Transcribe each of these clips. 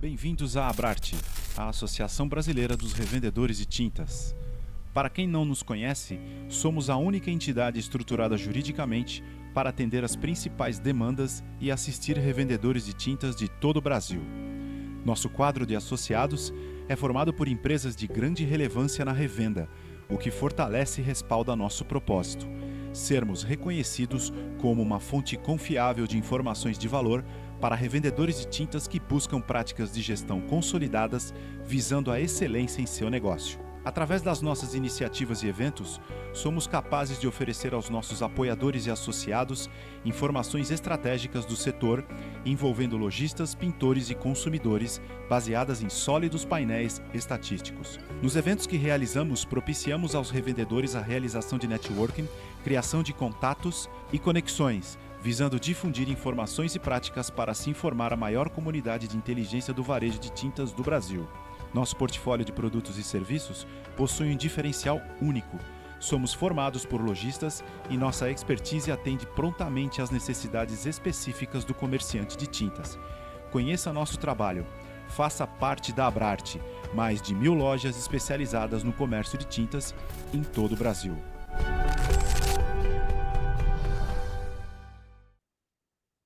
Bem-vindos à Abrarte, a Associação Brasileira dos Revendedores de Tintas. Para quem não nos conhece, somos a única entidade estruturada juridicamente para atender as principais demandas e assistir revendedores de tintas de todo o Brasil. Nosso quadro de associados é formado por empresas de grande relevância na revenda, o que fortalece e respalda nosso propósito: sermos reconhecidos como uma fonte confiável de informações de valor para revendedores de tintas que buscam práticas de gestão consolidadas, visando a excelência em seu negócio. Através das nossas iniciativas e eventos, somos capazes de oferecer aos nossos apoiadores e associados informações estratégicas do setor, envolvendo lojistas, pintores e consumidores, baseadas em sólidos painéis estatísticos. Nos eventos que realizamos, propiciamos aos revendedores a realização de networking, criação de contatos e conexões, visando difundir informações e práticas para se informar a maior comunidade de inteligência do varejo de tintas do Brasil. Nosso portfólio de produtos e serviços possui um diferencial único. Somos formados por lojistas e nossa expertise atende prontamente às necessidades específicas do comerciante de tintas. Conheça nosso trabalho. Faça parte da Abrarte, mais de 1.000 lojas especializadas no comércio de tintas em todo o Brasil.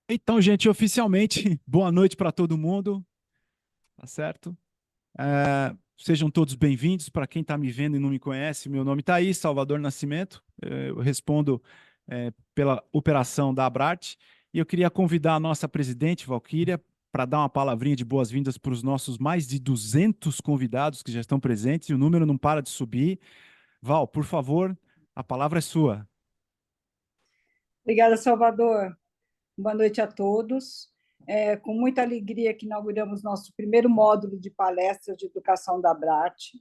Então, gente, oficialmente, boa noite para todo mundo, tá certo? Sejam todos bem-vindos. Para quem está me vendo e não me conhece, meu nome está aí, Salvador Nascimento. Eu respondo pela operação da Abrarte e eu queria convidar a nossa presidente, Valquíria, para dar uma palavrinha de boas-vindas para os nossos mais de 200 convidados que já estão presentes e o número não para de subir. Val, por favor, a palavra é sua. Obrigada, Salvador. Boa noite a todos. É com muita alegria que inauguramos nosso primeiro módulo de palestras de educação da Abrarte.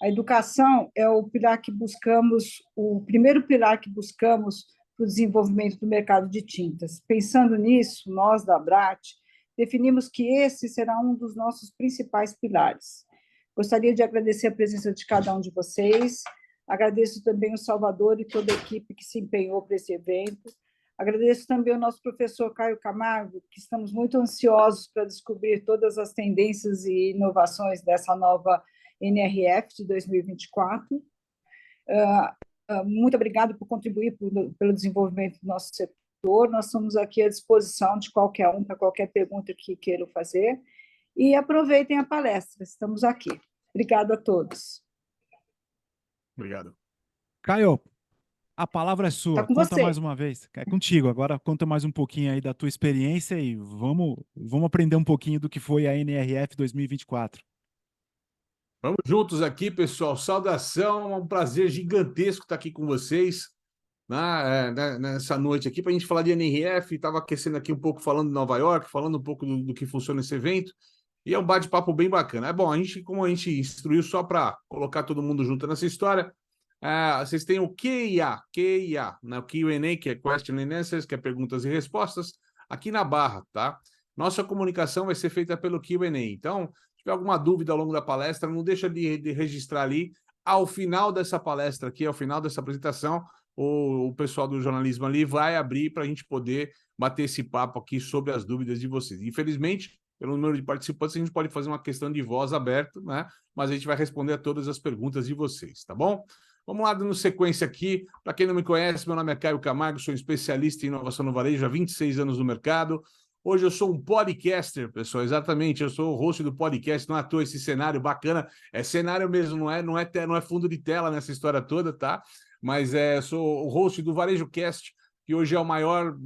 A educação é o pilar que buscamos, o primeiro pilar que buscamos para o desenvolvimento do mercado de tintas. Pensando nisso, nós da Abrarte definimos que esse será um dos nossos principais pilares. Gostaria de agradecer a presença de cada um de vocês. Agradeço também o Salvador e toda a equipe que se empenhou para esse evento. Agradeço também ao nosso professor Caio Camargo, que estamos muito ansiosos para descobrir todas as tendências e inovações dessa nova NRF de 2024. Muito obrigado por contribuir pelo desenvolvimento do nosso setor. Nós estamos aqui à disposição de qualquer um para qualquer pergunta que queiram fazer. E aproveitem a palestra, estamos aqui. Obrigada a todos. Obrigado. Caio, a palavra é sua. Está com Conta você. mais uma vez. É contigo. Agora conta mais um pouquinho aí da tua experiência e vamos aprender um pouquinho do que foi a NRF 2024. Vamos juntos aqui, pessoal. Saudação, é um prazer gigantesco estar aqui com vocês nessa noite aqui para a gente falar de NRF. Estava aquecendo aqui um pouco, falando de Nova York, falando um pouco do que funciona esse evento. E é um bate-papo bem bacana. É bom, como a gente instruiu só para colocar todo mundo junto nessa história, vocês têm o QIA, né? O Q&A, que é Question and Answers, que é perguntas e respostas, aqui na barra, tá? Nossa comunicação vai ser feita pelo Q&A. Então, se tiver alguma dúvida ao longo da palestra, não deixa de registrar ali. Ao final dessa palestra aqui, ao final dessa apresentação, o pessoal do jornalismo ali vai abrir para a gente poder bater esse papo aqui sobre as dúvidas de vocês. Infelizmente, pelo número de participantes, a gente pode fazer uma questão de voz aberta, né? Mas a gente vai responder a todas as perguntas de vocês, tá bom? Vamos lá, dando sequência aqui. Para quem não me conhece, meu nome é Caio Camargo, sou especialista em inovação no varejo há 26 anos no mercado. Hoje eu sou um podcaster, pessoal, exatamente, eu sou o host do podcast, não é à toa esse cenário bacana, é cenário mesmo, não é fundo de tela nessa história toda, tá? Mas sou o host do Varejo Cast, que hoje é o maior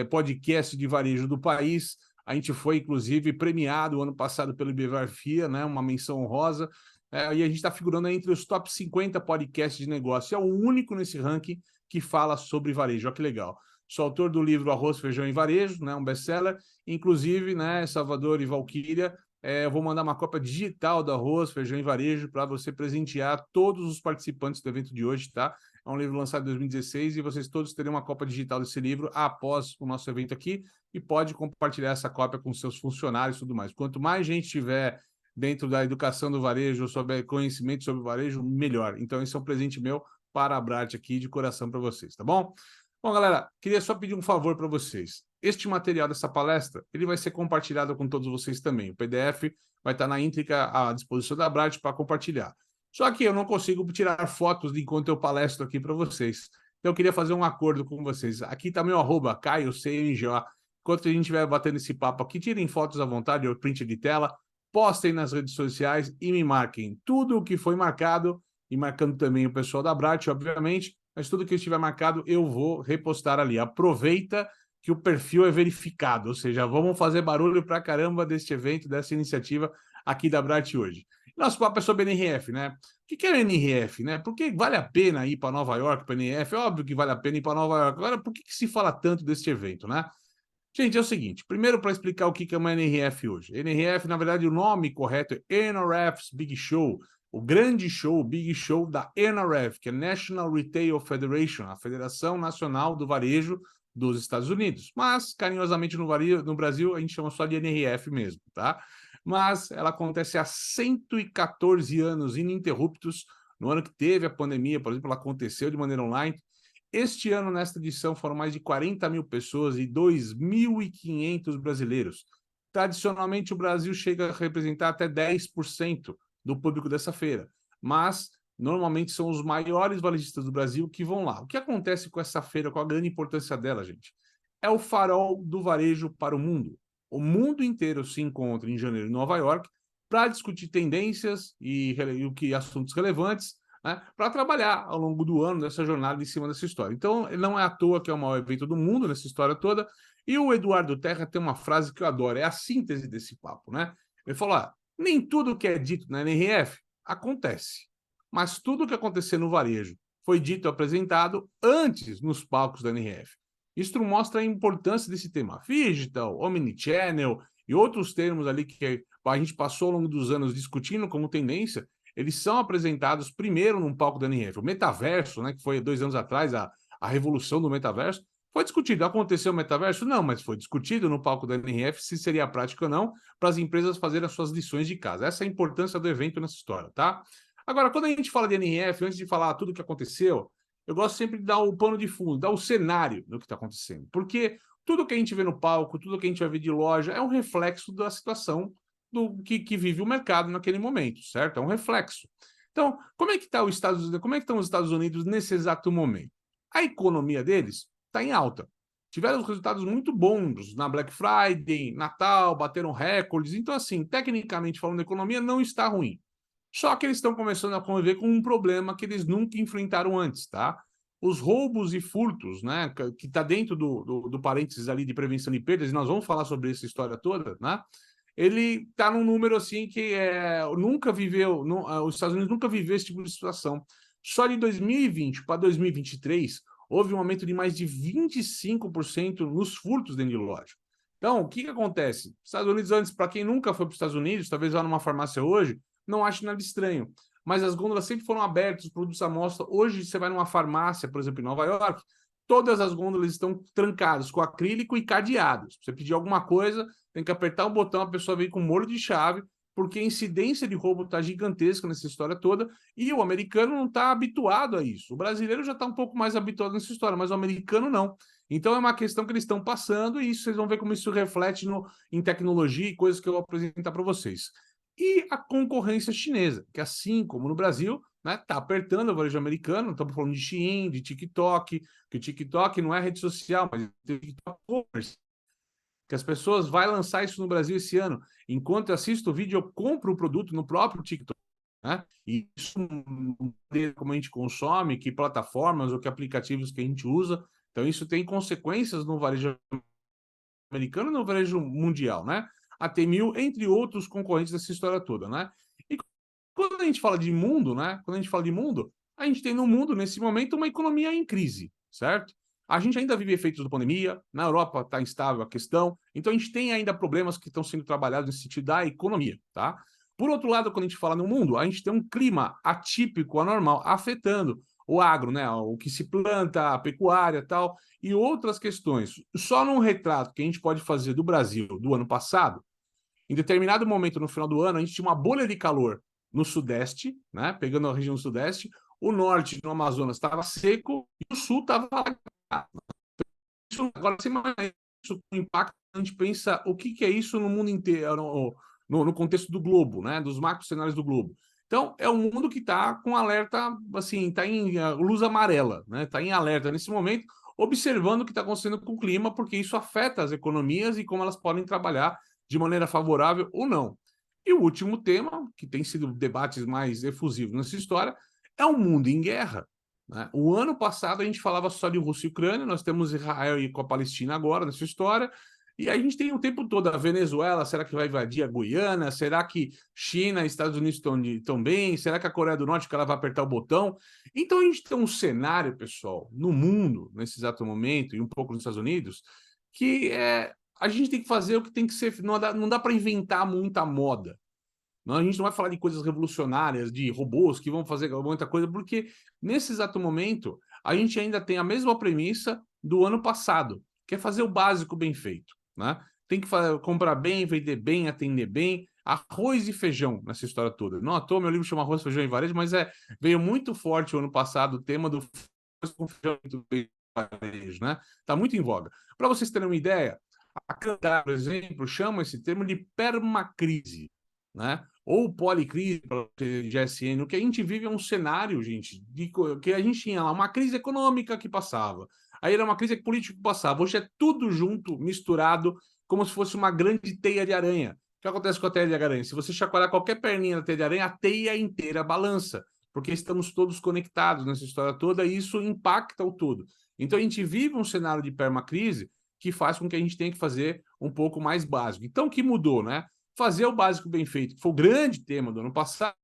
podcast de varejo do país. A gente foi, inclusive, premiado ano passado pelo IBVAR-FIA, né? Uma menção honrosa. E a gente está figurando entre os top 50 podcasts de negócio. É o único nesse ranking que fala sobre varejo. Olha que legal. Sou autor do livro Arroz, Feijão e Varejo, né? Um best-seller. Inclusive, né, Salvador e Valquíria, eu vou mandar uma cópia digital do Arroz, Feijão e Varejo para você presentear todos os participantes do evento de hoje, tá? É um livro lançado em 2016 e vocês todos terão uma cópia digital desse livro após o nosso evento aqui e pode compartilhar essa cópia com seus funcionários e tudo mais. Quanto mais gente tiver dentro da educação do varejo, sobre conhecimento sobre o varejo, melhor. Então, esse é um presente meu para a Abrarte aqui, de coração para vocês, tá bom? Bom, galera, queria só pedir um favor para vocês. este material dessa palestra, ele vai ser compartilhado com todos vocês também. O PDF vai estar na íntegra à disposição da Bright para compartilhar. Só que eu não consigo tirar fotos enquanto eu palestro aqui para vocês. Então eu queria fazer um acordo com vocês. Aqui está meu @, CaioCNGO. Enquanto a gente estiver batendo esse papo aqui, tirem fotos à vontade, ou print de tela, postem nas redes sociais e me marquem. Tudo o que foi marcado, e marcando também o pessoal da Bright, obviamente, mas tudo que estiver marcado eu vou repostar ali. Aproveita que o perfil é verificado, ou seja, vamos fazer barulho pra caramba deste evento, dessa iniciativa aqui da Bright hoje. Nosso papo é sobre NRF, né? O que é NRF, né? Por que vale a pena ir para Nova York, para NRF? É óbvio que vale a pena ir para Nova York. Agora, por que se fala tanto deste evento, né? Gente, é o seguinte, primeiro para explicar o que é uma NRF hoje. NRF, na verdade, o nome correto é NRF's Big Show, o grande show, o Big Show da NRF, que é National Retail Federation, a Federação Nacional do Varejo dos Estados Unidos. Mas, carinhosamente, no Brasil, a gente chama só de NRF mesmo, tá? Mas ela acontece há 114 anos ininterruptos. No ano que teve a pandemia, por exemplo, ela aconteceu de maneira online. Este ano, nesta edição, foram mais de 40 mil pessoas e 2.500 brasileiros. Tradicionalmente, o Brasil chega a representar até 10% do público dessa feira, mas normalmente são os maiores varejistas do Brasil que vão lá. O que acontece com essa feira, qual a grande importância dela, gente? É o farol do varejo para o mundo. O mundo inteiro se encontra em janeiro em Nova York para discutir tendências e assuntos relevantes, né, para trabalhar ao longo do ano nessa jornada em cima dessa história. Então, não é à toa que é o maior evento do mundo nessa história toda. E o Eduardo Terra tem uma frase que eu adoro, é a síntese desse papo, né? Ele falou, nem tudo que é dito na NRF acontece, mas tudo que acontecer no varejo foi dito e apresentado antes nos palcos da NRF. Isso mostra a importância desse tema. Digital, Omnichannel e outros termos ali que a gente passou ao longo dos anos discutindo como tendência, eles são apresentados primeiro num palco da NRF. O metaverso, né, que foi 2 anos atrás, a revolução do metaverso, foi discutido. Aconteceu o metaverso? Não, mas foi discutido no palco da NRF se seria prático ou não para as empresas fazerem as suas lições de casa. Essa é a importância do evento nessa história, tá? Agora, quando a gente fala de NRF, antes de falar tudo o que aconteceu, eu gosto sempre de dar o pano de fundo, dar o cenário do que está acontecendo. Porque tudo que a gente vê no palco, tudo que a gente vai ver de loja, é um reflexo da situação do que vive o mercado naquele momento, certo? É um reflexo. Então, como é que estão os Estados Unidos nesse exato momento? A economia deles está em alta. Tiveram resultados muito bons na Black Friday, Natal, bateram recordes. Então, assim, tecnicamente falando, a economia não está ruim. Só que eles estão começando a conviver com um problema que eles nunca enfrentaram antes, tá? Os roubos e furtos, né, que está dentro do parênteses ali de prevenção de perdas, e nós vamos falar sobre essa história toda, né? Ele está num número assim que nunca viveu, os Estados Unidos nunca viveu esse tipo de situação. Só de 2020 para 2023, houve um aumento de mais de 25% nos furtos dentro de loja. Então, o que acontece? Os Estados Unidos antes, para quem nunca foi para os Estados Unidos, talvez vá numa farmácia hoje, não ache nada estranho. Mas as gôndolas sempre foram abertas, os produtos à mostra. Hoje, você vai numa farmácia, por exemplo, em Nova York, todas as gôndolas estão trancadas com acrílico e cadeados. Se você pedir alguma coisa, tem que apertar um botão, a pessoa vem com molho de chave, porque a incidência de roubo está gigantesca nessa história toda, e o americano não está habituado a isso. O brasileiro já está um pouco mais habituado nessa história, mas o americano não. Então é uma questão que eles estão passando, e isso vocês vão ver como isso reflete em tecnologia e coisas que eu vou apresentar para vocês. E a concorrência chinesa, que assim como no Brasil, né, tá apertando o varejo americano. Estamos falando de Shein, de TikTok, que o TikTok não é rede social, mas é TikTok commerce, que as pessoas vão lançar isso no Brasil esse ano. Enquanto eu assisto o vídeo, eu compro o produto no próprio TikTok, né? E isso, como a gente consome, que plataformas ou que aplicativos que a gente usa. Então isso tem consequências no varejo americano e no varejo mundial, né? A Temu, entre outros concorrentes dessa história toda, né? E quando a gente fala de mundo, né? Quando a gente fala de mundo, a gente tem no mundo, nesse momento, uma economia em crise, certo? A gente ainda vive efeitos da pandemia, na Europa está instável a questão, então a gente tem ainda problemas que estão sendo trabalhados nesse sentido da economia, tá? Por outro lado, quando a gente fala no mundo, a gente tem um clima atípico, anormal, afetando o agro, né? O que se planta, a pecuária e tal, e outras questões. Só num retrato que a gente pode fazer do Brasil do ano passado, em determinado momento no final do ano, a gente tinha uma bolha de calor no Sudeste, né? Pegando a região Sudeste, o Norte, no Amazonas, estava seco e o Sul estava alagado. Agora, o impacto, a gente pensa o que é isso no mundo inteiro, no contexto do globo, né? Dos macro cenários do globo. Então, é um mundo que está com alerta, assim, está em luz amarela, né? Está em alerta nesse momento, observando o que está acontecendo com o clima, porque isso afeta as economias e como elas podem trabalhar de maneira favorável ou não. E o último tema, que tem sido debates mais efusivos nessa história, é o mundo em guerra, né? O ano passado a gente falava só de Rússia e Ucrânia, nós temos Israel e com a Palestina agora nessa história, e a gente tem o tempo todo a Venezuela, será que vai invadir a Guiana? Será que China e Estados Unidos estão bem? Será que a Coreia do Norte que ela vai apertar o botão? Então a gente tem um cenário, pessoal, no mundo, nesse exato momento, e um pouco nos Estados Unidos, que a gente tem que fazer o que tem que ser, não dá para inventar muita moda. Não, a gente não vai falar de coisas revolucionárias, de robôs que vão fazer muita coisa, porque nesse exato momento a gente ainda tem a mesma premissa do ano passado, que é fazer o básico bem feito, né? Tem que comprar bem, vender bem, atender bem, arroz e feijão nessa história toda. Não à toa, meu livro chama Arroz, Feijão e Varejo, mas veio muito forte o ano passado o tema do arroz com feijão e varejo, né? Tá muito em voga. Para vocês terem uma ideia, a Canadá, por exemplo, chama esse termo de permacrise, né? Ou policrise, de GSN. O que a gente vive é um cenário, gente, que a gente tinha lá uma crise econômica que passava, aí era uma crise política que passava, hoje é tudo junto, misturado, como se fosse uma grande teia de aranha. O que acontece com a teia de aranha? Se você chacoalhar qualquer perninha da teia de aranha, a teia inteira balança, porque estamos todos conectados nessa história toda e isso impacta o todo. Então a gente vive um cenário de permacrise que faz com que a gente tenha que fazer um pouco mais básico. Então o que mudou, né? Fazer o básico bem feito, que foi o grande tema do ano passado,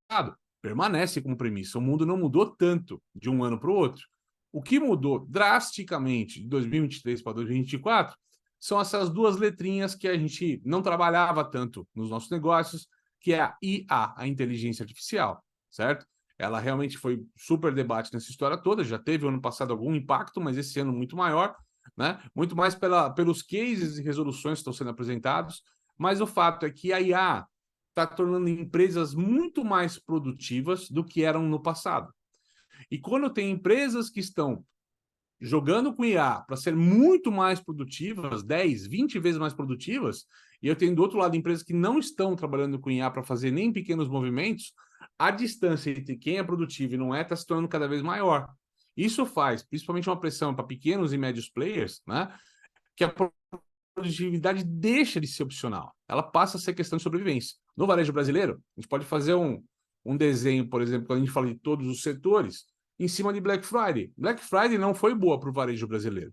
permanece como premissa. O mundo não mudou tanto de um ano para o outro. O que mudou drasticamente de 2023 para 2024 são essas duas letrinhas que a gente não trabalhava tanto nos nossos negócios, que é a IA, a inteligência artificial, certo? Ela realmente foi super debate nessa história toda, já teve ano passado algum impacto, mas esse ano muito maior, né? Muito mais pelos cases e resoluções que estão sendo apresentados, mas o fato é que a IA está tornando empresas muito mais produtivas do que eram no passado. E quando tem empresas que estão jogando com IA para ser muito mais produtivas, 10, 20 vezes mais produtivas, e eu tenho do outro lado empresas que não estão trabalhando com IA para fazer nem pequenos movimentos, a distância entre quem é produtivo e não está se tornando cada vez maior. Isso faz, principalmente, uma pressão para pequenos e médios players, né, que a produtividade deixa de ser opcional, ela passa a ser questão de sobrevivência. No varejo brasileiro, a gente pode fazer um desenho, por exemplo, quando a gente fala de todos os setores, em cima de Black Friday. Black Friday não foi boa para o varejo brasileiro,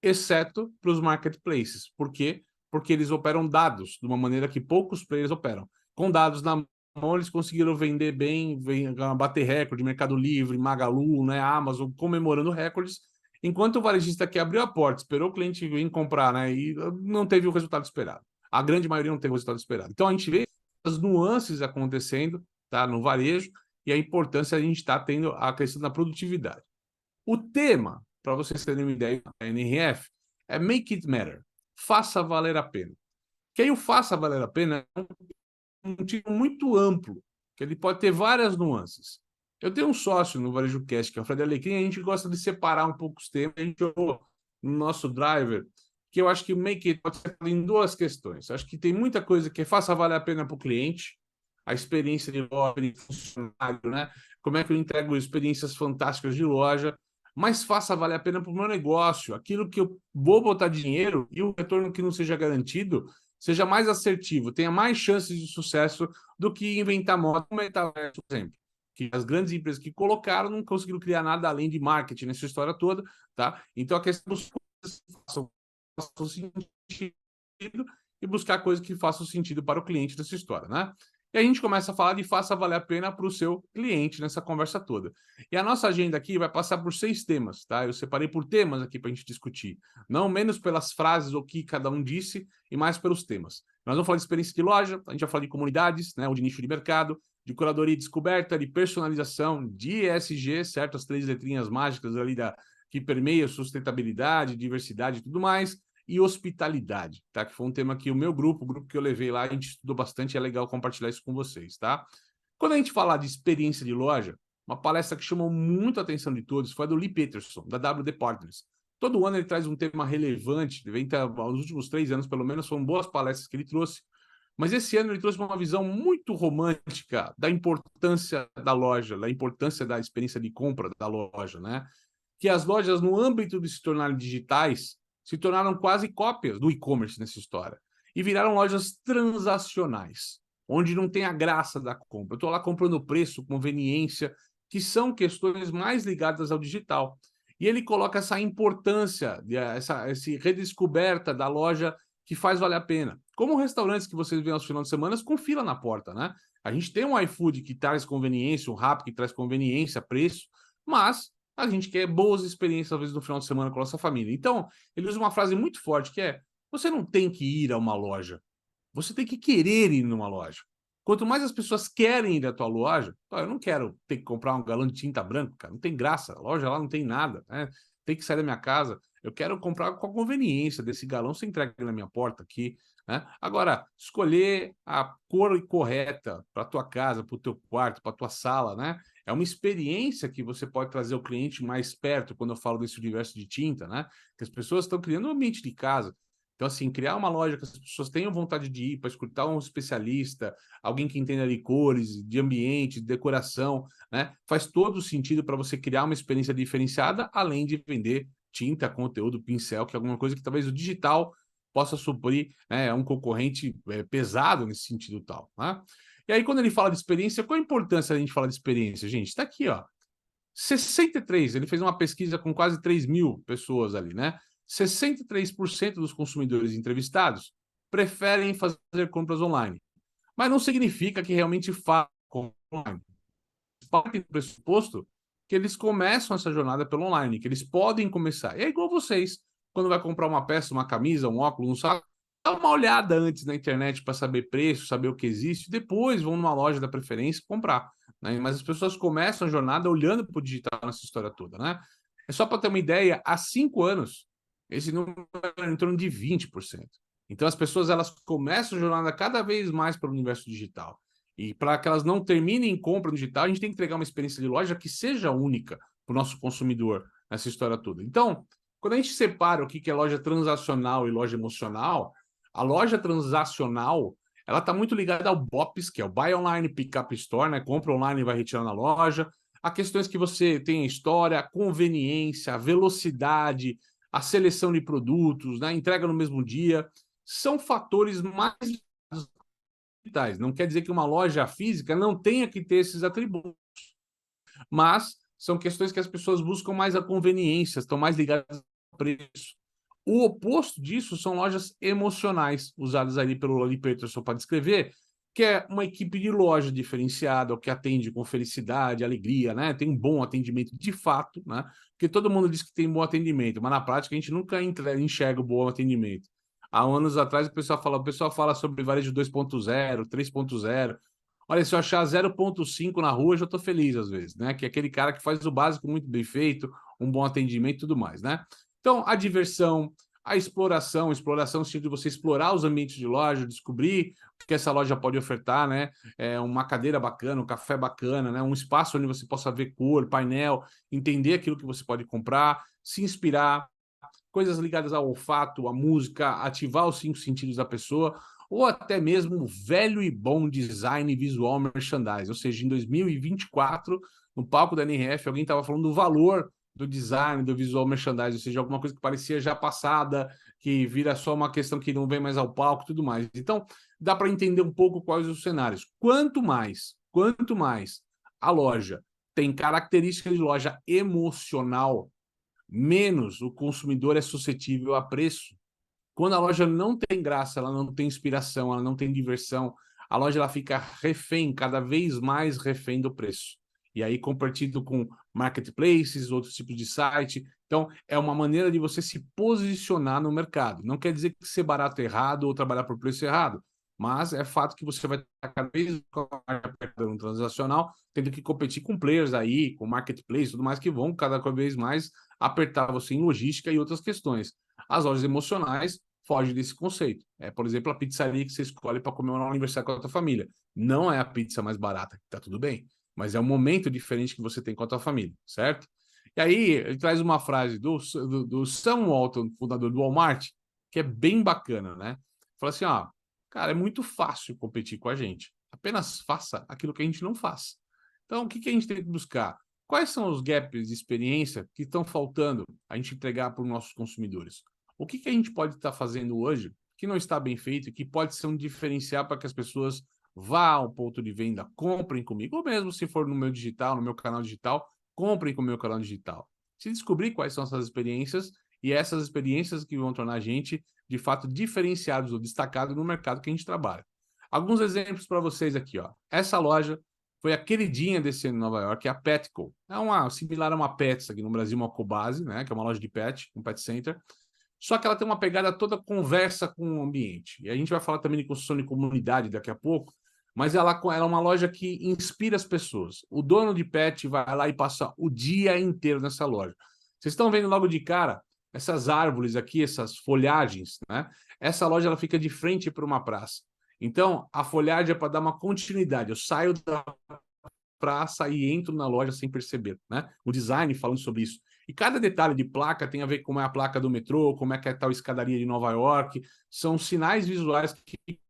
exceto para os marketplaces. Por quê? Porque eles operam dados de uma maneira que poucos players operam. Com dados na mão, eles conseguiram vender bem, bater recorde, Mercado Livre, Magalu, né, Amazon, comemorando recordes, enquanto o varejista que abriu a porta, esperou o cliente vir comprar, né, e não teve o resultado esperado. A grande maioria não teve o resultado esperado. Então, a gente vê as nuances acontecendo, tá, no varejo, e a importância de a gente estar tendo a questão da produtividade. O tema, para vocês terem uma ideia, da NRF, é Make It Matter. Faça valer a pena. Que aí o faça valer a pena é um tipo muito amplo, que ele pode ter várias nuances. Eu tenho um sócio no Varejo Cast, que é o Fred Alecrim, a gente gosta de separar um pouco os temas, a gente jogou no nosso driver, que eu acho que o Make It pode ser em duas questões. Acho que tem muita coisa que faça valer a pena para o cliente, a experiência de loja, de funcionário, né? Como é que eu entrego experiências fantásticas de loja, mas faça valer a pena para o meu negócio, aquilo que eu vou botar dinheiro e o retorno que não seja garantido seja mais assertivo, tenha mais chances de sucesso do que inventar moda, como metaverso, por exemplo, que as grandes empresas que colocaram não conseguiram criar nada além de marketing nessa história toda, tá? Então a questão dos coisas que façam sentido e buscar coisas que façam sentido para o cliente dessa história, né? E a gente começa a falar de faça valer a pena para o seu cliente nessa conversa toda. E a nossa agenda aqui vai passar por 6 temas, tá? Eu separei por temas aqui para a gente discutir. Não menos pelas frases ou que cada um disse, e mais pelos temas. Nós vamos falar de experiência de loja, a gente vai falar de comunidades, né, ou de nicho de mercado, de curadoria e descoberta, de personalização, de ESG, certo? As 3 letrinhas mágicas ali que permeiam sustentabilidade, diversidade e tudo mais. E hospitalidade, tá? Que foi um tema que o meu grupo, o grupo que eu levei lá, a gente estudou bastante, é legal compartilhar isso com vocês, tá? Quando a gente falar de experiência de loja, uma palestra que chamou muito a atenção de todos foi a do Lee Peterson, da WD Partners. Todo ano ele traz um tema relevante, nos últimos 3 anos, pelo menos, foram boas palestras que ele trouxe, mas esse ano ele trouxe uma visão muito romântica da importância da loja, da importância da experiência de compra da loja, né? Que as lojas, no âmbito de se tornarem digitais, se tornaram quase cópias do e-commerce nessa história e viraram lojas transacionais, onde não tem a graça da compra. Eu estou lá comprando preço, conveniência, que são questões mais ligadas ao digital. E ele coloca essa importância, essa redescoberta da loja que faz valer a pena. Como restaurantes que vocês veem aos finais de semana com fila na porta, né? A gente tem um iFood que traz conveniência, um Rappi que traz conveniência, preço, mas a gente quer boas experiências, às vezes, no final de semana com a nossa família. Então, ele usa uma frase muito forte que é: você não tem que ir a uma loja, você tem que querer ir numa loja. Quanto mais as pessoas querem ir à tua loja, eu não quero ter que comprar um galão de tinta branca, cara, não tem graça, a loja lá não tem nada, né? Tem que sair da minha casa, eu quero comprar com a conveniência desse galão, você entrega na minha porta aqui, né? Agora, escolher a cor correta para tua casa, para o teu quarto, para tua sala, né? É uma experiência que você pode trazer o cliente mais perto quando eu falo desse universo de tinta, né? Que as pessoas estão criando um ambiente de casa. Então, assim, criar uma loja que as pessoas tenham vontade de ir para escutar um especialista, alguém que entenda de cores, de ambiente, de decoração, né? Faz todo sentido para você criar uma experiência diferenciada, além de vender tinta, conteúdo, pincel, que é alguma coisa que talvez o digital possa suprir, né, um concorrente pesado nesse sentido tal, né? E aí, quando ele fala de experiência, qual a importância da gente falar de experiência, gente? Está aqui, ó. 63, ele fez uma pesquisa com quase 3 mil pessoas ali, né? 63% dos consumidores entrevistados preferem fazer compras online. Mas não significa que realmente façam compras online. Partem do pressuposto que eles começam essa jornada pelo online, que eles podem começar. E é igual vocês, quando vai comprar uma peça, uma camisa, um óculos, um saco, dá uma olhada antes na internet para saber preço, saber o que existe, depois vão numa loja da preferência comprar, né? Mas as pessoas começam a jornada olhando para o digital nessa história toda, né? É só para ter uma ideia, há 5 anos, esse número era em torno de 20%. Então as pessoas elas começam a jornada cada vez mais para o universo digital. E para que elas não terminem em compra no digital, a gente tem que entregar uma experiência de loja que seja única para o nosso consumidor nessa história toda. Então, quando a gente separa o que é loja transacional e loja emocional, a loja transacional ela está muito ligada ao BOPS, que é o Buy Online, Pick Up Store, né? Compra online e vai retirar na loja. Há questões que você tem a história, a conveniência, a velocidade, a seleção de produtos, né? A entrega no mesmo dia. São fatores mais digitais. Não quer dizer que uma loja física não tenha que ter esses atributos, mas são questões que as pessoas buscam mais a conveniência, estão mais ligadas ao preço. O oposto disso são lojas emocionais, usadas ali pelo Lolly Peterson para descrever, que é uma equipe de loja diferenciada, que atende com felicidade, alegria, né? Tem um bom atendimento de fato, né? Porque todo mundo diz que tem bom atendimento, mas na prática a gente nunca enxerga o bom atendimento. Há anos atrás o pessoal fala sobre varejo 2.0, 3.0. Olha, se eu achar 0.5 na rua, eu já estou feliz às vezes, né? Que é aquele cara que faz o básico muito bem feito, um bom atendimento e tudo mais, né? Então, a diversão, a exploração no sentido de você explorar os ambientes de loja, descobrir o que essa loja pode ofertar, né? Uma cadeira bacana, um café bacana, né? Um espaço onde você possa ver cor, painel, entender aquilo que você pode comprar, se inspirar, coisas ligadas ao olfato, à música, ativar os 5 sentidos da pessoa, ou até mesmo o velho e bom design visual merchandising. Ou seja, em 2024, no palco da NRF, alguém estava falando do valor do design, do visual merchandising, ou seja, alguma coisa que parecia já passada, que vira só uma questão que não vem mais ao palco e tudo mais. Então, dá para entender um pouco quais os cenários. Quanto mais a loja tem características de loja emocional, menos o consumidor é suscetível a preço. Quando a loja não tem graça, ela não tem inspiração, ela não tem diversão, a loja ela fica refém, cada vez mais refém do preço. E aí, compartido com marketplaces, outros tipos de site. Então, é uma maneira de você se posicionar no mercado. Não quer dizer que ser barato é errado ou trabalhar por preço é errado, mas é fato que você vai estar cada vez no transacional, tendo que competir com players aí, com marketplace e tudo mais, que vão cada vez mais apertar você em logística e outras questões. As lojas emocionais fogem desse conceito. Por exemplo, a pizzaria que você escolhe para comer um aniversário com a tua família. Não é a pizza mais barata, tá tudo bem, mas é um momento diferente que você tem com a tua família, certo? E aí ele traz uma frase do Sam Walton, fundador do Walmart, que é bem bacana, né? Fala assim, ó, cara, é muito fácil competir com a gente. Apenas faça aquilo que a gente não faz. Então, o que a gente tem que buscar? Quais são os gaps de experiência que estão faltando a gente entregar para os nossos consumidores? O que a gente pode estar fazendo hoje que não está bem feito e que pode ser um diferencial para que as pessoas vá ao ponto de venda, comprem comigo, ou mesmo se for no meu digital, no meu canal digital, comprem com o meu canal digital. Se descobrir quais são essas experiências e essas experiências que vão tornar a gente, de fato, diferenciados ou destacados no mercado que a gente trabalha. Alguns exemplos para vocês aqui, ó. Essa loja foi a queridinha desse ano em Nova York, é a Petco. É similar a uma Pets aqui no Brasil, uma Cobase, né? Que é uma loja de pet, um pet center. Só que ela tem uma pegada toda conversa com o ambiente. E a gente vai falar também de construção de comunidade daqui a pouco, mas ela é uma loja que inspira as pessoas. O dono de pet vai lá e passa o dia inteiro nessa loja. Vocês estão vendo logo de cara essas árvores aqui, essas folhagens, né? Essa loja ela fica de frente para uma praça. Então, a folhagem é para dar uma continuidade. Eu saio da praça e entro na loja sem perceber, né? O design falando sobre isso. E cada detalhe de placa tem a ver com como é a placa do metrô, como é que é a tal escadaria de Nova York. São sinais visuais que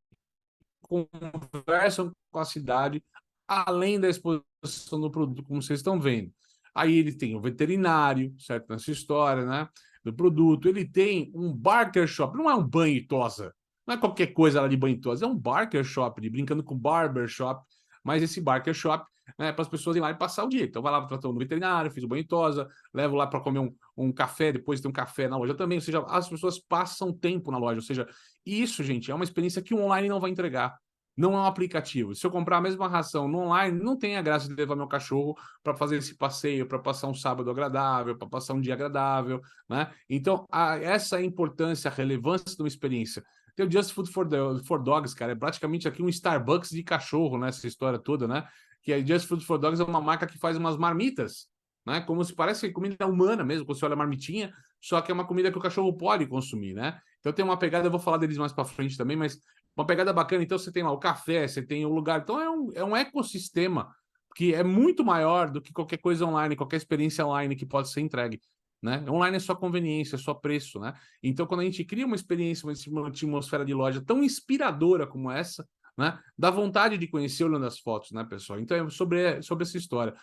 conversam com a cidade, além da exposição do produto, como vocês estão vendo. Aí ele tem o veterinário, certo? Nessa história, né? Do produto. Ele tem um barber shop, não é um banho e tosa, não é qualquer coisa lá de banho e tosa, é um barber shop, de brincando com barber shop, mas esse barber shop, né, para as pessoas irem lá e passar o dia. Então vai lá para o veterinário, fiz o banho e tosa, levo lá para comer um café, depois tem um café na loja também, ou seja, as pessoas passam tempo na loja, ou seja, isso, gente, é uma experiência que o online não vai entregar. Não é um aplicativo. Se eu comprar a mesma ração no online, não tem a graça de levar meu cachorro para fazer esse passeio, para passar um sábado agradável, para passar um dia agradável, né? Então, essa é a importância, a relevância de uma experiência. Tem o Just Food for Dogs, cara, é praticamente aqui um Starbucks de cachorro, né? Essa história toda, né? Que a Just Food for Dogs é uma marca que faz umas marmitas, né? Como se parece comida humana mesmo, quando você olha a marmitinha, só que é uma comida que o cachorro pode consumir, né? Então tem uma pegada, eu vou falar deles mais para frente também, mas uma pegada bacana. Então você tem lá o café, você tem o lugar. Então é um ecossistema que é muito maior do que qualquer coisa online, qualquer experiência online que pode ser entregue. Né? Online é só conveniência, é só preço, né? Então, quando a gente cria uma experiência, uma atmosfera de loja tão inspiradora como essa, né? Dá vontade de conhecer olhando as fotos, né, pessoal? Então, é sobre essa história.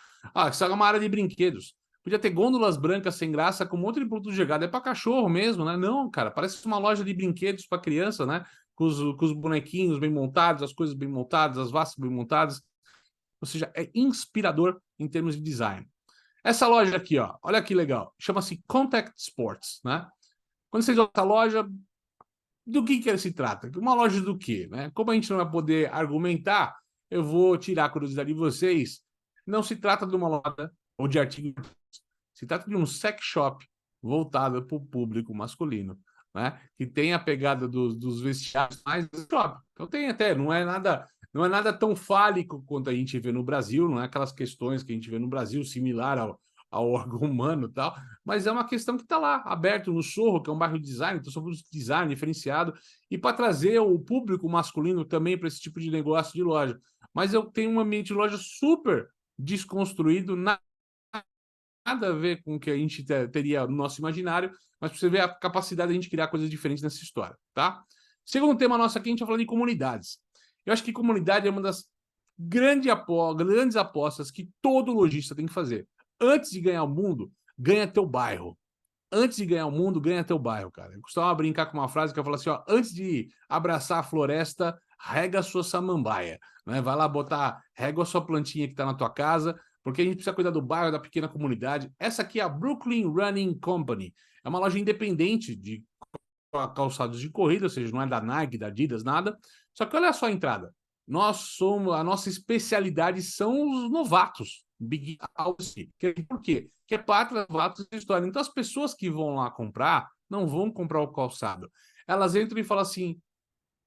Isso é uma área de brinquedos. Podia ter gôndolas brancas sem graça com um monte de produto jogado. É para cachorro mesmo, né? Não, cara, parece uma loja de brinquedos para criança, né? Com os bonequinhos bem montados, as coisas bem montadas, as vassas bem montadas. Ou seja, é inspirador em termos de design. Essa loja aqui, ó, olha que legal. Chama-se Contact Sports, né? Quando vocês olham essa loja, do que se trata? Uma loja do quê, né? Como a gente não vai poder argumentar, eu vou tirar a curiosidade de vocês. Não se trata de uma loja ou de artigos. Se trata de um sex shop voltado para o público masculino, né? Que tem a pegada dos vestiários mais shop. Então tem até, não é nada tão fálico quanto a gente vê no Brasil, não é aquelas questões que a gente vê no Brasil similar ao órgão humano e tal, mas é uma questão que está lá, aberto no Sorro, que é um bairro de design, então somos design diferenciado, e para trazer o público masculino também para esse tipo de negócio de loja. Mas eu tenho um ambiente de loja super desconstruído, nada a ver com o que a gente teria no nosso imaginário, mas para você ver a capacidade de a gente criar coisas diferentes nessa história, tá? Segundo tema nosso aqui, a gente vai falar de comunidades. Eu acho que comunidade é uma das grandes apostas que todo lojista tem que fazer. Antes de ganhar o mundo, ganha teu bairro. Antes de ganhar o mundo, ganha teu bairro, cara. Eu costumava brincar com uma frase que eu falo assim, ó, antes de abraçar a floresta, rega a sua samambaia, né? Vai lá botar, rega a sua plantinha que está na tua casa, porque a gente precisa cuidar do bairro, da pequena comunidade. Essa aqui é a Brooklyn Running Company. É uma loja independente de calçados de corrida, ou seja, não é da Nike, da Adidas, nada. Só que olha só a entrada. A nossa especialidade são os novatos. Big House. Por quê? Que é para novatos de história. Então, as pessoas que vão lá comprar, não vão comprar o calçado. Elas entram e falam assim,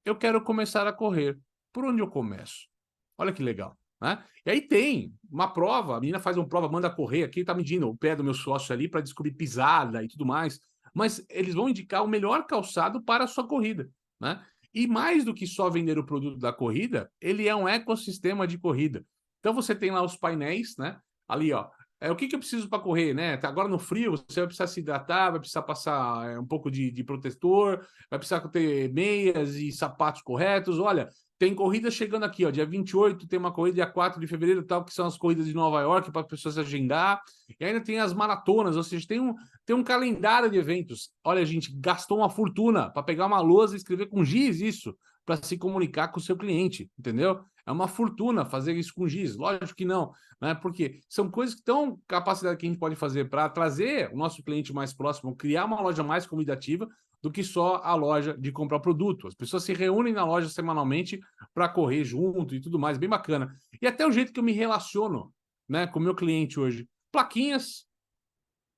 eu quero começar a correr. Por onde eu começo? Olha que legal. Né? E aí tem uma prova, a menina faz uma prova, manda correr aqui, tá medindo o pé do meu sócio ali para descobrir pisada e tudo mais. Mas eles vão indicar o melhor calçado para a sua corrida, né? E mais do que só vender o produto da corrida, ele é um ecossistema de corrida. Então você tem lá os painéis, né? Ali, ó, o que eu preciso para correr, né? Agora no frio, você vai precisar se hidratar, vai precisar passar um pouco de protetor, vai precisar ter meias e sapatos corretos. Olha, tem corrida chegando aqui, ó, dia 28, tem uma corrida dia 4 de fevereiro, tal, que são as corridas de Nova York, para as pessoas se agendar. E ainda tem as maratonas, ou seja, tem um calendário de eventos. Olha, a gente gastou uma fortuna para pegar uma lousa e escrever com giz isso, para se comunicar com o seu cliente, entendeu? É uma fortuna fazer isso com giz. Lógico que não, né? Porque são coisas que estão capacidade que a gente pode fazer para trazer o nosso cliente mais próximo, criar uma loja mais convidativa do que só a loja de comprar produto. As pessoas se reúnem na loja semanalmente para correr junto e tudo mais, bem bacana. E até o jeito que eu me relaciono, né, com o meu cliente hoje. Plaquinhas.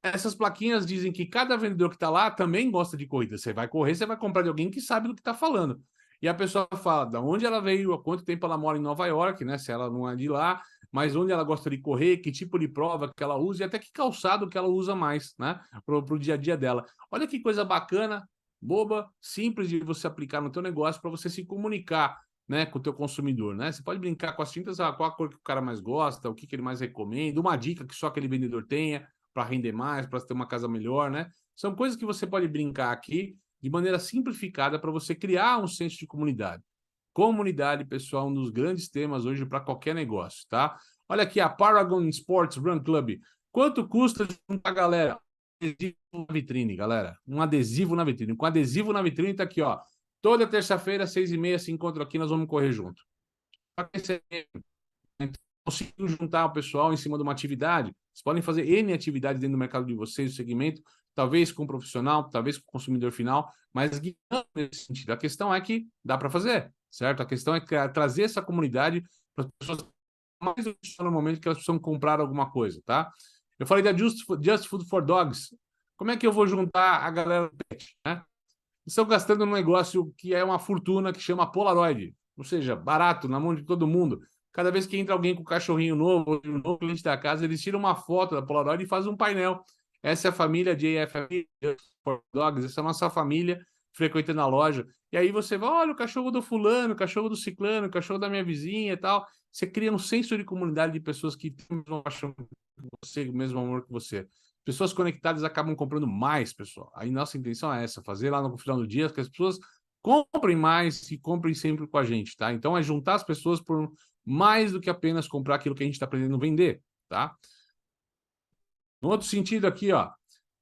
Essas plaquinhas dizem que cada vendedor que está lá também gosta de corrida. Você vai correr, você vai comprar de alguém que sabe do que está falando. E a pessoa fala de onde ela veio, há quanto tempo ela mora em Nova York, né? Se ela não é de lá, mas onde ela gosta de correr, que tipo de prova que ela usa e até que calçado que ela usa mais, né? Para o dia a dia dela. Olha que coisa bacana, boba, simples de você aplicar no teu negócio para você se comunicar, né, com o teu consumidor, né? Você pode brincar com as tintas, qual a cor que o cara mais gosta, o que ele mais recomenda, uma dica que só aquele vendedor tenha para render mais, para ter uma casa melhor, né? São coisas que você pode brincar aqui de maneira simplificada para você criar um senso de comunidade. Comunidade, pessoal, um dos grandes temas hoje para qualquer negócio, tá? Olha aqui, a Paragon Sports Run Club. Quanto custa juntar a galera? Adesivo na vitrine, galera. Um adesivo na vitrine. Com adesivo na vitrine tá aqui, ó. Toda terça-feira, 6h30, se encontra aqui, nós vamos correr junto. Conseguiu juntar o pessoal em cima de uma atividade. Vocês podem fazer N atividades dentro do mercado de vocês, do segmento, talvez com o profissional, talvez com o consumidor final, mas guiando nesse sentido. A questão é que dá para fazer, certo? A questão é trazer essa comunidade para as pessoas mais do que no momento que elas precisam comprar alguma coisa, tá? Eu falei da Just Food for Dogs. Como é que eu vou juntar a galera do pet, né? Estão gastando num negócio que é uma fortuna, que chama Polaroid, ou seja, barato, na mão de todo mundo. Cada vez que entra alguém com um cachorrinho novo, um novo cliente da casa, eles tiram uma foto da Polaroid e fazem um painel. Essa é a família JFF Dogs, essa é a nossa família frequentando a loja. E aí você vai, olha, o cachorro do fulano, o cachorro do ciclano, o cachorro da minha vizinha e tal. Você cria um senso de comunidade de pessoas que têm a mesma paixão que você, o mesmo amor que você. Pessoas conectadas acabam comprando mais, pessoal. Aí nossa intenção é essa, fazer lá no final do dia que as pessoas comprem mais e comprem sempre com a gente, tá? Então é juntar as pessoas por mais do que apenas comprar aquilo que a gente está aprendendo a vender, tá? No outro sentido aqui, ó.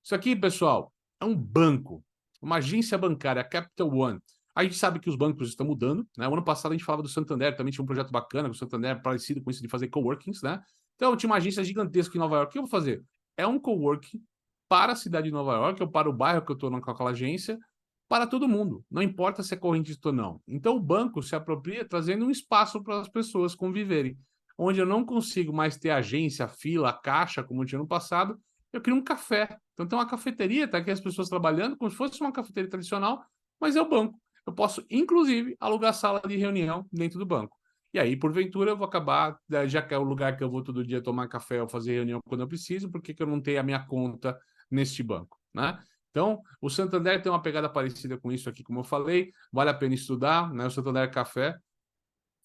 Isso aqui, pessoal, é um banco, uma agência bancária, a Capital One. A gente sabe que os bancos estão mudando, né? O ano passado a gente falava do Santander, também tinha um projeto bacana, o Santander parecido com isso de fazer coworkings, né? Então tinha uma agência gigantesca em Nova York. O que eu vou fazer? É um coworking para a cidade de Nova York, ou para o bairro que eu estou com aquela agência, para todo mundo. Não importa se é correntista ou não. Então o banco se apropria trazendo um espaço para as pessoas conviverem. Onde eu não consigo mais ter agência, fila, caixa, como tinha no passado, eu crio um café. Então tem uma cafeteria, tá aqui as pessoas trabalhando como se fosse uma cafeteria tradicional, mas é o banco. Eu posso, inclusive, alugar sala de reunião dentro do banco. E aí, porventura, eu vou acabar, já que é o lugar que eu vou todo dia tomar café ou fazer reunião quando eu preciso, por que eu não tenho a minha conta neste banco, né? Então, o Santander tem uma pegada parecida com isso aqui, como eu falei, vale a pena estudar, né? O Santander Café,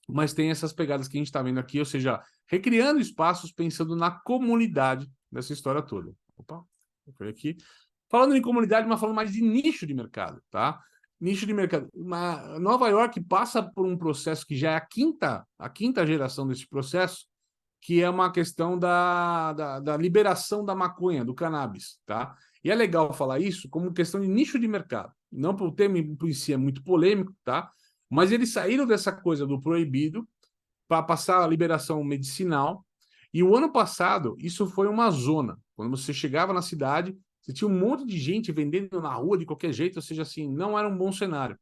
mas tem essas pegadas que a gente está vendo aqui, ou seja, recriando espaços pensando na comunidade dessa história toda. Opa, foi aqui. Falando em comunidade, mas falando mais de nicho de mercado, tá? Nicho de mercado. Nova York passa por um processo que já é a quinta geração desse processo, que é uma questão da liberação da maconha, do cannabis, tá? E é legal falar isso como questão de nicho de mercado. Não porque o tema em si é muito polêmico, tá? Mas eles saíram dessa coisa do proibido para passar a liberação medicinal. E o ano passado, isso foi uma zona. Quando você chegava na cidade, você tinha um monte de gente vendendo na rua de qualquer jeito, ou seja, assim, não era um bom cenário.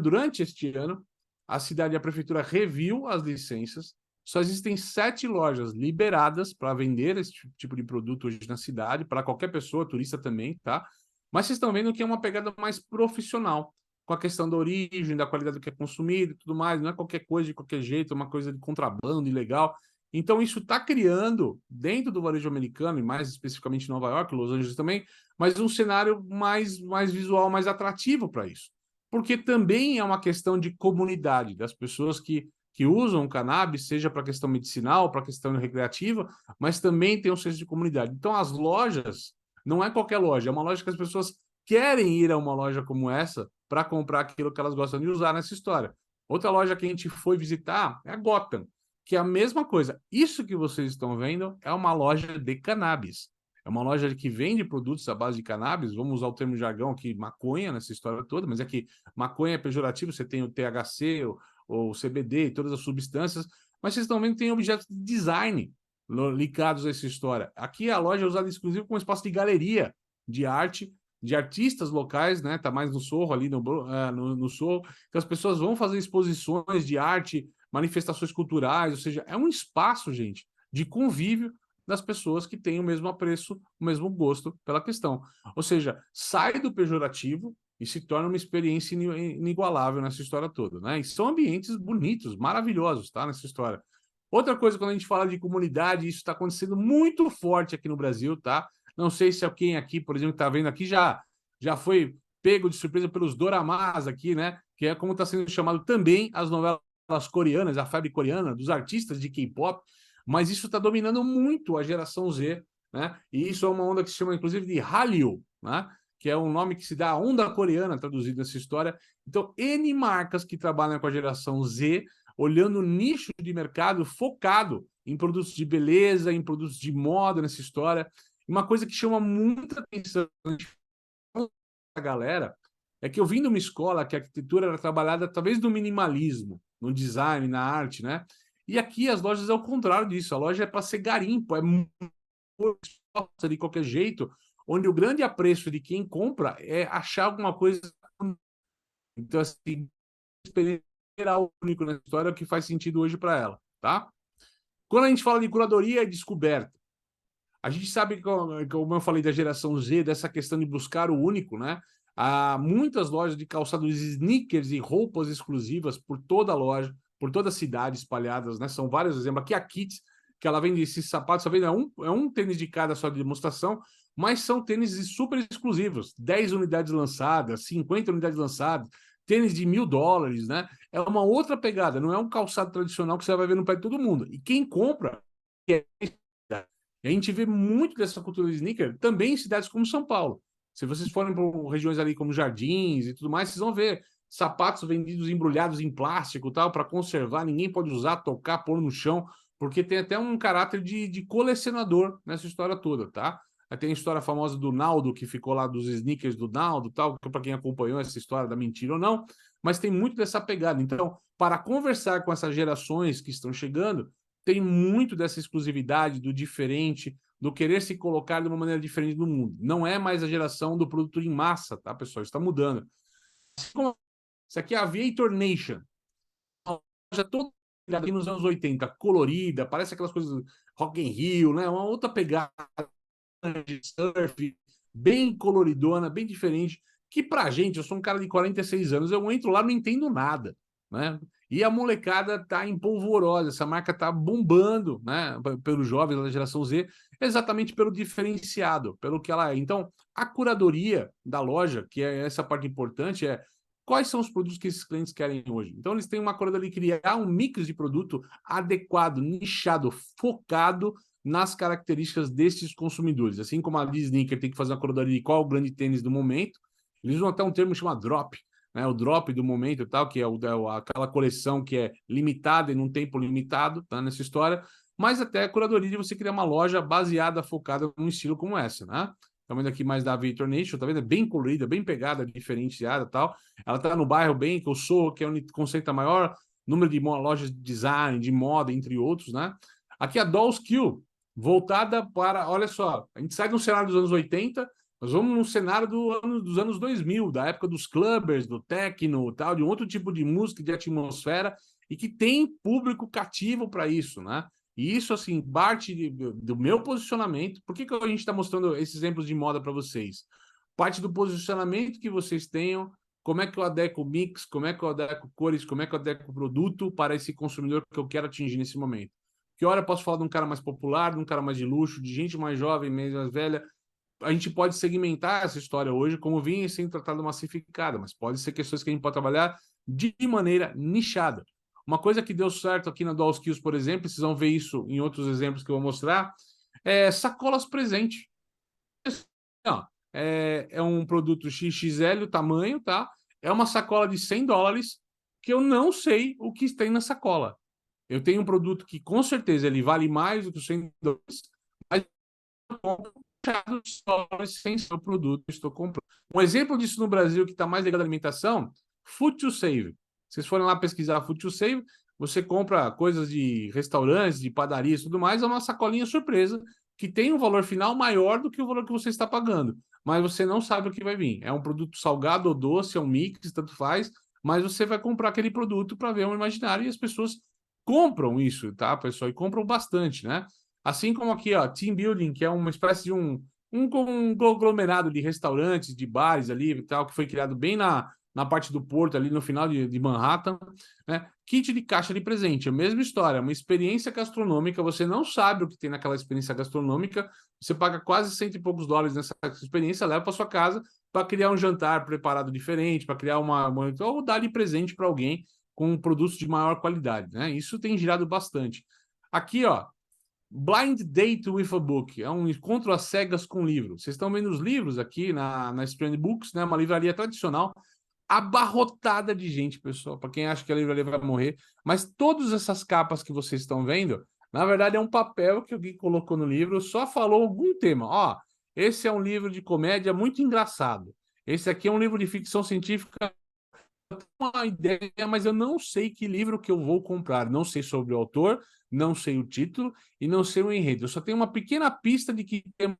Durante este ano, a cidade e a prefeitura reviu as licenças. Só existem 7 lojas liberadas para vender esse tipo de produto hoje na cidade, para qualquer pessoa, turista também, tá? Mas vocês estão vendo que é uma pegada mais profissional, com a questão da origem, da qualidade do que é consumido e tudo mais, não é qualquer coisa de qualquer jeito, é uma coisa de contrabando ilegal. Então, isso está criando, dentro do varejo americano, e mais especificamente Nova York, Los Angeles também, mas um cenário mais visual, mais atrativo para isso. Porque também é uma questão de comunidade, das pessoas que que usam cannabis, seja para questão medicinal, para questão recreativa, mas também tem um senso de comunidade. Então, as lojas, não é qualquer loja, é uma loja que as pessoas querem ir a uma loja como essa para comprar aquilo que elas gostam de usar nessa história. Outra loja que a gente foi visitar é a Gotham, que é a mesma coisa. Isso que vocês estão vendo é uma loja de cannabis. É uma loja que vende produtos à base de cannabis, vamos usar o termo jargão aqui, maconha nessa história toda, mas é que maconha é pejorativo, você tem o THC, o CBD e todas as substâncias, mas vocês estão vendo que tem objetos de design ligados a essa história. Aqui a loja é usada exclusivo como espaço de galeria de arte, de artistas locais, né? Tá mais no Sorro, ali no Sorro, que as pessoas vão fazer exposições de arte, manifestações culturais, ou seja, é um espaço, gente, de convívio das pessoas que têm o mesmo apreço, o mesmo gosto pela questão. Ou seja, sai do pejorativo e se torna uma experiência inigualável nessa história toda, né? E são ambientes bonitos, maravilhosos, tá? Nessa história. Outra coisa, quando a gente fala de comunidade, isso está acontecendo muito forte aqui no Brasil, tá? Não sei se alguém aqui, por exemplo, está vendo aqui, já foi pego de surpresa pelos doramas aqui, né? Que é como está sendo chamado também as novelas coreanas, a febre coreana, dos artistas de K-pop, mas isso está dominando muito a geração Z, né? E isso é uma onda que se chama, inclusive, de Hallyu, né? Que é um nome que se dá a onda coreana, traduzido nessa história. Então, N marcas que trabalham com a geração Z, olhando o nicho de mercado focado em produtos de beleza, em produtos de moda nessa história. Uma coisa que chama muita atenção da galera é que eu vim de uma escola que a arquitetura era trabalhada talvez no minimalismo, no design, na arte, né? E aqui as lojas é o contrário disso. A loja é para ser garimpo, é de qualquer jeito, onde o grande apreço de quem compra é achar alguma coisa. Então, assim, experiência único na história é o que faz sentido hoje para ela, tá? Quando a gente fala de curadoria e descoberta, a gente sabe, como eu falei da geração Z, dessa questão de buscar o único, né? Há muitas lojas de calçados, sneakers e roupas exclusivas por toda a loja, por toda a cidade espalhadas, né? São vários exemplos. Aqui a Kits, que ela vende esses sapatos, só vende um tênis de cada só de demonstração, mas são tênis super exclusivos. 10 unidades lançadas, 50 unidades lançadas, tênis de $1.000, né? É uma outra pegada, não é um calçado tradicional que você vai ver no pé de todo mundo. E quem compra, e a gente vê muito dessa cultura de sneaker também em cidades como São Paulo. Se vocês forem para regiões ali como Jardins e tudo mais, vocês vão ver sapatos vendidos embrulhados em plástico tal, para conservar, ninguém pode usar, tocar, pôr no chão, porque tem até um caráter de colecionador nessa história toda, tá? Aí tem a história famosa do Naldo, que ficou lá dos sneakers do Naldo, tal, para quem acompanhou essa história da mentira ou não, mas tem muito dessa pegada. Então, para conversar com essas gerações que estão chegando, tem muito dessa exclusividade, do diferente, do querer se colocar de uma maneira diferente no mundo. Não é mais a geração do produto em massa, tá, pessoal? Está mudando. Isso aqui é a Aviator Nation. Já toda ali nos anos 80, colorida, parece aquelas coisas Rock in Rio, né? Uma outra pegada de surf, bem coloridona, bem diferente, que pra gente, eu sou um cara de 46 anos, eu entro lá, não entendo nada, né? E a molecada tá empolvorosa, essa marca tá bombando, né, pelos jovens da geração Z, exatamente pelo diferenciado, pelo que ela é. Então, a curadoria da loja, que é essa parte importante, é quais são os produtos que esses clientes querem hoje. Então, eles têm uma curadoria de criar um mix de produto adequado, nichado, focado nas características desses consumidores. Assim como a Disney tem que fazer uma curadoria de qual é o grande tênis do momento, eles usam até um termo chamado drop, né, o drop do momento e tal, que é aquela coleção que é limitada e num tempo limitado, tá, nessa história, mas até a curadoria de você criar uma loja baseada, focada num estilo como essa, né? Tá vendo aqui mais da Aviator Nation, tá vendo? É bem colorida, bem pegada, diferenciada e tal. Ela tá no bairro bem, que eu sou, que é onde concentra maior número de lojas de design, de moda, entre outros, né? Aqui a Dolls Kill, voltada para, olha só, a gente sai de um cenário dos anos 80, nós vamos num cenário dos anos 2000, da época dos clubbers, do techno, tal, de um outro tipo de música, de atmosfera, e que tem público cativo para isso, né? E isso, assim, parte do meu posicionamento. Por que a gente está mostrando esses exemplos de moda para vocês? Parte do posicionamento que vocês tenham, como é que eu adequo mix, como é que eu adequo cores, como é que eu adequo produto para esse consumidor que eu quero atingir nesse momento. Que hora eu posso falar de um cara mais popular, de um cara mais de luxo, de gente mais jovem, mais velha. A gente pode segmentar essa história hoje como vinha sendo tratado massificada, mas pode ser questões que a gente pode trabalhar de maneira nichada. Uma coisa que deu certo aqui na Dual Skills, por exemplo, vocês vão ver isso em outros exemplos que eu vou mostrar, é sacolas presente. Ó, é um produto XXL, o tamanho, tá? É uma sacola de $100 que eu não sei o que tem na sacola. Eu tenho um produto que com certeza ele vale mais do que os $100, mas eu compro sem ser o produto que eu estou comprando. Um exemplo disso no Brasil que está mais ligado à alimentação, Food to Save. Vocês forem lá pesquisar Food to Save, você compra coisas de restaurantes, de padarias e tudo mais, é uma sacolinha surpresa que tem um valor final maior do que o valor que você está pagando, mas você não sabe o que vai vir. É um produto salgado ou doce, é um mix, tanto faz, mas você vai comprar aquele produto para ver um imaginário e as pessoas compram isso, tá, pessoal? E compram bastante, né? Assim como aqui, ó, Team Building, que é uma espécie de um conglomerado de restaurantes, de bares ali e tal, que foi criado bem na parte do porto, ali no final de Manhattan, né? Kit de caixa de presente, a mesma história, uma experiência gastronômica, você não sabe o que tem naquela experiência gastronômica, você paga quase $100 e poucos nessa experiência, leva para sua casa para criar um jantar preparado diferente, para criar ou dar de presente para alguém com produtos de maior qualidade, né? Isso tem girado bastante. Aqui, ó, Blind Date with a Book, é um encontro às cegas com livro. Vocês estão vendo os livros aqui na Strand Books, né? Uma livraria tradicional, abarrotada de gente, pessoal, para quem acha que a livraria vai morrer, mas todas essas capas que vocês estão vendo, na verdade é um papel que alguém colocou no livro, só falou algum tema. Ó, esse é um livro de comédia muito engraçado. Esse aqui é um livro de ficção científica, uma ideia, mas eu não sei que livro que eu vou comprar. Não sei sobre o autor, não sei o título e não sei o enredo. Eu só tenho uma pequena pista de que é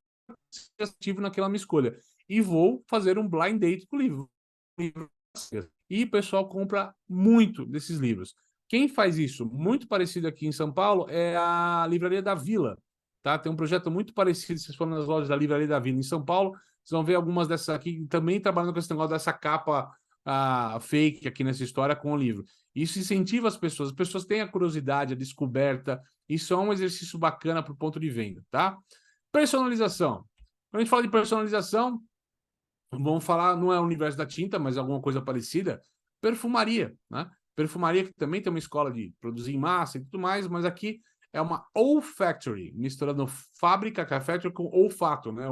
ativo naquela minha escolha. E vou fazer um blind date com o livro. E o pessoal compra muito desses livros. Quem faz isso, muito parecido aqui em São Paulo, é a Livraria da Vila. Tá? Tem um projeto muito parecido, se vocês forem nas lojas da Livraria da Vila em São Paulo, vocês vão ver algumas dessas aqui, também trabalhando com esse negócio dessa capa fake aqui nessa história com o livro. Isso incentiva as pessoas têm a curiosidade, a descoberta, isso é um exercício bacana para o ponto de venda, tá? Personalização. Quando a gente fala de personalização, vamos falar, não é o universo da tinta, mas alguma coisa parecida, perfumaria, né? Perfumaria que também tem uma escola de produzir em massa e tudo mais, mas aqui é uma olfactory, misturando fábrica, factory com olfato, né?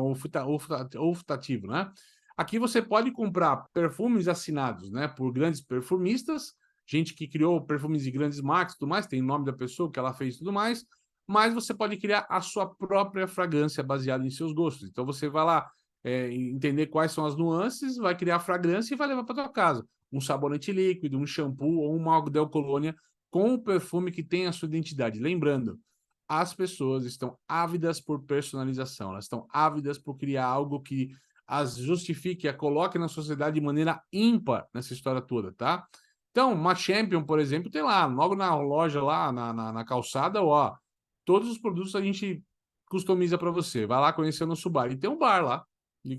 Olfatativo, né? Aqui você pode comprar perfumes assinados, né, por grandes perfumistas, gente que criou perfumes de grandes marcas e tudo mais, tem o nome da pessoa que ela fez e tudo mais, mas você pode criar a sua própria fragrância baseada em seus gostos. Então você vai lá entender quais são as nuances, vai criar a fragrância e vai levar para tua casa. Um sabonete líquido, um shampoo ou uma Algodel Colônia com o perfume que tem a sua identidade. Lembrando, as pessoas estão ávidas por personalização, elas estão ávidas por criar algo que as justifique, a coloque na sociedade de maneira ímpar nessa história toda, tá? Então, uma Champion, por exemplo, tem lá, logo na loja lá, na calçada, ó, todos os produtos a gente customiza para você. Vai lá conhecer o nosso bar. E tem um bar lá, que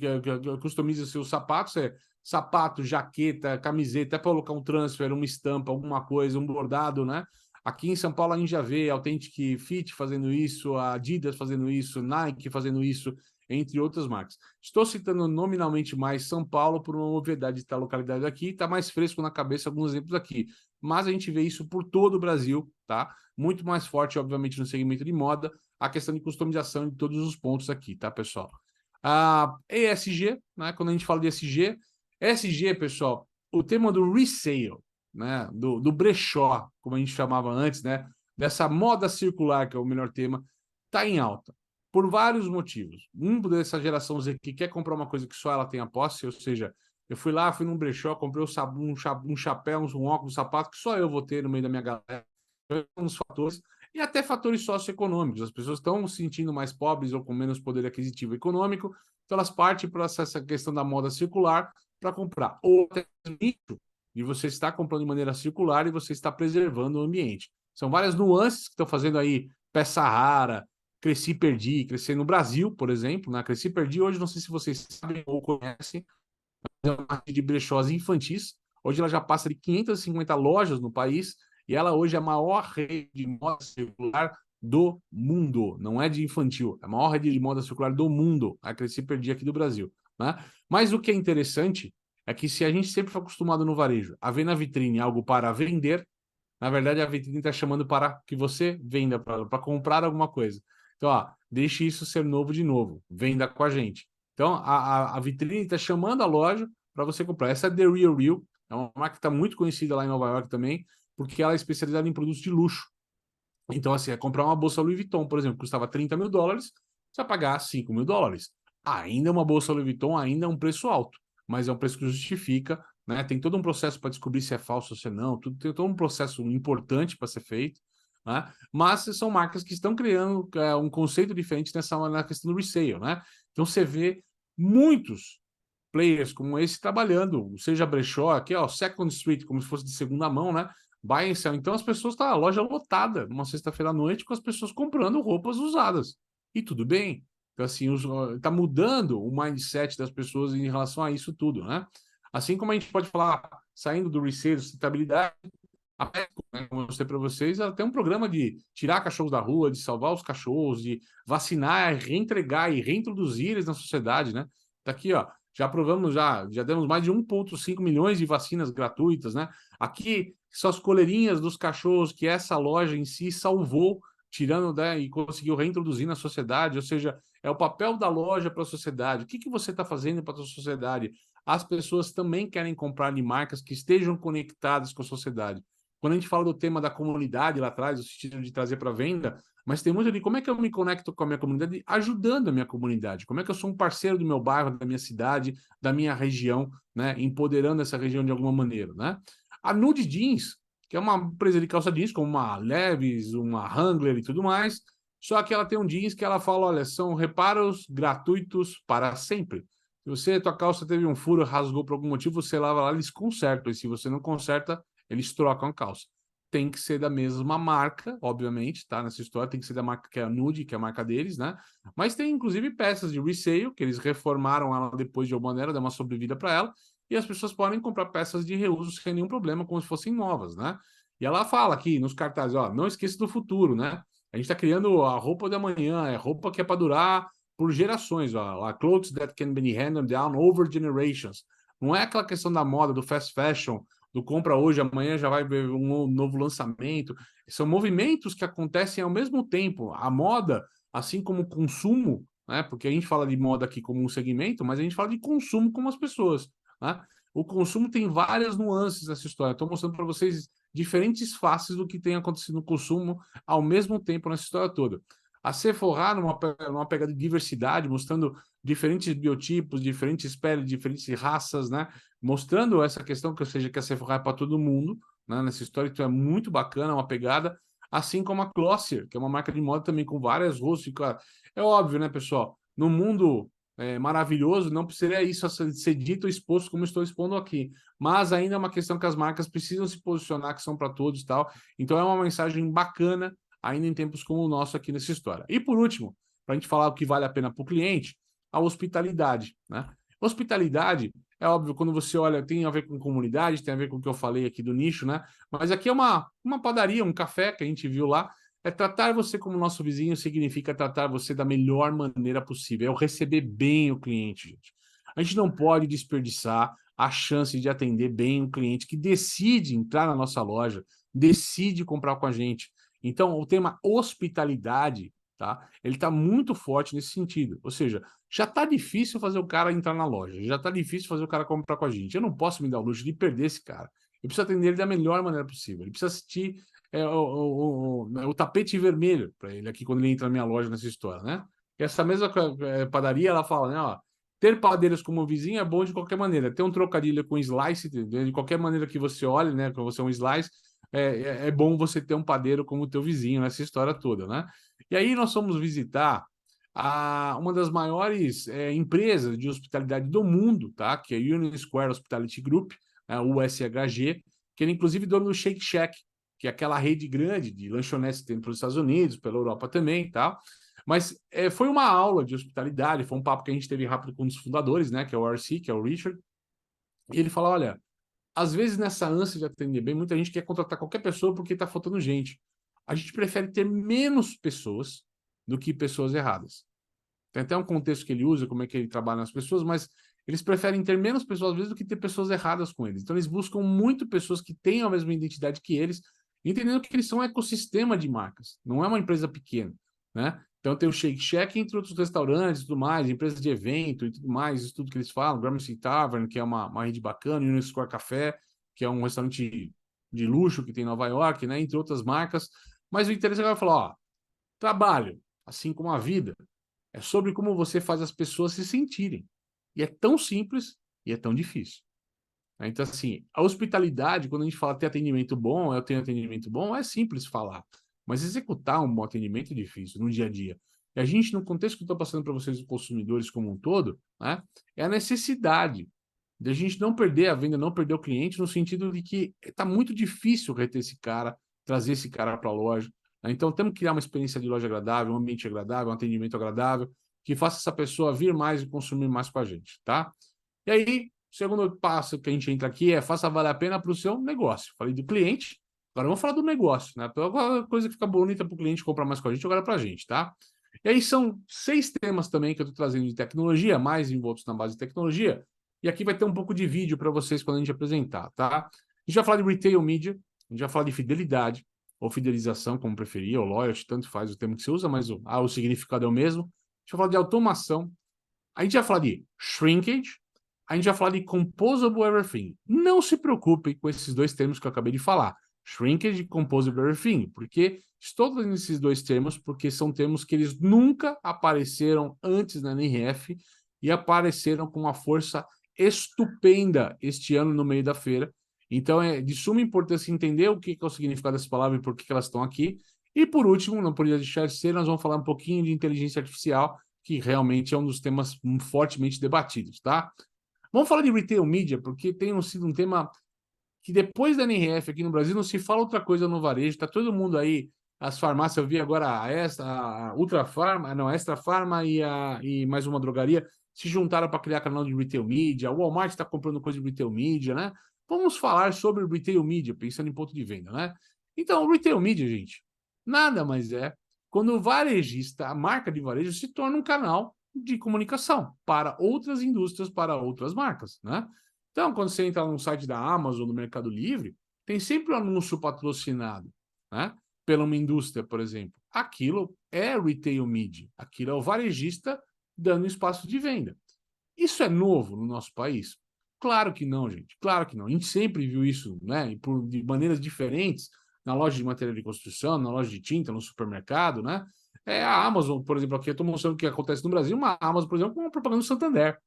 customiza seus sapatos, sapato, jaqueta, camiseta, até para colocar um transfer, uma estampa, alguma coisa, um bordado, né? Aqui em São Paulo a gente já vê a Authentic Fit fazendo isso, a Adidas fazendo isso, Nike fazendo isso, entre outras marcas. Estou citando nominalmente mais São Paulo por uma obviedade de estar localidade aqui, está mais fresco na cabeça alguns exemplos aqui, mas a gente vê isso por todo o Brasil, tá? Muito mais forte, obviamente, no segmento de moda, a questão de customização de todos os pontos aqui, tá, pessoal? A ESG, né? Quando a gente fala de ESG, pessoal, o tema do resale, né? Do brechó, como a gente chamava antes, né? Dessa moda circular, que é o melhor tema, está em alta por vários motivos. Um dessa geração Z que quer comprar uma coisa que só ela tem a posse, ou seja, eu fui num brechó, comprei um chapéu, um óculos, um sapato que só eu vou ter no meio da minha galera. Uns fatores, e até fatores socioeconômicos. As pessoas estão se sentindo mais pobres ou com menos poder aquisitivo econômico, então elas partem para essa questão da moda circular para comprar. Ou até mesmo de você estar comprando de maneira circular e você está preservando o ambiente. São várias nuances que estão fazendo aí peça rara, Cresci e Perdi, crescer no Brasil, por exemplo, né? Cresci e Perdi, hoje não sei se vocês sabem ou conhecem, é uma rede de brechós infantis. Hoje ela já passa de 550 lojas no país e ela hoje é a maior rede de moda circular do mundo. Não é de infantil, é a maior rede de moda circular do mundo. A Cresci e Perdi aqui do Brasil, né? Mas o que é interessante é que se a gente sempre foi acostumado no varejo a ver na vitrine algo para vender, Na verdade, a vitrine está chamando para que você venda para ela, para comprar alguma coisa. Então, ó, deixe isso ser novo de novo. Venda com a gente. Então, a vitrine está chamando a loja para você comprar. Essa é The Real Real. É uma marca que está muito conhecida lá em Nova York também, porque ela é especializada em produtos de luxo. Então, assim, é comprar uma bolsa Louis Vuitton, por exemplo, custava $30 mil, você vai pagar $5 mil. Ainda uma bolsa Louis Vuitton, ainda é um preço alto, mas é um preço que justifica, né? Tem todo um processo para descobrir se é falso ou se não, tem todo um processo importante para ser feito, né? Mas são marcas que estão criando um conceito diferente na questão do resale, né? Então você vê muitos players como esse trabalhando, seja brechó, aqui, ó, Second Street, como se fosse de segunda mão, né? Buy and sell. Então as pessoas a loja lotada numa sexta-feira à noite com as pessoas comprando roupas usadas. E tudo bem. Então, assim, tá mudando o mindset das pessoas em relação a isso tudo, né? Assim como a gente pode falar, saindo do resale, sustentabilidade, a Petco, né, como eu mostrei para vocês, ela tem um programa de tirar cachorros da rua, de salvar os cachorros, de vacinar, reentregar e reintroduzir eles na sociedade, né? Tá aqui, ó, já aprovamos, já demos mais de 1,5 milhões de vacinas gratuitas, né? Aqui são as coleirinhas dos cachorros que essa loja em si salvou, tirando, né, e conseguiu reintroduzir na sociedade, ou seja, é o papel da loja para a sociedade. O que você está fazendo para a sociedade? As pessoas também querem comprar de marcas que estejam conectadas com a sociedade. Quando a gente fala do tema da comunidade lá atrás, o sentido de trazer para venda, mas tem muito ali, como é que eu me conecto com a minha comunidade, ajudando a minha comunidade? Como é que eu sou um parceiro do meu bairro, da minha cidade, da minha região, né? Empoderando essa região de alguma maneira, né? A Nude Jeans, que é uma empresa de calça jeans, como uma Levi's, uma Wrangler e tudo mais, só que ela tem um jeans que ela fala, olha, são reparos gratuitos para sempre. Se você, tua calça teve um furo, rasgou por algum motivo, você lava lá, eles consertam. E se você não conserta, eles trocam a calça. Tem que ser da mesma marca, obviamente, tá? Nessa história tem que ser da marca que é a Nude, que é a marca deles, né? Mas tem, inclusive, peças de resale, que eles reformaram ela depois de alguma maneira, deu uma sobrevida para ela, e as pessoas podem comprar peças de reuso sem nenhum problema, como se fossem novas, né? E ela fala aqui nos cartazes, ó, não esqueça do futuro, né? A gente está criando a roupa da manhã, é roupa que é para durar por gerações, ó, clothes that can be handed down over generations. Não é aquela questão da moda, do fast fashion, do compra hoje, amanhã já vai ver um novo lançamento. São movimentos que acontecem ao mesmo tempo. A moda, assim como o consumo, né? Porque a gente fala de moda aqui como um segmento, mas a gente fala de consumo como as pessoas, né? O consumo tem várias nuances nessa história. Estou mostrando para vocês diferentes faces do que tem acontecido no consumo ao mesmo tempo nessa história toda. A Sephora, numa pegada de diversidade, mostrando diferentes biotipos, diferentes peles, diferentes raças, né? Mostrando essa questão, que, ou seja, que a Sephora é para todo mundo, né? Nessa história, então é muito bacana, uma pegada, assim como a Glossier, que é uma marca de moda também com várias rostos. É óbvio, né, pessoal? No mundo maravilhoso, não precisaria isso ser dito ou exposto como estou expondo aqui. Mas ainda é uma questão que as marcas precisam se posicionar, que são para todos e tal. Então é uma mensagem bacana, ainda em tempos como o nosso aqui nessa história. E por último, para a gente falar o que vale a pena para o cliente, a hospitalidade, né? Hospitalidade, é óbvio, quando você olha, tem a ver com comunidade, tem a ver com o que eu falei aqui do nicho, né? Mas aqui é uma padaria, um café que a gente viu lá. Tratar você como nosso vizinho significa tratar você da melhor maneira possível. É o receber bem o cliente, gente. A gente não pode desperdiçar a chance de atender bem o cliente que decide entrar na nossa loja, decide comprar com a gente. Então, o tema hospitalidade, tá? Ele está muito forte nesse sentido. Ou seja, já está difícil fazer o cara entrar na loja, já está difícil fazer o cara comprar com a gente. Eu não posso me dar o luxo de perder esse cara. Eu preciso atender ele da melhor maneira possível. Ele precisa assistir o tapete vermelho para ele aqui quando ele entra na minha loja nessa história, né? E essa mesma padaria, ela fala, né? Ó, ter padeiros como vizinho é bom de qualquer maneira. Ter um trocadilho com slice, de qualquer maneira que você olhe, né? Quando você é um slice, é bom você ter um padeiro como o teu vizinho nessa história toda, né? E aí nós fomos visitar uma das maiores empresas de hospitalidade do mundo, tá? Que é a Union Square Hospitality Group, USHG, que ele inclusive dono do Shake Shack, que é aquela rede grande de lanchonetes que tem pelos Estados Unidos, pela Europa também e tal. Mas foi uma aula de hospitalidade, foi um papo que a gente teve rápido com um dos fundadores, né? Que é o RC, que é o Richard. E ele fala, olha, às vezes nessa ânsia de atender bem, muita gente quer contratar qualquer pessoa porque está faltando gente. A gente prefere ter menos pessoas do que pessoas erradas. Tem até um contexto que ele usa, como é que ele trabalha nas pessoas, mas eles preferem ter menos pessoas, às vezes, do que ter pessoas erradas com eles. Então, eles buscam muito pessoas que tenham a mesma identidade que eles entendendo que eles são um ecossistema de marcas, não é uma empresa pequena, né? Então tem o Shake Shack, entre outros restaurantes e tudo mais, empresas de evento e tudo mais, isso tudo que eles falam, Gramercy Tavern, que é uma rede bacana, Union Square Café, que é um restaurante de luxo que tem em Nova York, né? Entre outras marcas. Mas o interessante é falar, ó, trabalho, assim como a vida, é sobre como você faz as pessoas se sentirem. E é tão simples e é tão difícil. Então, assim, a hospitalidade, quando a gente fala ter atendimento bom, eu tenho atendimento bom, é simples falar. Mas executar um bom atendimento é difícil no dia a dia. E a gente, no contexto que eu estou passando para vocês, os consumidores como um todo, né, é a necessidade de a gente não perder a venda, não perder o cliente, no sentido de que está muito difícil reter esse cara, trazer esse cara para a loja. Né? Então, temos que criar uma experiência de loja agradável, um ambiente agradável, um atendimento agradável, que faça essa pessoa vir mais e consumir mais com a gente, tá? E aí, o segundo passo que a gente entra aqui é faça valer a pena para o seu negócio. Falei do cliente, agora vamos falar do negócio, né? Qualquer coisa que fica bonita para o cliente comprar mais com a gente, agora para a gente, tá? E aí são 6 temas também que eu estou trazendo de tecnologia, mais envoltos na base de tecnologia, e aqui vai ter um pouco de vídeo para vocês quando a gente apresentar, tá? A gente vai falar de retail media, a gente vai falar de fidelidade, ou fidelização, como preferir, ou loyalty, tanto faz o termo que você usa, mas o significado é o mesmo. A gente vai falar de automação, a gente vai falar de shrinkage, a gente vai falar de composable everything. Não se preocupem com esses 2 termos que eu acabei de falar, shrinkage e composable everything, porque estou trazendo esses 2 termos porque são termos que eles nunca apareceram antes na NRF e apareceram com uma força estupenda este ano no meio da feira. Então é de suma importância entender o que é o significado dessas palavras e por que elas estão aqui. E por último, não poderia deixar de ser, nós vamos falar um pouquinho de inteligência artificial, que realmente é um dos temas fortemente debatidos, tá? Vamos falar de retail media, porque tem sido um tema que depois da NRF aqui no Brasil não se fala outra coisa no varejo, tá todo mundo aí, as farmácias, eu vi agora a Ultra Farma, não, a Extra Farma e mais uma drogaria se juntaram para criar canal de retail media, o Walmart está comprando coisa de retail media, né? Vamos falar sobre retail media, pensando em ponto de venda, né? Então, o retail media, gente, nada mais é quando o varejista, a marca de varejo, se torna um canal de comunicação para outras indústrias, para outras marcas, né? Então, quando você entra no site da Amazon, no Mercado Livre, tem sempre um anúncio patrocinado, né? Pela uma indústria, por exemplo. Aquilo é retail media, aquilo é o varejista dando espaço de venda. Isso é novo no nosso país? Claro que não, gente. Claro que não. A gente sempre viu isso, né? De maneiras diferentes, na loja de material de construção, na loja de tinta, no supermercado, né? A Amazon, por exemplo, aqui eu estou mostrando o que acontece no Brasil, uma Amazon, por exemplo, com uma propaganda do Santander.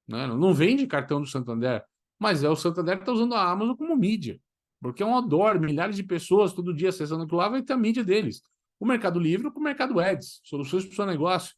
Né? Não vende cartão do Santander, mas o Santander que está usando a Amazon como mídia, porque é um odor, milhares de pessoas todo dia acessando aquilo lá, vai ter a mídia deles. O Mercado Livre com o Mercado Ads, soluções para o seu negócio.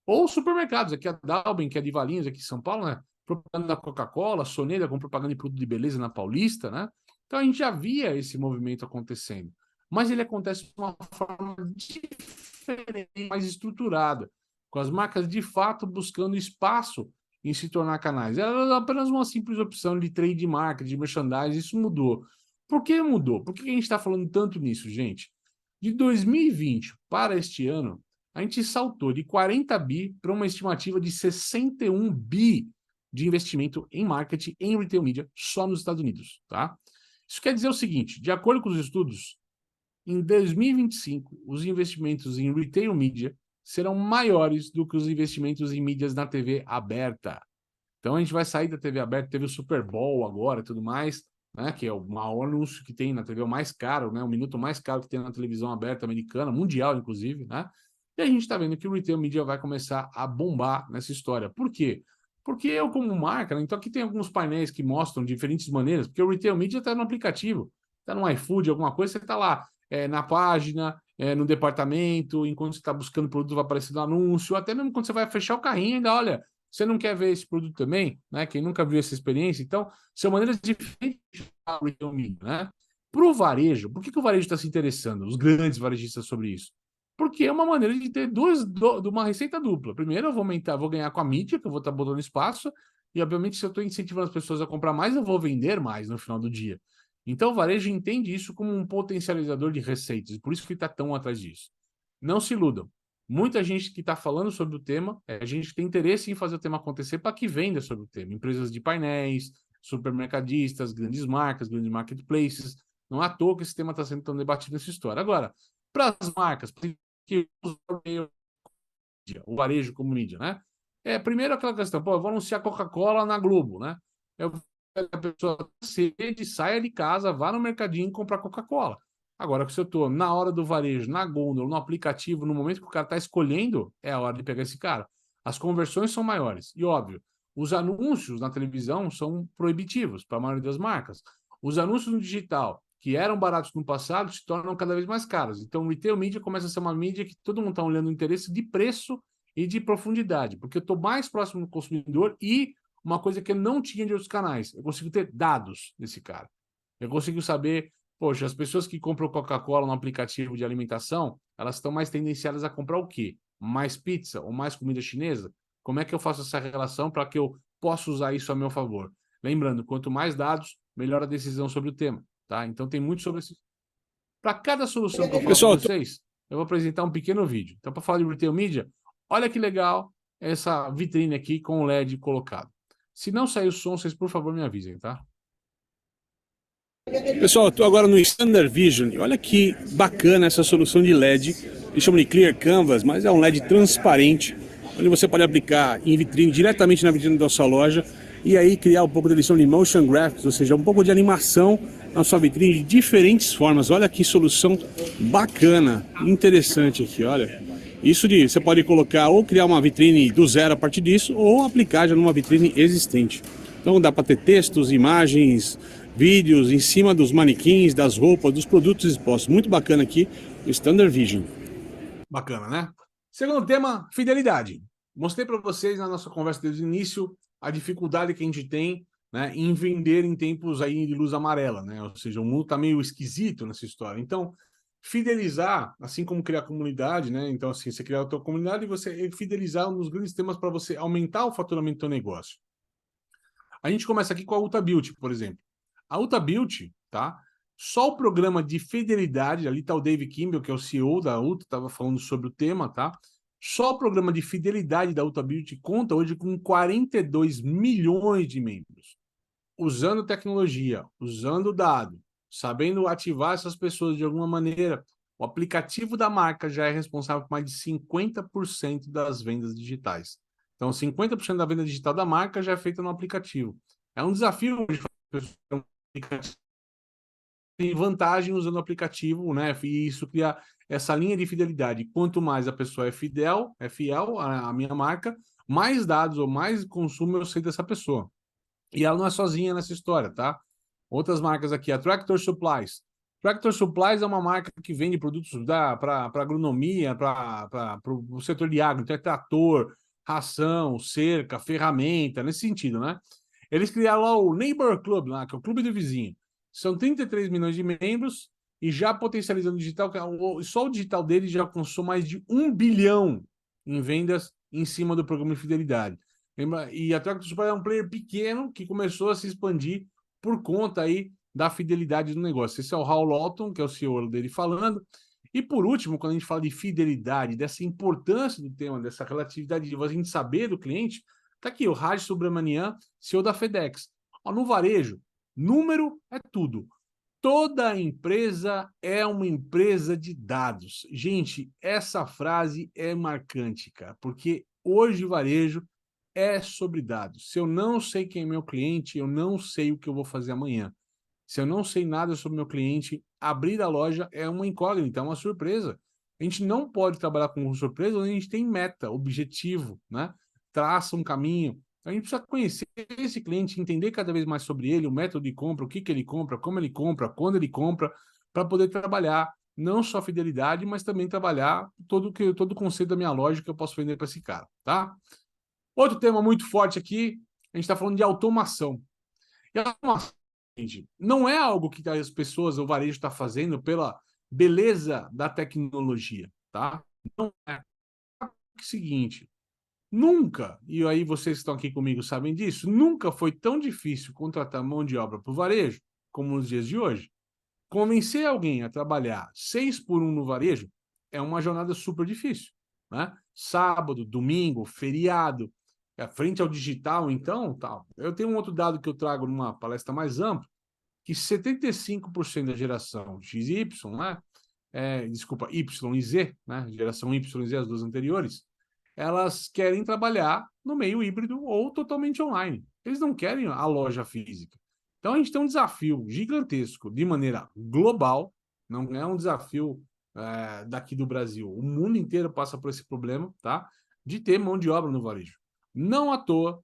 Ou supermercados, aqui a Dalben, que é de Valinhos, aqui em São Paulo, né? Propaganda da Coca-Cola, Soneira com propaganda de produto de beleza na Paulista, né? Então a gente já via esse movimento acontecendo. Mas ele acontece de uma forma diferente, mais estruturada, com as marcas de fato buscando espaço em se tornar canais. Era apenas uma simples opção de trade market, de merchandising, isso mudou. Por que mudou? Por que a gente está falando tanto nisso, gente? De 2020 para este ano, a gente saltou de 40 bi para uma estimativa de 61 bi de investimento em marketing, em retail media, só nos Estados Unidos, tá? Isso quer dizer o seguinte, de acordo com os estudos, em 2025, os investimentos em retail media serão maiores do que os investimentos em mídias na TV aberta. Então a gente vai sair da TV aberta, teve o Super Bowl agora e tudo mais, né, que é o maior anúncio que tem na TV, o mais caro, né, o minuto mais caro que tem na televisão aberta americana, mundial inclusive, né? E a gente está vendo que o retail media vai começar a bombar nessa história. Por quê? Porque eu, como marca, né, então aqui tem alguns painéis que mostram diferentes maneiras, porque o retail media está no aplicativo, está no iFood, alguma coisa, você está lá na página, no departamento, enquanto você está buscando produto, vai aparecendo anúncio, até mesmo quando você vai fechar o carrinho, ainda olha, você não quer ver esse produto também, né? Quem nunca viu essa experiência, então, são maneiras diferentes de falar o retail media, né? Para o varejo, por que o varejo está se interessando, os grandes varejistas, sobre isso? Porque é uma maneira de ter uma receita dupla. Primeiro, eu vou ganhar com a mídia, que eu vou estar botando espaço, e obviamente, se eu estou incentivando as pessoas a comprar mais, eu vou vender mais no final do dia. Então, o varejo entende isso como um potencializador de receitas, por isso que está tão atrás disso. Não se iludam. Muita gente que está falando sobre o tema, a gente tem interesse em fazer o tema acontecer para que venda sobre o tema. Empresas de painéis, supermercadistas, grandes marcas, grandes marketplaces, Não é à toa que esse tema está sendo tão debatido nessa história. Agora, para as marcas, que o varejo como mídia, né? Primeiro aquela questão, pô, eu vou anunciar Coca-Cola na Globo, né? A pessoa sede, saia de casa, vá no mercadinho e comprar Coca-Cola. Agora, se eu estou na hora do varejo, na gôndola, no aplicativo, no momento que o cara está escolhendo, é a hora de pegar esse cara. As conversões são maiores. E, óbvio, os anúncios na televisão são proibitivos para a maioria das marcas. Os anúncios no digital, que eram baratos no passado, se tornam cada vez mais caros. Então, o retail media começa a ser uma mídia que todo mundo está olhando o interesse de preço e de profundidade, porque eu estou mais próximo do consumidor e uma coisa que eu não tinha de outros canais. Eu consigo ter dados desse cara. Eu consigo saber, poxa, as pessoas que compram Coca-Cola no aplicativo de alimentação, elas estão mais tendenciadas a comprar o quê? Mais pizza ou mais comida chinesa? Como é que eu faço essa relação para que eu possa usar isso a meu favor? Lembrando, quanto mais dados, melhor a decisão sobre o tema. Tá? Então tem muito sobre isso. Para cada solução que eu falo para vocês, eu vou apresentar um pequeno vídeo. Então, para falar de retail media, olha que legal essa vitrine aqui com o LED colocado. Se não sair o som, vocês, por favor, me avisem, tá? Pessoal, eu estou agora no Standard Vision. Olha que bacana essa solução de LED. Eles chamam de Clear Canvas, mas é um LED transparente, onde você pode aplicar em vitrine, diretamente na vitrine da sua loja, e aí criar um pouco da edição de motion graphics, ou seja, um pouco de animação na sua vitrine de diferentes formas. Olha que solução bacana, interessante aqui, olha. Isso você pode colocar ou criar uma vitrine do zero a partir disso, ou aplicar já numa vitrine existente. Então dá para ter textos, imagens, vídeos em cima dos manequins, das roupas, dos produtos expostos. Muito bacana aqui o Standard Vision. Bacana, né? Segundo tema, fidelidade. Mostrei para vocês na nossa conversa desde o início a dificuldade que a gente tem, né, em vender em tempos aí de luz amarela, né? Ou seja, o mundo está meio esquisito nessa história. Então, fidelizar, assim como criar comunidade, né? Então, assim, você criar a tua comunidade e você fidelizar um dos grandes temas para você aumentar o faturamento do teu negócio. A gente começa aqui com a Ulta Beauty, por exemplo. A Ulta Beauty, tá? Só o programa de fidelidade, ali está o Dave Kimball, que é o CEO da Ulta, estava falando sobre o tema, tá? Só o programa de fidelidade da Ulta Beauty conta hoje com 42 milhões de membros. Usando tecnologia, usando dado, sabendo ativar essas pessoas de alguma maneira, o aplicativo da marca já é responsável por mais de 50% das vendas digitais. Então, 50% da venda digital da marca já é feita no aplicativo. É um desafio de fazer um aplicativo. Tem vantagem usando o aplicativo, né? E isso cria essa linha de fidelidade. Quanto mais a pessoa é fiel à minha marca, mais dados ou mais consumo eu sei dessa pessoa. E ela não é sozinha nessa história, tá? Outras marcas aqui, a Tractor Supplies. Tractor Supplies é uma marca que vende produtos para agronomia, para o setor de agro. Então é trator, ração, cerca, ferramenta, nesse sentido, né? Eles criaram lá o Neighbor Club, lá, que é o clube do vizinho. São 33 milhões de membros e já potencializando o digital, só o digital dele já alcançou mais de 1 bilhão em vendas em cima do programa de fidelidade. E a Tractor Supply é um player pequeno que começou a se expandir por conta aí da fidelidade do negócio. Esse é o Hal Lawton, que é o CEO dele falando. E por último, quando a gente fala de fidelidade, dessa importância do tema, dessa relatividade de a gente saber do cliente, tá aqui o Raj Subramanian, CEO da FedEx. Ó, no varejo, número é tudo. Toda empresa é uma empresa de dados. Gente, essa frase é marcante, cara, porque hoje o varejo é sobre dados. Se eu não sei quem é meu cliente, eu não sei o que eu vou fazer amanhã. Se eu não sei nada sobre meu cliente, abrir a loja é uma incógnita, é uma surpresa. A gente não pode trabalhar com surpresa onde a gente tem meta, objetivo, né? Traça um caminho. A gente precisa conhecer esse cliente, entender cada vez mais sobre ele, o método de compra, o que ele compra, como ele compra, quando ele compra, para poder trabalhar não só fidelidade, mas também trabalhar todo o conceito da minha loja que eu posso vender para esse cara, tá? Outro tema muito forte aqui, a gente está falando de automação. E a automação, gente, não é algo que as pessoas, o varejo está fazendo pela beleza da tecnologia, tá? Não é. É o seguinte, nunca, e aí vocês que estão aqui comigo sabem disso, nunca foi tão difícil contratar mão de obra para o varejo como nos dias de hoje. Convencer alguém a trabalhar 6 por 1 no varejo é uma jornada super difícil, né? Sábado, domingo, feriado, frente ao digital, então, tal. Eu tenho um outro dado que eu trago numa palestra mais ampla, que 75% da geração XY, né? Desculpa, Y e Z, né? Geração Y e Z, as duas anteriores, elas querem trabalhar no meio híbrido ou totalmente online. Eles não querem a loja física. Então a gente tem um desafio gigantesco de maneira global, não é um desafio daqui do Brasil. O mundo inteiro passa por esse problema, tá? De ter mão de obra no varejo. Não à toa,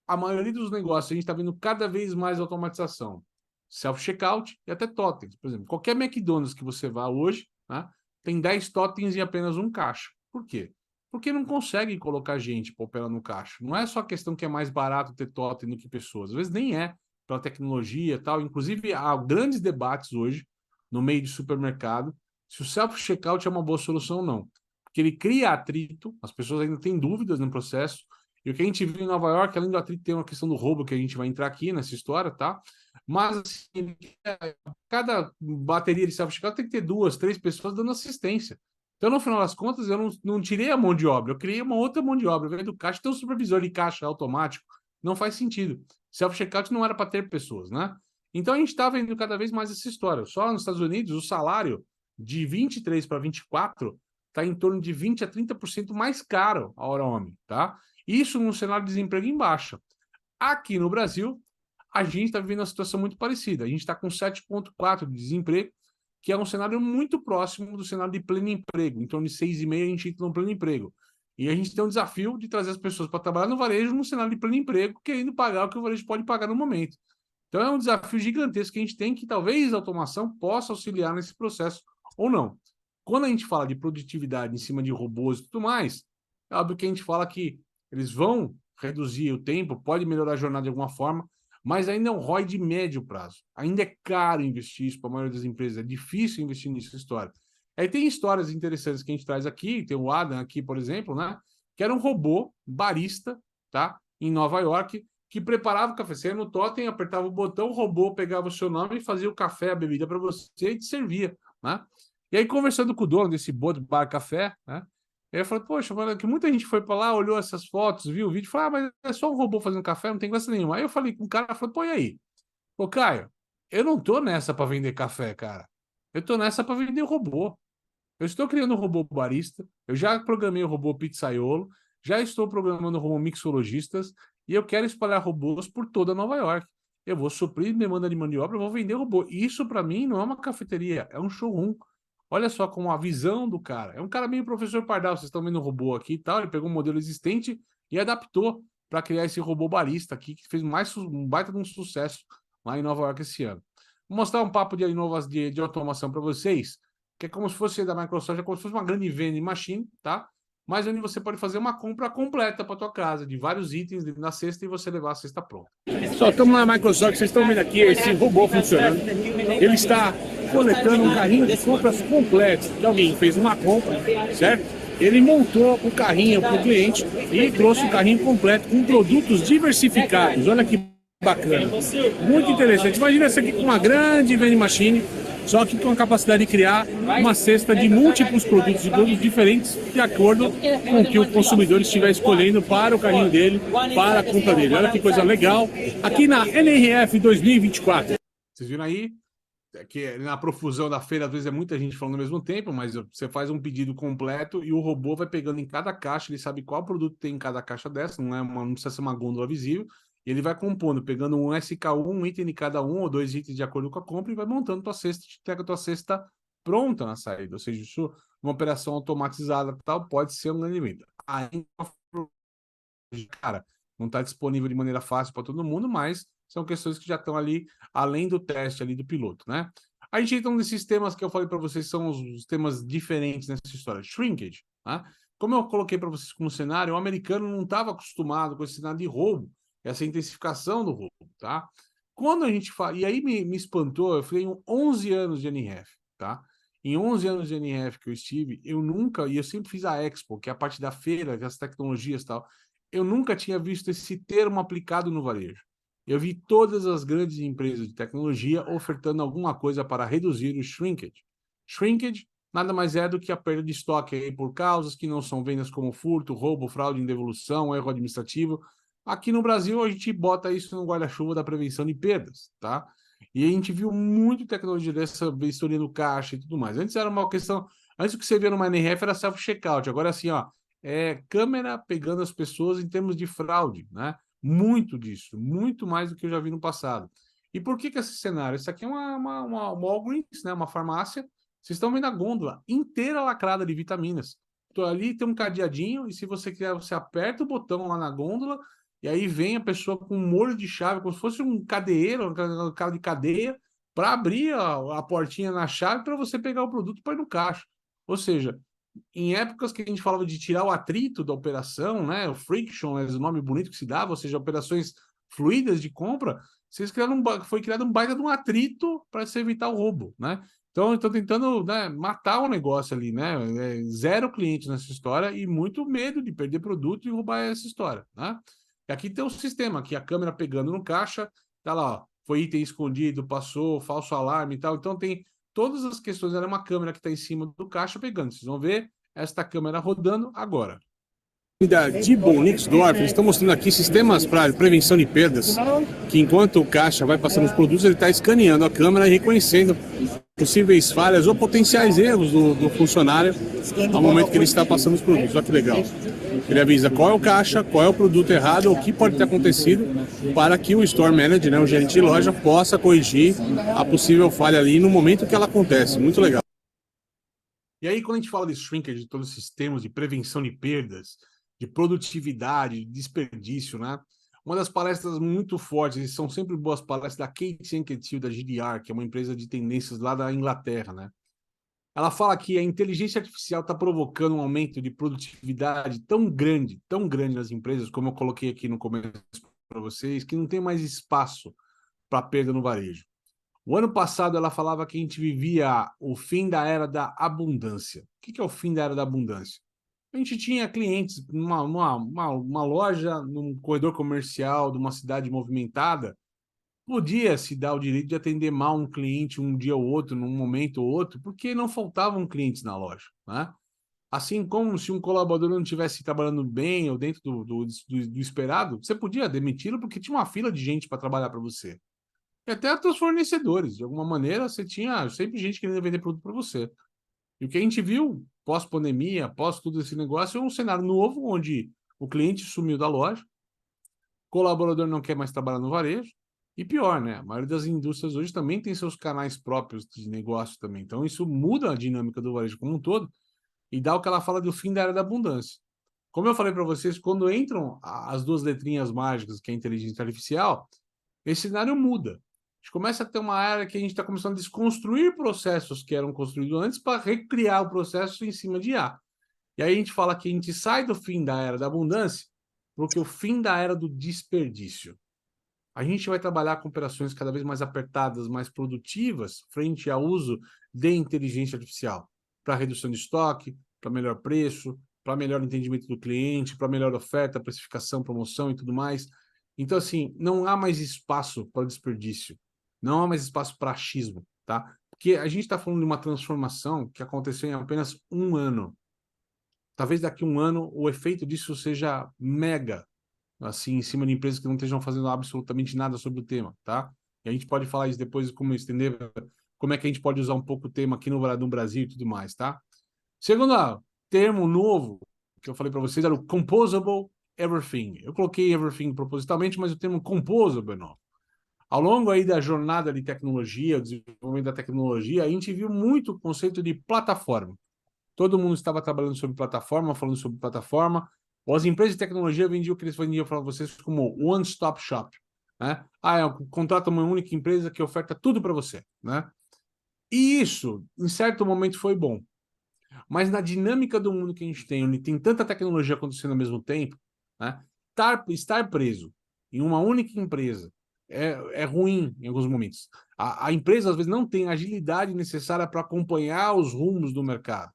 a maioria dos negócios, a gente está vendo cada vez mais automatização. Self-checkout e até totens. Por exemplo, qualquer McDonald's que você vá hoje, né, tem 10 totens e apenas um caixa. Por quê? Porque não consegue colocar gente para operar no caixa. Não é só questão que é mais barato ter totem do que pessoas. Às vezes nem é, pela tecnologia e tal. Inclusive, há grandes debates hoje no meio de supermercado se o self-checkout é uma boa solução ou não. Porque ele cria atrito, as pessoas ainda têm dúvidas no processo. E o que a gente viu em Nova York, além do atrito, tem uma questão do roubo, que a gente vai entrar aqui nessa história, tá? Mas, assim, cada bateria de self-checkout tem que ter 2, 3 pessoas dando assistência. Então, no final das contas, eu não tirei a mão de obra, eu criei uma outra mão de obra. Ao invés do caixa, tem um supervisor de caixa automático. Não faz sentido. Self-checkout não era para ter pessoas, né? Então, a gente está vendo cada vez mais essa história. Só nos Estados Unidos, o salário de 23 para 24 está em torno de 20 a 30% mais caro a hora homem, tá? Isso num cenário de desemprego em baixa. Aqui no Brasil, a gente está vivendo uma situação muito parecida. A gente está com 7,4% de desemprego, que é um cenário muito próximo do cenário de pleno emprego. Em torno de 6,5% a gente entra no pleno emprego. E a gente tem um desafio de trazer as pessoas para trabalhar no varejo num cenário de pleno emprego, querendo pagar o que o varejo pode pagar no momento. Então é um desafio gigantesco que a gente tem, que talvez a automação possa auxiliar nesse processo ou não. Quando a gente fala de produtividade em cima de robôs e tudo mais, é óbvio que a gente fala que eles vão reduzir o tempo, pode melhorar a jornada de alguma forma, mas ainda é um ROI de médio prazo. Ainda é caro investir isso para a maioria das empresas, é difícil investir nessa história. Aí tem histórias interessantes que a gente traz aqui, tem o Adam aqui, por exemplo, né? Que era um robô barista, tá? Em Nova York, que preparava o café. Você ia no totem, apertava o botão, o robô pegava o seu nome e fazia o café, a bebida para você e te servia, né? E aí, conversando com o dono desse bar café, né? Eu falei, poxa, mano, que muita gente foi para lá, olhou essas fotos, viu o vídeo, falou, mas é só um robô fazendo café, não tem graça nenhuma. Aí eu falei com o cara, falou, pô, e aí? Ô, Caio, eu não tô nessa para vender café, cara. Eu tô nessa para vender robô. Eu estou criando um robô barista, eu já programei o robô pizzaiolo, já estou programando o robô mixologistas e eu quero espalhar robôs por toda Nova York. Eu vou suprir demanda de mão de obra, eu vou vender robô. Isso, para mim, não é uma cafeteria, é um showroom. Olha só como a visão do cara. É um cara meio professor Pardal, vocês estão vendo o robô aqui e tal. Ele pegou um modelo existente e adaptou para criar esse robô barista aqui, que fez um baita de um sucesso lá em Nova York esse ano. Vou mostrar um papo de automação para vocês, que é como se fosse da Microsoft, é como se fosse uma grande vending machine, tá? Mas onde você pode fazer uma compra completa para tua casa, de vários itens na cesta e você levar a cesta pronta. Só estamos na Microsoft, vocês estão vendo aqui esse robô funcionando. Ele está coletando um carrinho de compras completo. Que alguém fez uma compra, certo? Ele montou o carrinho para o cliente e trouxe o carrinho completo com produtos diversificados. Olha que bacana. Muito interessante. Imagina isso aqui com uma grande vending machine, só que com a capacidade de criar uma cesta de múltiplos produtos, de produtos diferentes, de acordo com o que o consumidor estiver escolhendo para o carrinho dele, para a compra dele. Olha que coisa legal. Aqui na NRF 2024. Vocês viram aí? Que na profusão da feira, às vezes é muita gente falando ao mesmo tempo, mas você faz um pedido completo e o robô vai pegando em cada caixa, ele sabe qual produto tem em cada caixa dessa, não precisa ser uma gôndola visível, e ele vai compondo, pegando um SKU, um item de cada um, ou 2 itens de acordo com a compra, e vai montando tua cesta, te entrega a tua cesta pronta na saída. Ou seja, isso, uma operação automatizada tal, pode ser um grande venda. Ainda, cara, não está disponível de maneira fácil para todo mundo, mas são questões que já estão ali, além do teste ali do piloto, né? A gente entra nesses temas que eu falei para vocês, são os temas diferentes nessa história. Shrinkage, tá? Como eu coloquei para vocês como cenário, o americano não estava acostumado com esse cenário de roubo, essa intensificação do roubo, tá? Quando a gente fala, e aí me espantou, eu falei em 11 anos de NRF, tá? Em 11 anos de NRF que eu estive, e eu sempre fiz a Expo, que é a parte da feira, das tecnologias e tal, eu nunca tinha visto esse termo aplicado no varejo. Eu vi todas as grandes empresas de tecnologia ofertando alguma coisa para reduzir o shrinkage. Shrinkage nada mais é do que a perda de estoque aí por causas que não são vendas como furto, roubo, fraude, indevolução, erro administrativo. Aqui no Brasil, a gente bota isso no guarda-chuva da prevenção de perdas, tá? E a gente viu muito tecnologia dessa vistoria no caixa e tudo mais. Antes era uma questão... Antes o que você via no NRF era self-checkout. Agora, assim, ó, câmera pegando as pessoas em termos de fraude, né? Muito disso, muito mais do que eu já vi no passado. E por que esse cenário? Isso aqui é uma Walgreens, né? Uma farmácia. Vocês estão vendo a gôndola inteira lacrada de vitaminas. Então, ali tem um cadeadinho e se você quiser, você aperta o botão lá na gôndola e aí vem a pessoa com um molho de chave, como se fosse um cadeiro, um cara de cadeia, para abrir a portinha na chave para você pegar o produto para ir no caixa. Ou seja, em épocas que a gente falava de tirar o atrito da operação, né, o friction, é o nome bonito que se dava, ou seja, operações fluidas de compra, foi criado um baita de um atrito para se evitar o roubo, né? Então, estão tentando, né, matar o negócio ali, né? Zero clientes nessa história e muito medo de perder produto e roubar essa história, né? E aqui tem um sistema, aqui a câmera pegando no caixa, tá lá, ó, foi item escondido, passou, falso alarme e tal. Então tem todas as questões, era uma câmera que está em cima do caixa pegando. Vocês vão ver esta câmera rodando agora. Da Dibon Nixdorf, eles estão mostrando aqui sistemas para prevenção de perdas, que enquanto o caixa vai passando os produtos, ele está escaneando a câmera e reconhecendo possíveis falhas ou potenciais erros do funcionário ao momento que ele está passando os produtos. Olha que legal. Ele avisa qual é o caixa, qual é o produto errado, o que pode ter acontecido, para que o Store Manager, né, o gerente de loja, possa corrigir a possível falha ali no momento que ela acontece. Muito legal. E aí, quando a gente fala de shrinkage, de todos os sistemas de prevenção de perdas, de produtividade, de desperdício, né? Uma das palestras muito fortes, e são sempre boas palestras, da Kate Anquetil, da GDR, que é uma empresa de tendências lá da Inglaterra, né? Ela fala que a inteligência artificial está provocando um aumento de produtividade tão grande nas empresas, como eu coloquei aqui no começo para vocês, que não tem mais espaço para perda no varejo. O ano passado ela falava que a gente vivia o fim da era da abundância. O que é o fim da era da abundância? A gente tinha clientes numa loja, num corredor comercial de uma cidade movimentada, podia se dar o direito de atender mal um cliente um dia ou outro, num momento ou outro, porque não faltavam clientes na loja, né? Assim como se um colaborador não estivesse trabalhando bem ou dentro do esperado, você podia demiti-lo porque tinha uma fila de gente para trabalhar para você. E até os fornecedores, de alguma maneira, você tinha sempre gente querendo vender produto para você. E o que a gente viu pós-pandemia, pós tudo esse negócio, é um cenário novo, onde o cliente sumiu da loja, o colaborador não quer mais trabalhar no varejo, e pior, né? A maioria das indústrias hoje também tem seus canais próprios de negócio também. Então, isso muda a dinâmica do varejo como um todo e dá o que ela fala do fim da era da abundância. Como eu falei para vocês, quando entram as duas letrinhas mágicas, que é a inteligência artificial, esse cenário muda. A gente começa a ter uma área que a gente está começando a desconstruir processos que eram construídos antes para recriar o processo em cima de IA. E aí a gente fala que a gente sai do fim da era da abundância porque o fim da era do desperdício. A gente vai trabalhar com operações cada vez mais apertadas, mais produtivas, frente ao uso de inteligência artificial, para redução de estoque, para melhor preço, para melhor entendimento do cliente, para melhor oferta, precificação, promoção e tudo mais. Então, assim, não há mais espaço para desperdício, não há mais espaço para achismo, tá? Porque a gente está falando de uma transformação que aconteceu em apenas um ano. Talvez daqui a um ano o efeito disso seja mega, assim, em cima de empresas que não estejam fazendo absolutamente nada sobre o tema, tá? E a gente pode falar isso depois, como estender, como é que a gente pode usar um pouco o tema aqui no Brasil e tudo mais, tá? Segundo termo novo que eu falei para vocês era o Composable Everything. Eu coloquei Everything propositalmente, mas o termo Composable é novo. Ao longo aí da jornada de tecnologia, o desenvolvimento da tecnologia, a gente viu muito o conceito de plataforma. Todo mundo estava trabalhando sobre plataforma, falando sobre plataforma. As empresas de tecnologia vendiam o que eles vendiam para vocês como one-stop shop, né? Contrata uma única empresa que oferta tudo para você, né? E isso, em certo momento, foi bom. Mas na dinâmica do mundo que a gente tem, onde tem tanta tecnologia acontecendo ao mesmo tempo, né? Estar preso em uma única empresa é ruim em alguns momentos. A empresa, às vezes, não tem a agilidade necessária para acompanhar os rumos do mercado.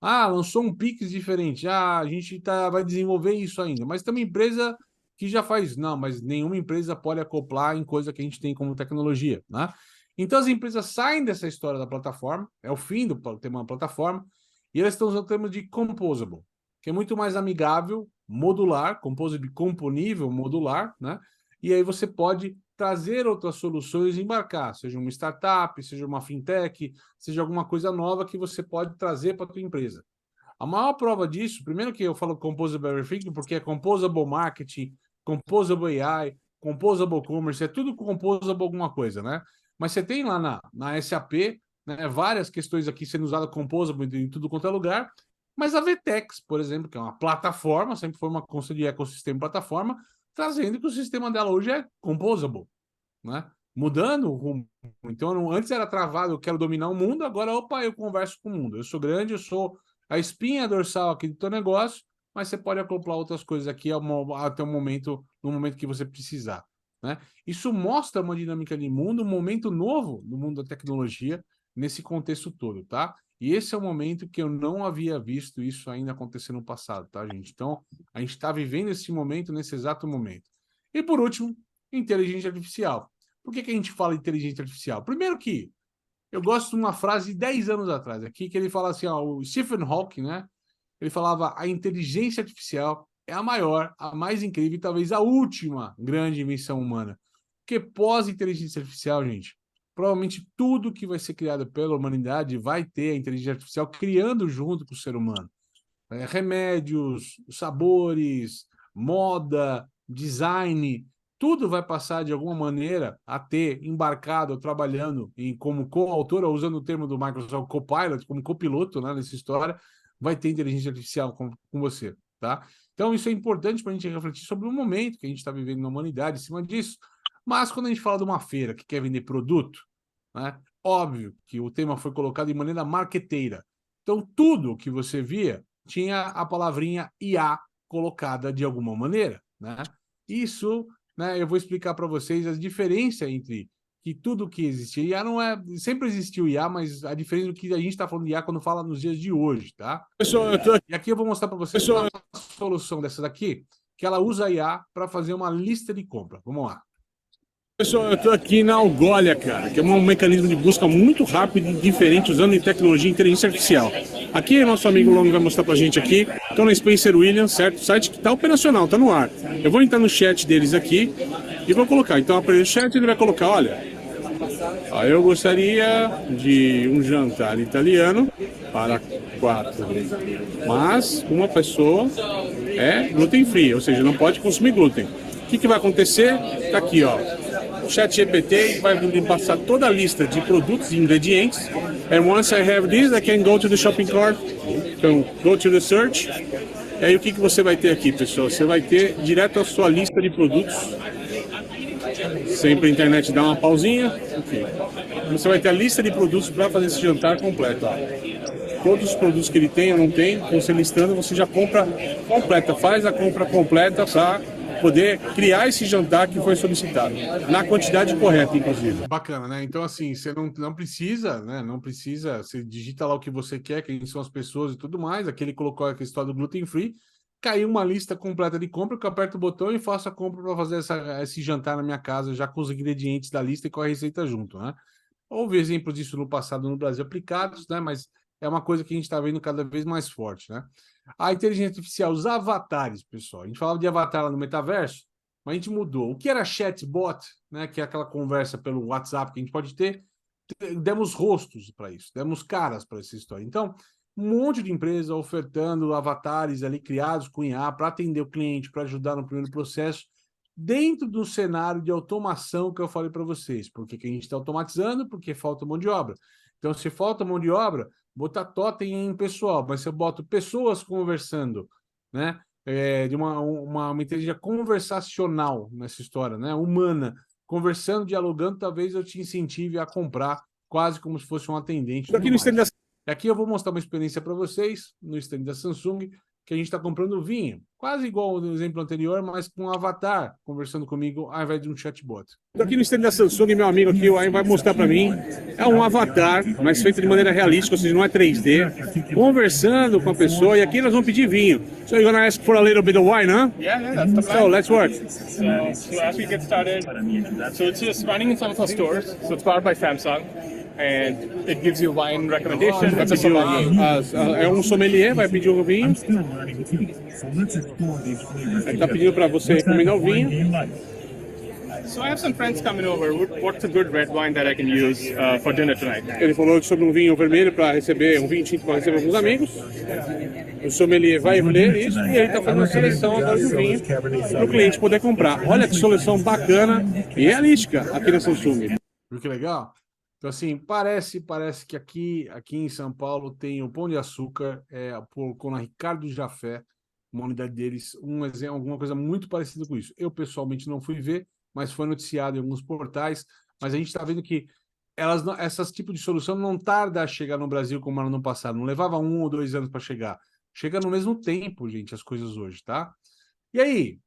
Lançou um Pix diferente. A gente vai desenvolver isso ainda. Mas tem uma empresa que já faz. Não, mas nenhuma empresa pode acoplar em coisa que a gente tem como tecnologia, né? Então as empresas saem dessa história da plataforma, é o fim do tema da plataforma, e elas estão usando o termo de composable, que é muito mais amigável, modular, composable, componível, modular, né? E aí você pode trazer outras soluções e embarcar, seja uma startup, seja uma fintech, seja alguma coisa nova que você pode trazer para a tua empresa. A maior prova disso, primeiro que eu falo Composable Everything, porque é Composable Marketing, Composable AI, Composable Commerce, é tudo Composable alguma coisa, né? Mas você tem lá na SAP, né, várias questões aqui sendo usadas Composable em tudo quanto é lugar, mas a VTEX, por exemplo, que é uma plataforma, sempre foi uma conceito de ecossistema plataforma, trazendo que o sistema dela hoje é Composable, né? Mudando o rumo. Então, antes era travado, eu quero dominar o mundo, agora, opa, eu converso com o mundo. Eu sou grande, eu sou a espinha dorsal aqui do teu negócio, mas você pode acoplar outras coisas aqui até o momento, no momento que você precisar, né? Isso mostra uma dinâmica de mundo, um momento novo no mundo da tecnologia, nesse contexto todo, tá? E esse é o momento que eu não havia visto isso ainda acontecer no passado, tá, gente? Então, a gente está vivendo esse momento, nesse exato momento. E, por último, inteligência artificial. Por que a gente fala inteligência artificial? Primeiro que eu gosto de uma frase de 10 anos atrás aqui, que ele fala assim, ó, o Stephen Hawking, né? Ele falava, a inteligência artificial é a maior, a mais incrível e talvez a última grande invenção humana. Porque pós-inteligência artificial, gente, provavelmente tudo que vai ser criado pela humanidade vai ter a inteligência artificial criando junto com o ser humano. Remédios, sabores, moda, design, tudo vai passar de alguma maneira a ter embarcado, trabalhando como coautor, usando o termo do Microsoft Copilot, como copiloto, né, nessa história, vai ter inteligência artificial com você, tá? Então isso é importante para a gente refletir sobre o momento que a gente está vivendo na humanidade em cima disso. Mas quando a gente fala de uma feira que quer vender produto, né, óbvio que o tema foi colocado de maneira marqueteira. Então tudo que você via tinha a palavrinha IA colocada de alguma maneira, né? Isso, né, eu vou explicar para vocês a diferença entre que tudo que existia IA não é... Sempre existiu IA, mas a diferença do que a gente está falando de IA quando fala nos dias de hoje, tá? E aqui eu vou mostrar para vocês uma solução dessa daqui, que ela usa a IA para fazer uma lista de compra. Vamos lá. Pessoal, eu estou aqui na Algolia, cara, que é um mecanismo de busca muito rápido e diferente usando tecnologia e inteligência artificial. Aqui, nosso amigo Long vai mostrar pra gente aqui. Estou na Spencer Williams, certo? O site que está operacional, está no ar. Eu vou entrar no chat deles aqui e vou colocar. Então, aparece o chat e ele vai colocar, olha, eu gostaria de um jantar italiano para 4, mas uma pessoa é gluten free, ou seja, não pode consumir glúten. O que vai acontecer? Está aqui, ó. O ChatGPT vai me passar toda a lista de produtos e ingredientes. And once I have this, I can go to the shopping cart. Então, go to the search. E aí, o que você vai ter aqui, pessoal? Você vai ter direto a sua lista de produtos. Sempre a internet dá uma pausinha. Okay. Você vai ter a lista de produtos para fazer esse jantar completo. Ó. Todos os produtos que ele tem ou não tem, você listando, você já compra completa. Faz a compra completa para poder criar esse jantar que foi solicitado, na quantidade correta, inclusive. Bacana, né? Então, assim, você não precisa, né? Não precisa, você digita lá o que você quer, quem são as pessoas e tudo mais. Aqui ele colocou a história do gluten free, caiu uma lista completa de compra, que eu aperto o botão e faço a compra para fazer esse jantar na minha casa, já com os ingredientes da lista e com a receita junto, né? Houve exemplos disso no passado no Brasil aplicados, né? Mas é uma coisa que a gente está vendo cada vez mais forte, né? A inteligência artificial, os avatares, pessoal. A gente falava de avatar lá no metaverso, mas a gente mudou. O que era chatbot, né? Que é aquela conversa pelo WhatsApp que a gente pode ter, demos rostos para isso, demos caras para essa história. Então, um monte de empresa ofertando avatares ali criados com IA para atender o cliente, para ajudar no primeiro processo, dentro do cenário de automação que eu falei para vocês. Por que a gente está automatizando? Porque falta mão de obra. Então, se falta mão de obra, botar totem em pessoal, mas se eu boto pessoas conversando, né, de uma inteligência conversacional nessa história, né, humana, conversando, dialogando, talvez eu te incentive a comprar quase como se fosse um atendente. Aqui no stand da... Aqui eu vou mostrar uma experiência para vocês, no stand da Samsung, que a gente está comprando vinho, quase igual no exemplo anterior, mas com um avatar conversando comigo ao invés de um chatbot. Aqui no stand da Samsung, meu amigo aqui vai mostrar para mim, é um avatar, mas feito de maneira realística, ou seja, não é 3D, conversando com a pessoa, e aqui nós vamos pedir vinho. So you're gonna ask for a little bit of wine, huh? Yeah, that's the plan. So let's work. So as we get started, so it's just running in some of our stores, so it's powered by Samsung. And it gives you wine recommendation. É um sommelier, vai pedir o vinho. Ele está pedindo para você recomendar o vinho. So I have some friends coming over. What's a good red wine that I can use for dinner tonight? Ele falou sobre um vinho vermelho para receber, um vinho tinto para receber alguns amigos. O sommelier vai ler isso e ele está fazendo uma seleção agora do vinho para o cliente poder comprar. Olha que seleção bacana e realística aqui na Samsung. Viu que legal? Então, assim, parece que aqui em São Paulo tem o Pão de Açúcar, com a Ricardo Jafé, uma unidade deles, alguma coisa muito parecida com isso. Eu, pessoalmente, não fui ver, mas foi noticiado em alguns portais, mas a gente está vendo que essas tipos de solução não tarda a chegar no Brasil como era no passado, não levava 1 ou 2 anos para chegar. Chega no mesmo tempo, gente, as coisas hoje, tá? E aí,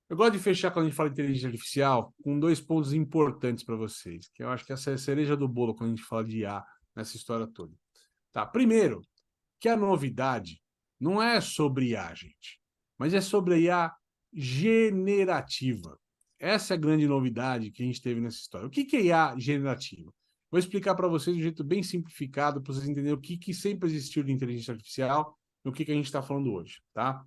eu gosto de fechar quando a gente fala de inteligência artificial com 2 pontos importantes para vocês, que eu acho que essa é a cereja do bolo quando a gente fala de IA nessa história toda. Tá, primeiro, que a novidade não é sobre IA, gente, mas é sobre a IA generativa. Essa é a grande novidade que a gente teve nessa história. O que é IA generativa? Vou explicar para vocês de um jeito bem simplificado, para vocês entenderem o que sempre existiu de inteligência artificial e o que a gente está falando hoje, tá?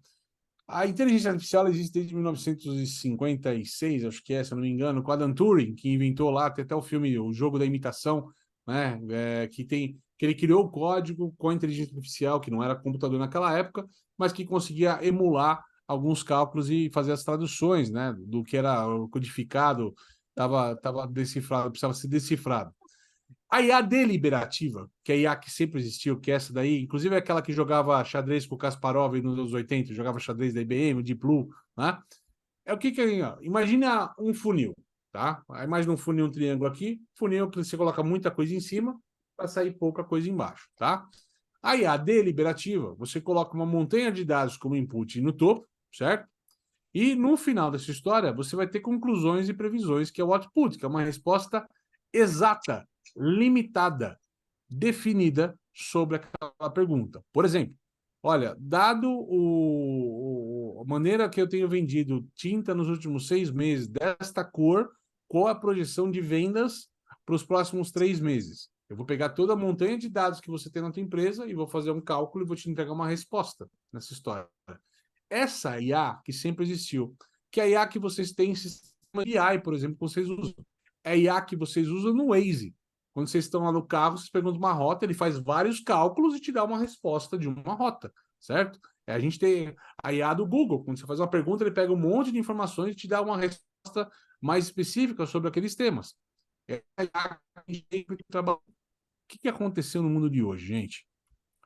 A inteligência artificial existe desde 1956, acho que se eu não me engano, com Alan Turing, que inventou lá, tem até o filme O Jogo da Imitação, né, que ele criou o código com a inteligência artificial, que não era computador naquela época, mas que conseguia emular alguns cálculos e fazer as traduções, né, do que era codificado, estava decifrado, precisava ser decifrado. A IA deliberativa, que é a IA que sempre existiu, que é essa daí, inclusive é aquela que jogava xadrez com o Kasparov nos anos 80, jogava xadrez da IBM, Deep Blue, né? É o que é? Imagina um funil, tá? Imagina um funil, um triângulo aqui, funil que você coloca muita coisa em cima para sair pouca coisa embaixo, tá? A IA deliberativa, você coloca uma montanha de dados como input no topo, certo? E no final dessa história, você vai ter conclusões e previsões, que é o output, que é uma resposta exata, limitada, definida sobre aquela pergunta. Por exemplo, olha, dado a maneira que eu tenho vendido tinta nos últimos 6 meses desta cor, qual a projeção de vendas para os próximos 3 meses? Eu vou pegar toda a montanha de dados que você tem na tua empresa e vou fazer um cálculo e vou te entregar uma resposta nessa história. Essa IA que sempre existiu, que é a IA que vocês têm em sistema de AI, por exemplo, que vocês usam. É a IA que vocês usam no Waze. Quando vocês estão lá no carro, vocês perguntam uma rota, ele faz vários cálculos e te dá uma resposta de uma rota, certo? A gente tem a IA do Google. Quando você faz uma pergunta, ele pega um monte de informações e te dá uma resposta mais específica sobre aqueles temas. É a IA que a gente tem que trabalhar. O que aconteceu no mundo de hoje, gente?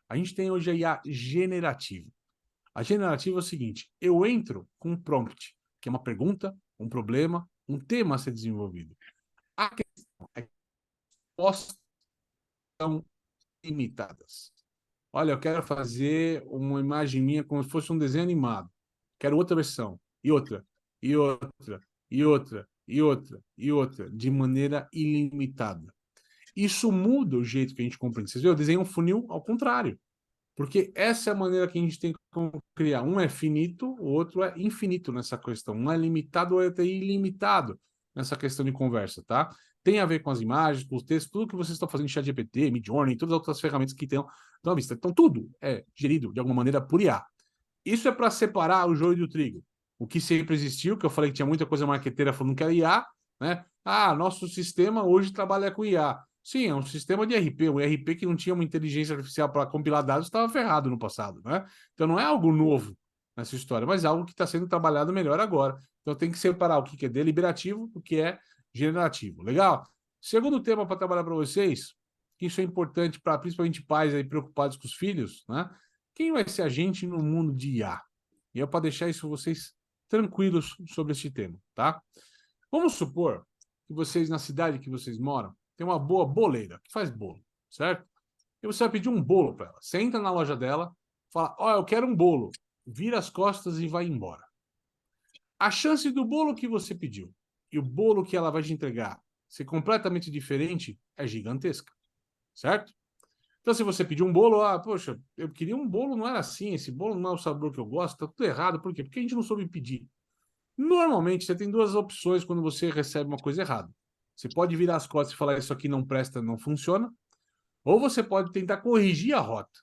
A gente tem hoje a IA generativa. A generativa é o seguinte, eu entro com um prompt, que é uma pergunta, um problema, um tema a ser desenvolvido. A questão é que respostas são limitadas. Olha, eu quero fazer uma imagem minha como se fosse um desenho animado. Quero outra versão, e outra, e outra, e outra, e outra, e outra, de maneira ilimitada. Isso muda o jeito que a gente compreende. Vocês viram? Eu desenhei um funil ao contrário. Porque essa é a maneira que a gente tem que criar. Um é finito, o outro é infinito nessa questão. Um é limitado, o outro é ilimitado nessa questão de conversa, tá? Tem a ver com as imagens, com os textos, tudo que vocês estão fazendo em ChatGPT, Midjourney, todas as outras ferramentas que estão à vista. Então, tudo é gerido, de alguma maneira, por IA. Isso é para separar o joio do trigo. O que sempre existiu, que eu falei que tinha muita coisa marqueteira falando que era IA, né? Ah, nosso sistema hoje trabalha com IA. Sim, é um sistema de RP. Um RP que não tinha uma inteligência artificial para compilar dados estava ferrado no passado, né? Então não é algo novo nessa história, mas é algo que está sendo trabalhado melhor agora. Então tem que separar o que é deliberativo do que é generativo. Legal? Segundo tema para trabalhar para vocês, que isso é importante para principalmente pais aí preocupados com os filhos, né? Quem vai ser a gente no mundo de IA? E é para deixar isso vocês tranquilos sobre esse tema, tá? Vamos supor que vocês, na cidade que vocês moram, tem uma boa boleira que faz bolo, certo? E você vai pedir um bolo para ela. Você entra na loja dela, fala, ó, eu quero um bolo. Vira as costas e vai embora. A chance do bolo que você pediu e o bolo que ela vai te entregar ser completamente diferente é gigantesca, certo? Então, se você pedir um bolo, poxa, eu queria um bolo, não era assim, esse bolo não é o sabor que eu gosto, tá tudo errado. Por quê? Porque a gente não soube pedir. Normalmente, você tem 2 opções quando você recebe uma coisa errada. Você pode virar as costas e falar isso aqui não presta, não funciona. Ou você pode tentar corrigir a rota,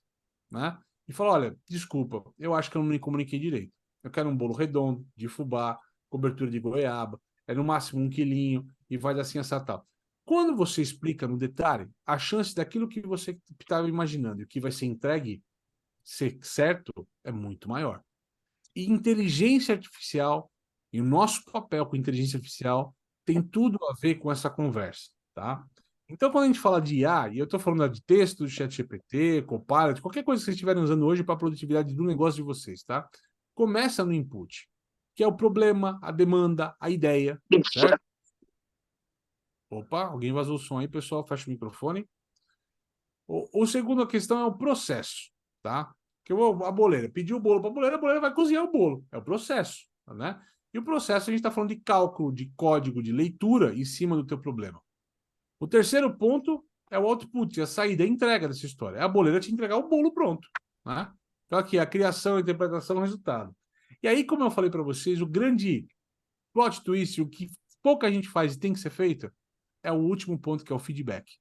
né? E falar, olha, desculpa, eu acho que eu não me comuniquei direito. Eu quero um bolo redondo, de fubá, cobertura de goiaba. é no máximo 1 quilinho, e vai assim, essa tal. Quando você explica no detalhe, a chance daquilo que você estava imaginando e o que vai ser entregue ser certo é muito maior. E inteligência artificial, e o nosso papel com inteligência artificial, tem tudo a ver com essa conversa, tá? Então, quando a gente fala de IA, e eu estou falando de texto, ChatGPT, Copilot, qualquer coisa que vocês estiverem usando hoje para a produtividade do negócio de vocês, tá? Começa no input, que é o problema, a demanda, a ideia, certo? Opa, alguém vazou o som aí, pessoal, fecha o microfone. O segunda questão é o processo, tá? Que a boleira pediu o bolo para a boleira vai cozinhar o bolo. É o processo, né? E o processo a gente está falando de cálculo, de código, de leitura em cima do teu problema. O terceiro ponto é o output, a saída, a entrega dessa história. É a boleira te entregar o bolo pronto, né? Então aqui, a criação, a interpretação, o resultado. E aí, como eu falei para vocês, o grande plot twist, o que pouca gente faz e tem que ser feito, é o último ponto, que é o feedback.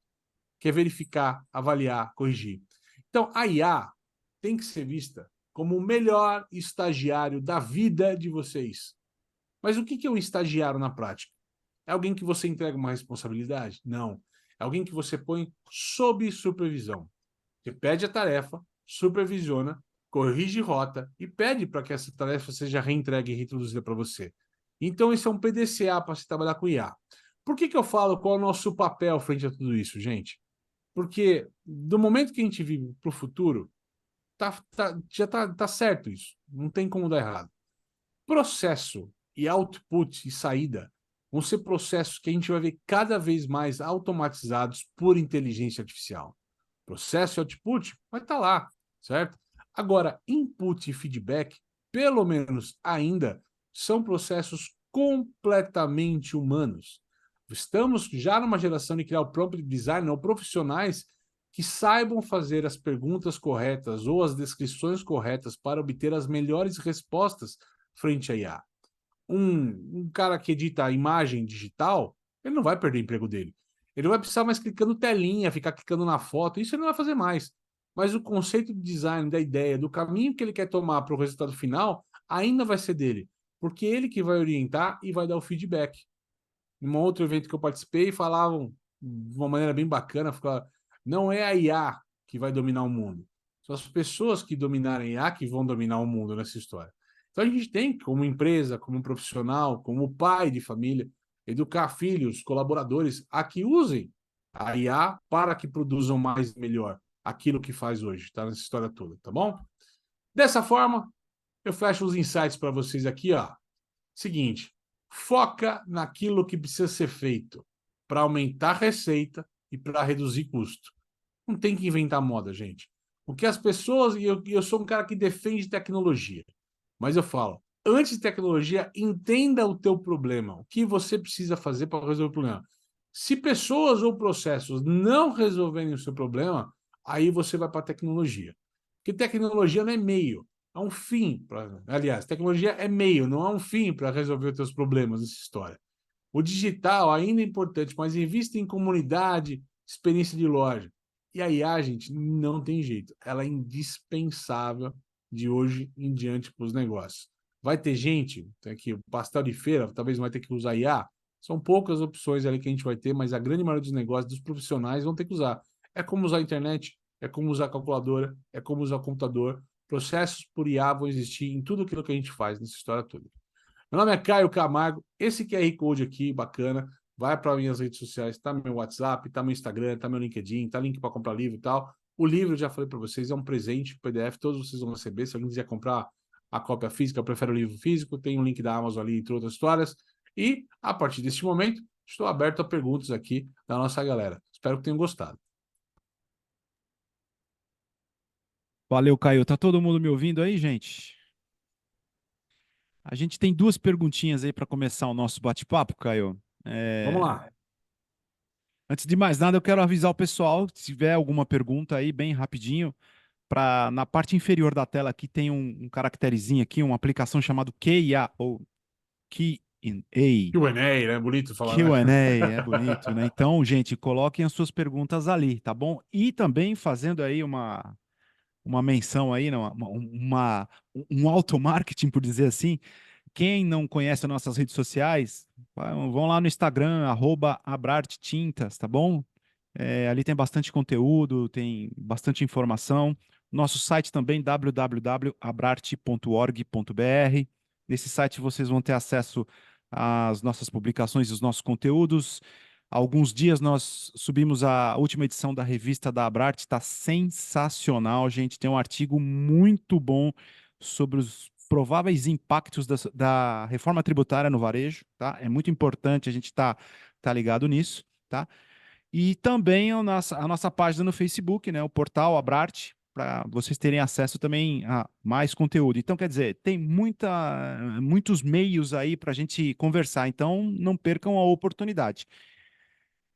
Que é verificar, avaliar, corrigir. Então, a IA tem que ser vista como o melhor estagiário da vida de vocês. Mas o que é um estagiário na prática? É alguém que você entrega uma responsabilidade? Não. É alguém que você põe sob supervisão. Você pede a tarefa, supervisiona, corrige rota e pede para que essa tarefa seja reentregue e reintroduzida para você. Então, isso é um PDCA para se trabalhar com IA. Por que eu falo qual é o nosso papel frente a tudo isso, gente? Porque do momento que a gente vive para o futuro, já tá certo isso. Não tem como dar errado. Processo e output e saída vão ser processos que a gente vai ver cada vez mais automatizados por inteligência artificial. Processo e output vai estar lá, certo? Agora, input e feedback, pelo menos ainda, são processos completamente humanos. Estamos já numa geração de criar o prompt design, ou profissionais que saibam fazer as perguntas corretas ou as descrições corretas para obter as melhores respostas frente à IA. Um cara que edita a imagem digital, ele não vai perder o emprego dele. Ele vai precisar mais clicando telinha, ficar clicando na foto, isso ele não vai fazer mais. Mas o conceito de design, da ideia, do caminho que ele quer tomar para o resultado final, ainda vai ser dele. Porque ele que vai orientar e vai dar o feedback. Em um outro evento que eu participei, falavam de uma maneira bem bacana, não é a IA que vai dominar o mundo. São as pessoas que dominarem a IA que vão dominar o mundo nessa história. Então a gente tem, como empresa, como profissional, como pai de família, educar filhos, colaboradores, a que usem a IA para que produzam mais e melhor aquilo que faz hoje, tá? Nessa história toda, tá bom? Dessa forma, eu fecho os insights para vocês aqui, ó. Seguinte, foca naquilo que precisa ser feito para aumentar a receita e para reduzir custo. Não tem que inventar moda, gente. O que as pessoas... E eu sou um cara que defende tecnologia. Mas eu falo, antes de tecnologia, entenda o teu problema. O que você precisa fazer para resolver o problema. Se pessoas ou processos não resolverem o seu problema, aí você vai para a tecnologia. Porque tecnologia não é meio, é um fim. Aliás, tecnologia é meio, não é um fim para resolver os teus problemas nessa história. O digital ainda é importante, mas invista em comunidade, experiência de loja. E a IA, gente, não tem jeito. Ela é indispensável de hoje em diante para os negócios. Vai ter gente, tem aqui o pastel de feira, talvez vai ter que usar IA. São poucas opções ali que a gente vai ter, mas a grande maioria dos negócios, dos profissionais, vão ter que usar. É como usar a internet, é como usar a calculadora, é como usar o computador. Processos por IA vão existir em tudo aquilo que a gente faz nessa história toda. Meu nome é Caio Camargo, esse QR Code aqui, bacana, vai para minhas redes sociais, tá meu WhatsApp, tá meu Instagram, tá meu LinkedIn, tá link para comprar livro e tal. O livro, eu já falei para vocês, é um presente, PDF, todos vocês vão receber. Se alguém quiser comprar a cópia física, eu prefiro o livro físico, tem um link da Amazon ali, entre outras histórias. E, a partir deste momento, estou aberto a perguntas aqui da nossa galera. Espero que tenham gostado. Valeu, Caio. Tá todo mundo me ouvindo aí, gente? A gente tem duas perguntinhas aí para começar o nosso bate-papo, Caio. Vamos lá. Antes de mais nada, eu quero avisar o pessoal, se tiver alguma pergunta aí, bem rapidinho, na parte inferior da tela aqui tem um caracterezinho aqui, uma aplicação chamada QA, ou Q&A. Q&A, né? Bonito falar, Q&A, né? é bonito, né? Então, gente, coloquem as suas perguntas ali, tá bom? E também fazendo aí uma menção aí, um auto-marketing, por dizer assim, quem não conhece as nossas redes sociais, vão lá no Instagram, @abrarttintas, tá bom? Ali tem bastante conteúdo, tem bastante informação. Nosso site também, www.abrarte.org.br. Nesse site vocês vão ter acesso às nossas publicações e os nossos conteúdos. Há alguns dias nós subimos a última edição da revista da Abrarte, está sensacional, gente. Tem um artigo muito bom sobre os prováveis impactos da reforma tributária no varejo, tá? É muito importante a gente tá ligado nisso, tá? E também a nossa página no Facebook, né? O portal Abrarte, para vocês terem acesso também a mais conteúdo. Então, quer dizer, tem muitos meios aí para a gente conversar, então não percam a oportunidade.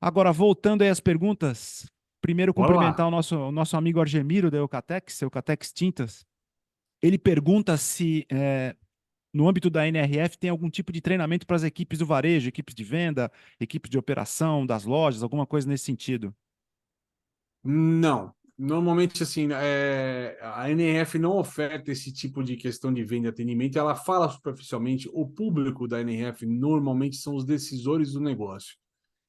Agora, voltando aí às perguntas, primeiro Bora lá. cumprimentar o nosso amigo Argemiro da Eucatex Tintas. Ele pergunta se no âmbito da NRF tem algum tipo de treinamento para as equipes do varejo, equipes de venda, equipes de operação das lojas, alguma coisa nesse sentido. Não. Normalmente, assim, a NRF não oferta esse tipo de questão de venda e atendimento, ela fala superficialmente, o público da NRF normalmente são os decisores do negócio.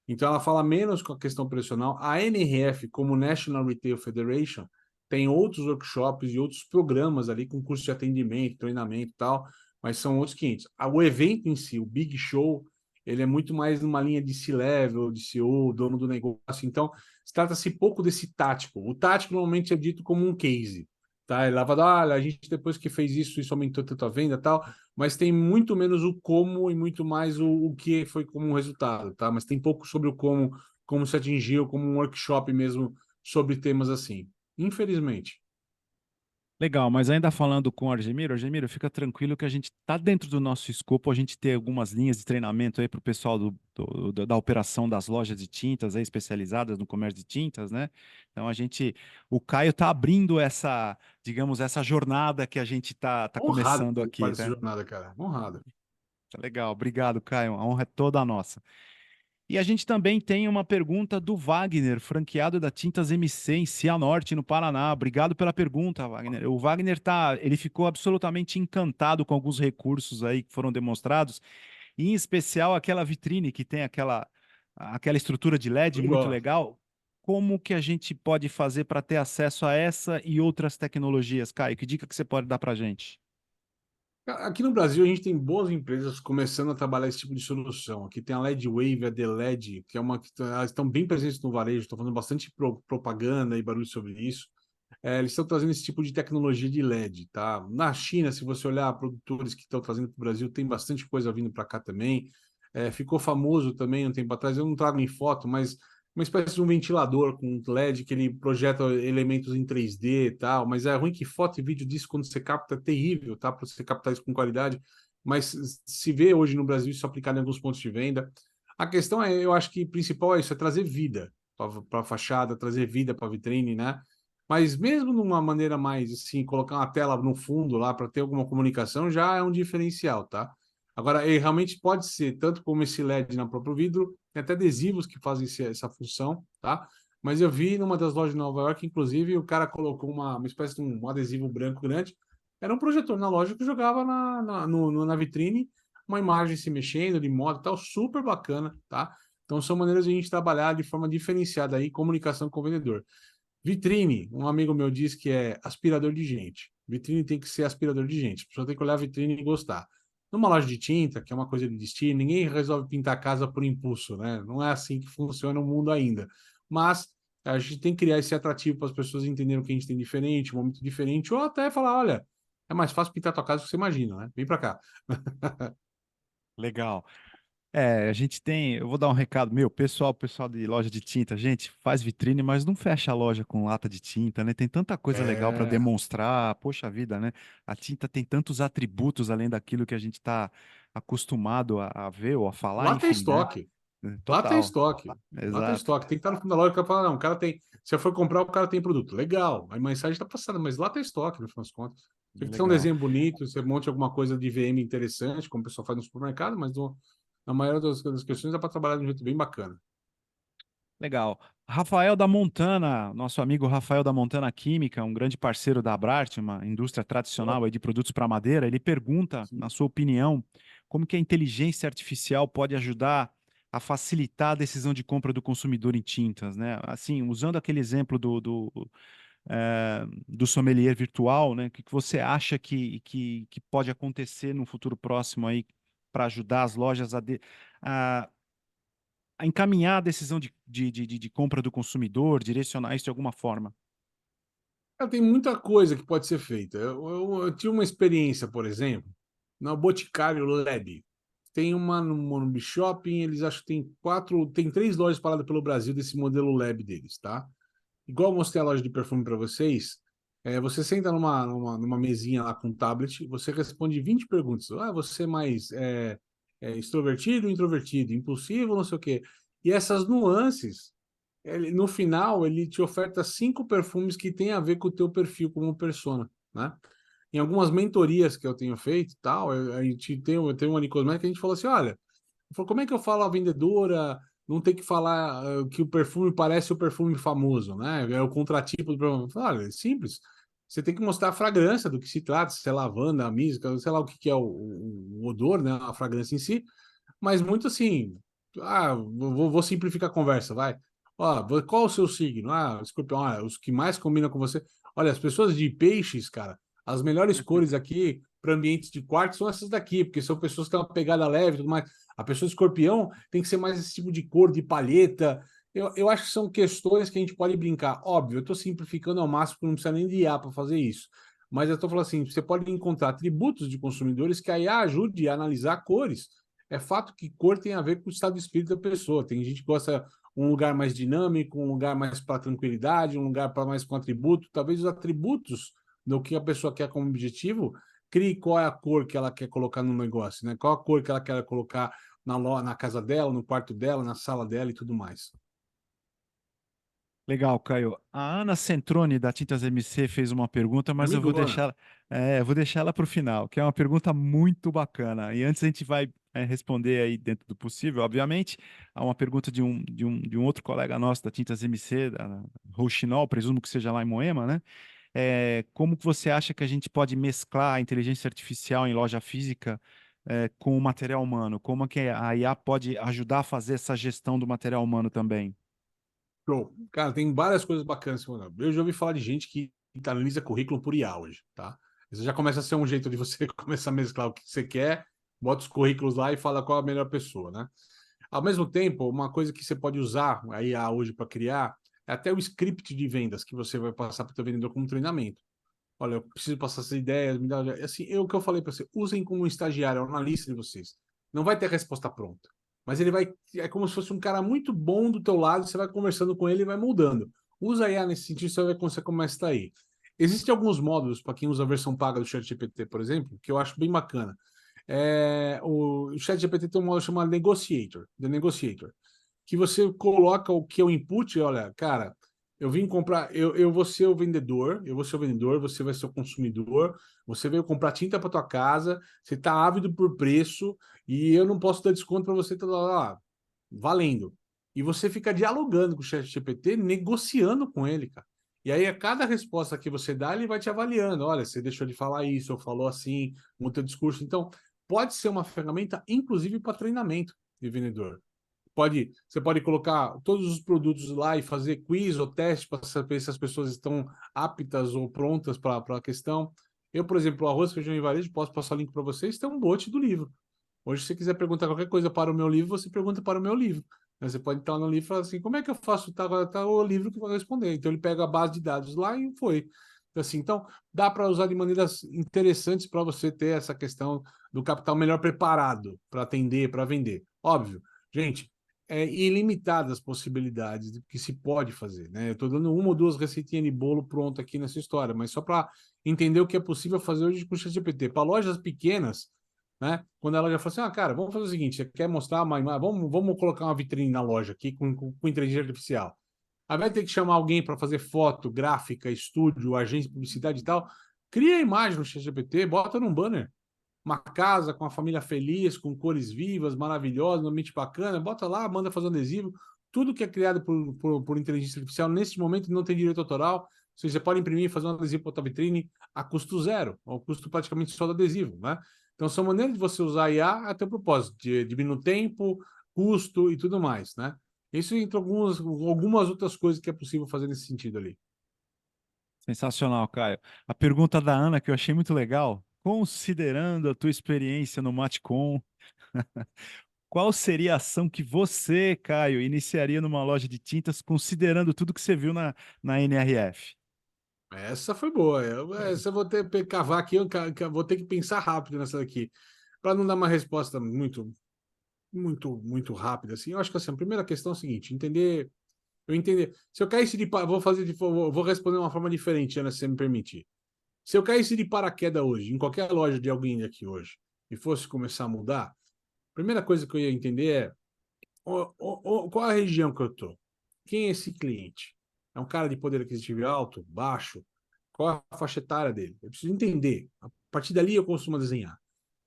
Então, ela fala menos com a questão operacional. A NRF, como National Retail Federation, tem outros workshops e outros programas ali com curso de atendimento, treinamento e tal, mas são outros 500. O evento em si, o Big Show, ele é muito mais numa linha de C-Level, de CEO, dono do negócio. Então, trata-se pouco desse tático. O tático normalmente é dito como um case. Tá? Ele lava, olha, a gente depois que fez isso aumentou tanto a venda e tal, mas tem muito menos o como e muito mais o que foi como resultado, tá? Mas tem pouco sobre o como se atingiu, como um workshop mesmo sobre temas assim. Infelizmente. Legal, mas ainda falando com o Argemiro, fica tranquilo que a gente está dentro do nosso escopo, a gente tem algumas linhas de treinamento aí para o pessoal da operação das lojas de tintas aí, especializadas no comércio de tintas, né? Então o Caio está abrindo digamos, essa jornada que a gente tá Honrado começando por aqui, parte dessa tá? jornada, cara. Honrado. Tá legal, obrigado, Caio, a honra é toda nossa. E a gente também tem uma pergunta do Wagner, franqueado da Tintas MC em Cianorte, no Paraná. Obrigado pela pergunta, Wagner. O Wagner ele ficou absolutamente encantado com alguns recursos aí que foram demonstrados, e em especial aquela vitrine que tem aquela estrutura de LED muito Legal. legal. Como que a gente pode fazer para ter acesso a essa e outras tecnologias, Caio? Que dica que você pode dar para a gente? Aqui no Brasil, a gente tem boas empresas começando a trabalhar esse tipo de solução. Aqui tem a LED Wave, a The LED, que é elas estão bem presentes no varejo, estão fazendo bastante propaganda e barulho sobre isso. Eles estão trazendo esse tipo de tecnologia de LED, tá? Na China, se você olhar produtores que estão trazendo para o Brasil, tem bastante coisa vindo para cá também. Ficou famoso também um tempo atrás, eu não trago em foto, mas uma espécie de um ventilador com LED que ele projeta elementos em 3D e tal, mas é ruim que foto e vídeo disso quando você capta é terrível, tá? Para você captar isso com qualidade, mas se vê hoje no Brasil isso aplicado em alguns pontos de venda. A questão eu acho que principal é isso, é trazer vida para a fachada, trazer vida para a vitrine, né? Mas mesmo numa maneira mais assim, colocar uma tela no fundo lá para ter alguma comunicação já é um diferencial, tá? Agora, ele realmente pode ser tanto como esse LED na próprio vidro, tem até adesivos que fazem essa função, tá? Mas eu vi numa das lojas de Nova York, inclusive, o cara colocou uma espécie de um adesivo branco grande. Era um projetor na loja que jogava na vitrine uma imagem se mexendo, de moda e tal, super bacana, tá? Então são maneiras de a gente trabalhar de forma diferenciada aí, comunicação com o vendedor. Vitrine, um amigo meu diz que é aspirador de gente. Vitrine tem que ser aspirador de gente. A pessoa tem que olhar a vitrine e gostar. Numa loja de tinta, que é uma coisa de destino, ninguém resolve pintar a casa por impulso, né? Não é assim que funciona o mundo ainda. Mas a gente tem que criar esse atrativo para as pessoas entenderem o que a gente tem diferente, um momento diferente, ou até falar, olha, é mais fácil pintar a tua casa do que você imagina, né? Vem para cá. Legal. A gente eu vou dar um recado, pessoal de loja de tinta, gente, faz vitrine, mas não fecha a loja com lata de tinta, né? Tem tanta coisa legal para É... demonstrar, poxa vida, né? A tinta tem tantos atributos além daquilo que a gente está acostumado a ver ou a falar, Lá tem enfim, né? estoque. Lá tem Total, estoque. Lá tem exato. estoque. Tem que estar no fundo da loja que fala, não, o cara tem. Se eu for comprar, o cara tem produto. Legal. A mensagem está passada, mas lá tem estoque, no final das contas. Tem que ter um Legal, desenho bonito, você monte alguma coisa de VM interessante, como o pessoal faz no supermercado, mas na maioria das questões dá para trabalhar de um jeito bem bacana. legal. Rafael da Montana, nosso amigo Rafael da Montana Química, um grande parceiro da Abrart, uma indústria tradicional aí de produtos para madeira, ele pergunta, na sua opinião, como que a inteligência artificial pode ajudar a facilitar a decisão de compra do consumidor em tintas, né? Assim, usando aquele exemplo do sommelier virtual, né? O que você acha que pode acontecer no futuro próximo aí para ajudar as lojas a encaminhar a decisão de compra do consumidor, direcionar isso de alguma forma? Tem muita coisa que pode ser feita. Eu tive uma experiência, por exemplo, na Boticário Lab. Tem uma no Morumbi Shopping, eles acham que tem 3 lojas espalhadas pelo Brasil desse modelo Lab deles, tá? Igual eu mostrei a loja de perfume para vocês, você senta numa mesinha lá com um tablet, você responde 20 perguntas. Ah, você é mais extrovertido, introvertido, impulsivo, não sei o quê. E essas nuances, no final, ele te oferta 5 perfumes que tem a ver com o teu perfil como persona, né? Em algumas mentorias que eu tenho feito, tal, a gente tem uma Nicosmética que a gente falou assim, olha, como é que eu falo a vendedora não tem que falar que o perfume parece o perfume famoso, né? É o contratipo do perfume. Olha, é simples. Você tem que mostrar a fragrância do que se trata, se é lavanda, a mística, sei lá o que é o odor, né? A fragrância em si. Mas muito assim, vou simplificar a conversa, vai. Ó, qual o seu signo? Ah, escorpião, os que mais combinam com você. Olha, as pessoas de peixes, cara, as melhores cores aqui para ambientes de quarto são essas daqui, porque são pessoas que têm uma pegada leve e tudo mais. A pessoa de escorpião tem que ser mais esse tipo de cor, de palheta. Eu acho que são questões que a gente pode brincar. Óbvio, eu estou simplificando ao máximo, porque não precisa nem de IA para fazer isso. Mas eu estou falando assim, você pode encontrar atributos de consumidores que a IA ajude a analisar cores. É fato que cor tem a ver com o estado de espírito da pessoa. Tem gente que gosta um lugar mais dinâmico, um lugar mais para tranquilidade, um lugar para mais com atributo. Talvez os atributos do que a pessoa quer como objetivo crie qual é a cor que ela quer colocar no negócio, né? Qual a cor que ela quer colocar na casa dela, no quarto dela, na sala dela e tudo mais. Legal, Caio. A Ana Centrone, da Tintas MC, fez uma pergunta, mas eu vou Amigona, deixar, vou deixar ela para o final, que é uma pergunta muito bacana. E antes a gente vai responder aí dentro do possível, obviamente, a uma pergunta de um outro colega nosso da Tintas MC, da Rouxinol, presumo que seja lá em Moema, né? Como que você acha que a gente pode mesclar a inteligência artificial em loja física, com o material humano? Como que a IA pode ajudar a fazer essa gestão do material humano também? show. Cara, tem várias coisas bacanas. Eu já ouvi falar de gente que analisa currículo por IA hoje, tá? Isso já começa a ser um jeito de você começar a mesclar o que você quer, bota os currículos lá e fala qual a melhor pessoa, né? Ao mesmo tempo, uma coisa que você pode usar a IA hoje para criar é até o script de vendas que você vai passar para o seu vendedor como treinamento. Olha, eu preciso passar essas ideias, me dá... assim, o que eu falei para você, usem como um estagiário, um analista de vocês. Não vai ter a resposta pronta, mas ele vai, é como se fosse um cara muito bom do teu lado, você vai conversando com ele e vai moldando. Usa a IA nesse sentido, você vai ver como você começa a ir. Existem alguns módulos para quem usa a versão paga do ChatGPT, por exemplo, que eu acho bem bacana. O ChatGPT tem um módulo chamado Negotiator, The Negotiator, que você coloca o que é o input, olha, cara, eu vim comprar, eu vou ser o vendedor, você vai ser o consumidor, você veio comprar tinta para tua casa, você está ávido por preço e eu não posso dar desconto para você, tá lá, valendo. E você fica dialogando com o ChatGPT, negociando com ele, cara. E aí, a cada resposta que você dá, ele vai te avaliando. Olha, você deixou de falar isso, ou falou assim, no teu discurso. Então, pode ser uma ferramenta, inclusive, para treinamento de vendedor. Você pode colocar todos os produtos lá e fazer quiz ou teste para saber se as pessoas estão aptas ou prontas para a questão. Eu, por exemplo, arroz, feijão e varejo, posso passar o link para vocês, tem um bot do livro. Hoje, se você quiser perguntar qualquer coisa para o meu livro, você pergunta para o meu livro. Você pode estar no livro e falar assim, como é que eu faço? Tá o livro que vai responder. Então, ele pega a base de dados lá e foi. Então, dá para usar de maneiras interessantes para você ter essa questão do capital melhor preparado para atender, para vender. Óbvio, gente, ilimitadas possibilidades do que se pode fazer, né? Eu estou dando uma ou duas receitinhas de bolo pronto aqui nessa história, mas só para entender o que é possível fazer hoje com o ChatGPT. Para lojas pequenas, né? Quando ela já fala assim, cara, vamos fazer o seguinte, você quer mostrar uma imagem, vamos colocar uma vitrine na loja aqui com inteligência artificial. Aí vai ter que chamar alguém para fazer foto, gráfica, estúdio, agência de publicidade e tal. Cria a imagem no ChatGPT, bota num banner. Uma casa com a família feliz, com cores vivas, maravilhosas, um ambiente bacana, bota lá, manda fazer um adesivo. tudo que é criado por inteligência artificial, neste momento, não tem direito autoral. Ou seja, você pode imprimir e fazer um adesivo para a tua vitrine a custo zero, ou custo praticamente só do adesivo, né? Então, são maneiras de você usar a IA a teu propósito, de diminuir o tempo, custo e tudo mais, né? Isso entre algumas outras coisas que é possível fazer nesse sentido ali. Sensacional, Caio. A pergunta da Ana, que eu achei muito legal, considerando a tua experiência no Matcom, qual seria a ação que você, Caio, iniciaria numa loja de tintas, considerando tudo que você viu na NRF? Essa foi boa. Essa eu vou ter que cavar aqui, vou ter que pensar rápido nessa daqui. Para não dar uma resposta muito rápida, assim, eu acho que assim, a primeira questão é a seguinte: entender. Se eu caísse vou responder de uma forma diferente, Ana, se você me permitir. Se eu caísse de paraquedas hoje, em qualquer loja de alguém aqui hoje, e fosse começar a mudar, a primeira coisa que eu ia entender é qual a região que eu tô? Quem é esse cliente? É um cara de poder aquisitivo alto, baixo? Qual a faixa etária dele? Eu preciso entender. A partir dali eu costumo desenhar.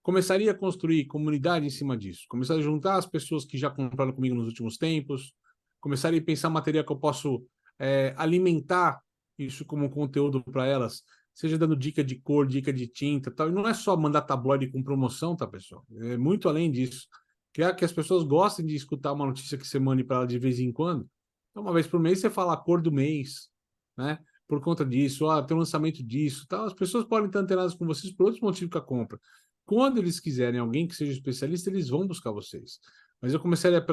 Começaria a construir comunidade em cima disso. Começaria a juntar as pessoas que já compraram comigo nos últimos tempos. Começaria a pensar material que eu posso alimentar isso como conteúdo para elas, seja dando dica de cor, dica de tinta, tal. E não é só mandar tabloide com promoção, tá, pessoal? É muito além disso. Criar que as pessoas gostem de escutar uma notícia que você mande para ela de vez em quando. Então, uma vez por mês você fala a cor do mês, né? Por conta disso, tem um lançamento disso, tal. As pessoas podem estar antenadas com vocês por outros motivos que a compra. Quando eles quiserem alguém que seja especialista, eles vão buscar vocês. Mas eu começaria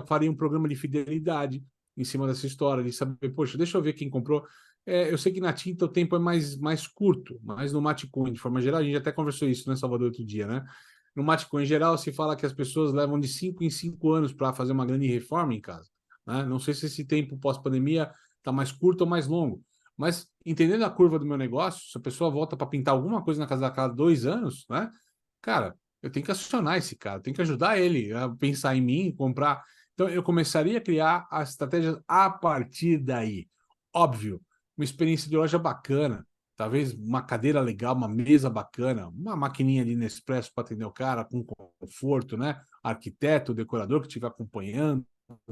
faria um programa de fidelidade em cima dessa história, de saber, poxa, deixa eu ver quem comprou. Eu sei que na tinta o tempo é mais curto, mas no Matcom, de forma geral, a gente até conversou isso, né, Salvador, outro dia, né? No Matcom, em geral, se fala que as pessoas levam de 5 em 5 anos para fazer uma grande reforma em casa, né? Não sei se esse tempo pós-pandemia está mais curto ou mais longo, mas entendendo a curva do meu negócio, se a pessoa volta para pintar alguma coisa na casa da cada 2 anos, né? Cara, eu tenho que acionar esse cara, eu tenho que ajudar ele a pensar em mim, comprar. Então, eu começaria a criar as estratégias a partir daí. Óbvio, uma experiência de loja bacana, talvez uma cadeira legal, uma mesa bacana, uma maquininha de Nespresso para atender o cara com conforto, né? Arquiteto, decorador que estiver acompanhando,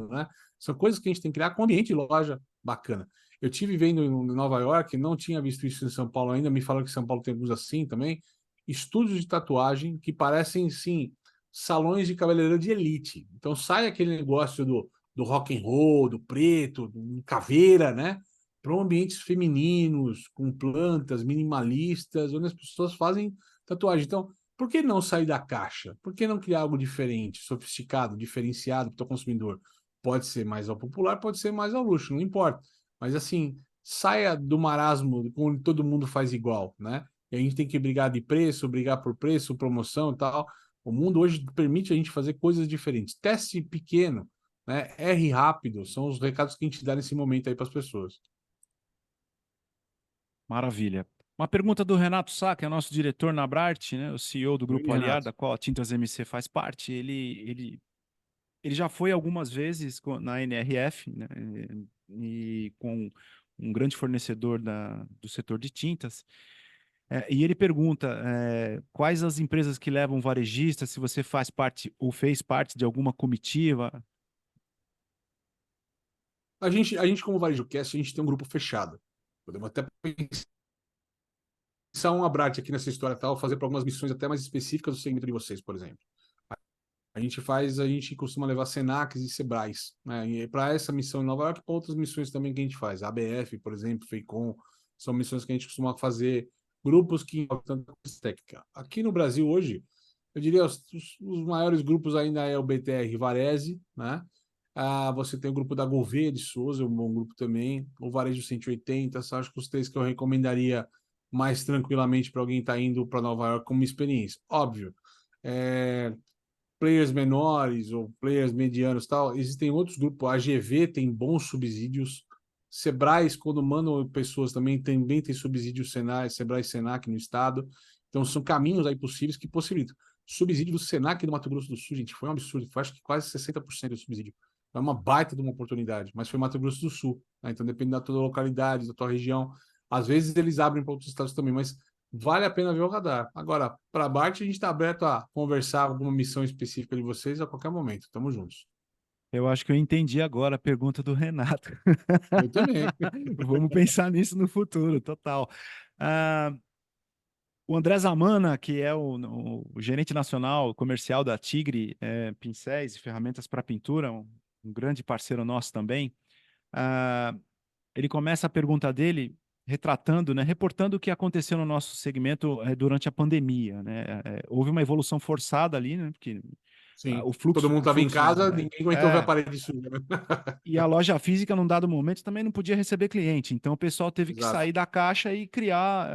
né? São coisas que a gente tem que criar com ambiente de loja bacana. Eu tive vendo em Nova York, não tinha visto isso em São Paulo ainda, me falaram que São Paulo tem alguns assim também, estúdios de tatuagem que parecem, sim, salões de cabeleireiro de elite. Então sai aquele negócio do rock and roll, do preto, do caveira, né? Para ambientes femininos, com plantas, minimalistas, onde as pessoas fazem tatuagem. Então, por que não sair da caixa? Por que não criar algo diferente, sofisticado, diferenciado para o consumidor? Pode ser mais ao popular, pode ser mais ao luxo, não importa. Mas assim, saia do marasmo onde todo mundo faz igual, né? E a gente tem que brigar de preço, brigar por preço, promoção e tal. O mundo hoje permite a gente fazer coisas diferentes. Teste pequeno, né? Erre rápido, são os recados que a gente dá nesse momento aí para as pessoas. Maravilha. Uma pergunta do Renato Sá, que é nosso diretor na Abrarte, né, o CEO do Grupo Renato. Aliar, da qual a Tintas MC faz parte. Ele já foi algumas vezes na NRF, né, e com um grande fornecedor do setor de tintas. E ele pergunta quais as empresas que levam varejistas, se você faz parte ou fez parte de alguma comitiva. A gente como Varejo Cast, a gente tem um grupo fechado. Podemos até pensar um abrate aqui nessa história tal, fazer para algumas missões até mais específicas do segmento de vocês, por exemplo. A gente costuma levar Senacs e Sebrais, né? E para essa missão em Nova York, para outras missões também que a gente faz. A ABF, por exemplo, FEICOM, são missões que a gente costuma fazer, grupos que envolvem tanta técnica. Aqui no Brasil hoje, eu diria os maiores grupos ainda é o BTR Varese, né? Você tem o grupo da Gouveia de Souza, um bom grupo também, o Varejo 180, acho que os três que eu recomendaria mais tranquilamente para alguém estar indo para Nova York como experiência. Óbvio, players menores ou players medianos tal, existem outros grupos, a AGV tem bons subsídios, Sebrais, quando mandam pessoas também tem subsídio Senac, Sebrae Senac no estado, então são caminhos aí possíveis que possibilitam. Subsídio do Senac do Mato Grosso do Sul, gente, foi um absurdo, foi acho que quase 60% do subsídio. É uma baita de uma oportunidade, mas foi Mato Grosso do Sul, né? Então depende da tua localidade, da tua região. Às vezes eles abrem para outros estados também, mas vale a pena ver o radar. Agora, para a Bart, a gente está aberto a conversar alguma missão específica de vocês a qualquer momento. Tamo juntos. Eu acho que eu entendi agora a pergunta do Renato. Eu também. Vamos pensar nisso no futuro, total. Ah, o André Zamana, que é o gerente nacional comercial da Tigre, pincéis e ferramentas para pintura, um grande parceiro nosso também, ah, ele começa a pergunta dele retratando, né, reportando o que aconteceu no nosso segmento durante a pandemia, né? Houve uma evolução forçada ali, né? Porque Sim. o Todo fluxo, mundo o estava em fluxo, casa, ninguém aguentou ver a parede suja, né? e a loja física, num dado momento, também não podia receber cliente. Então, o pessoal teve que Exato. sair da caixa e criar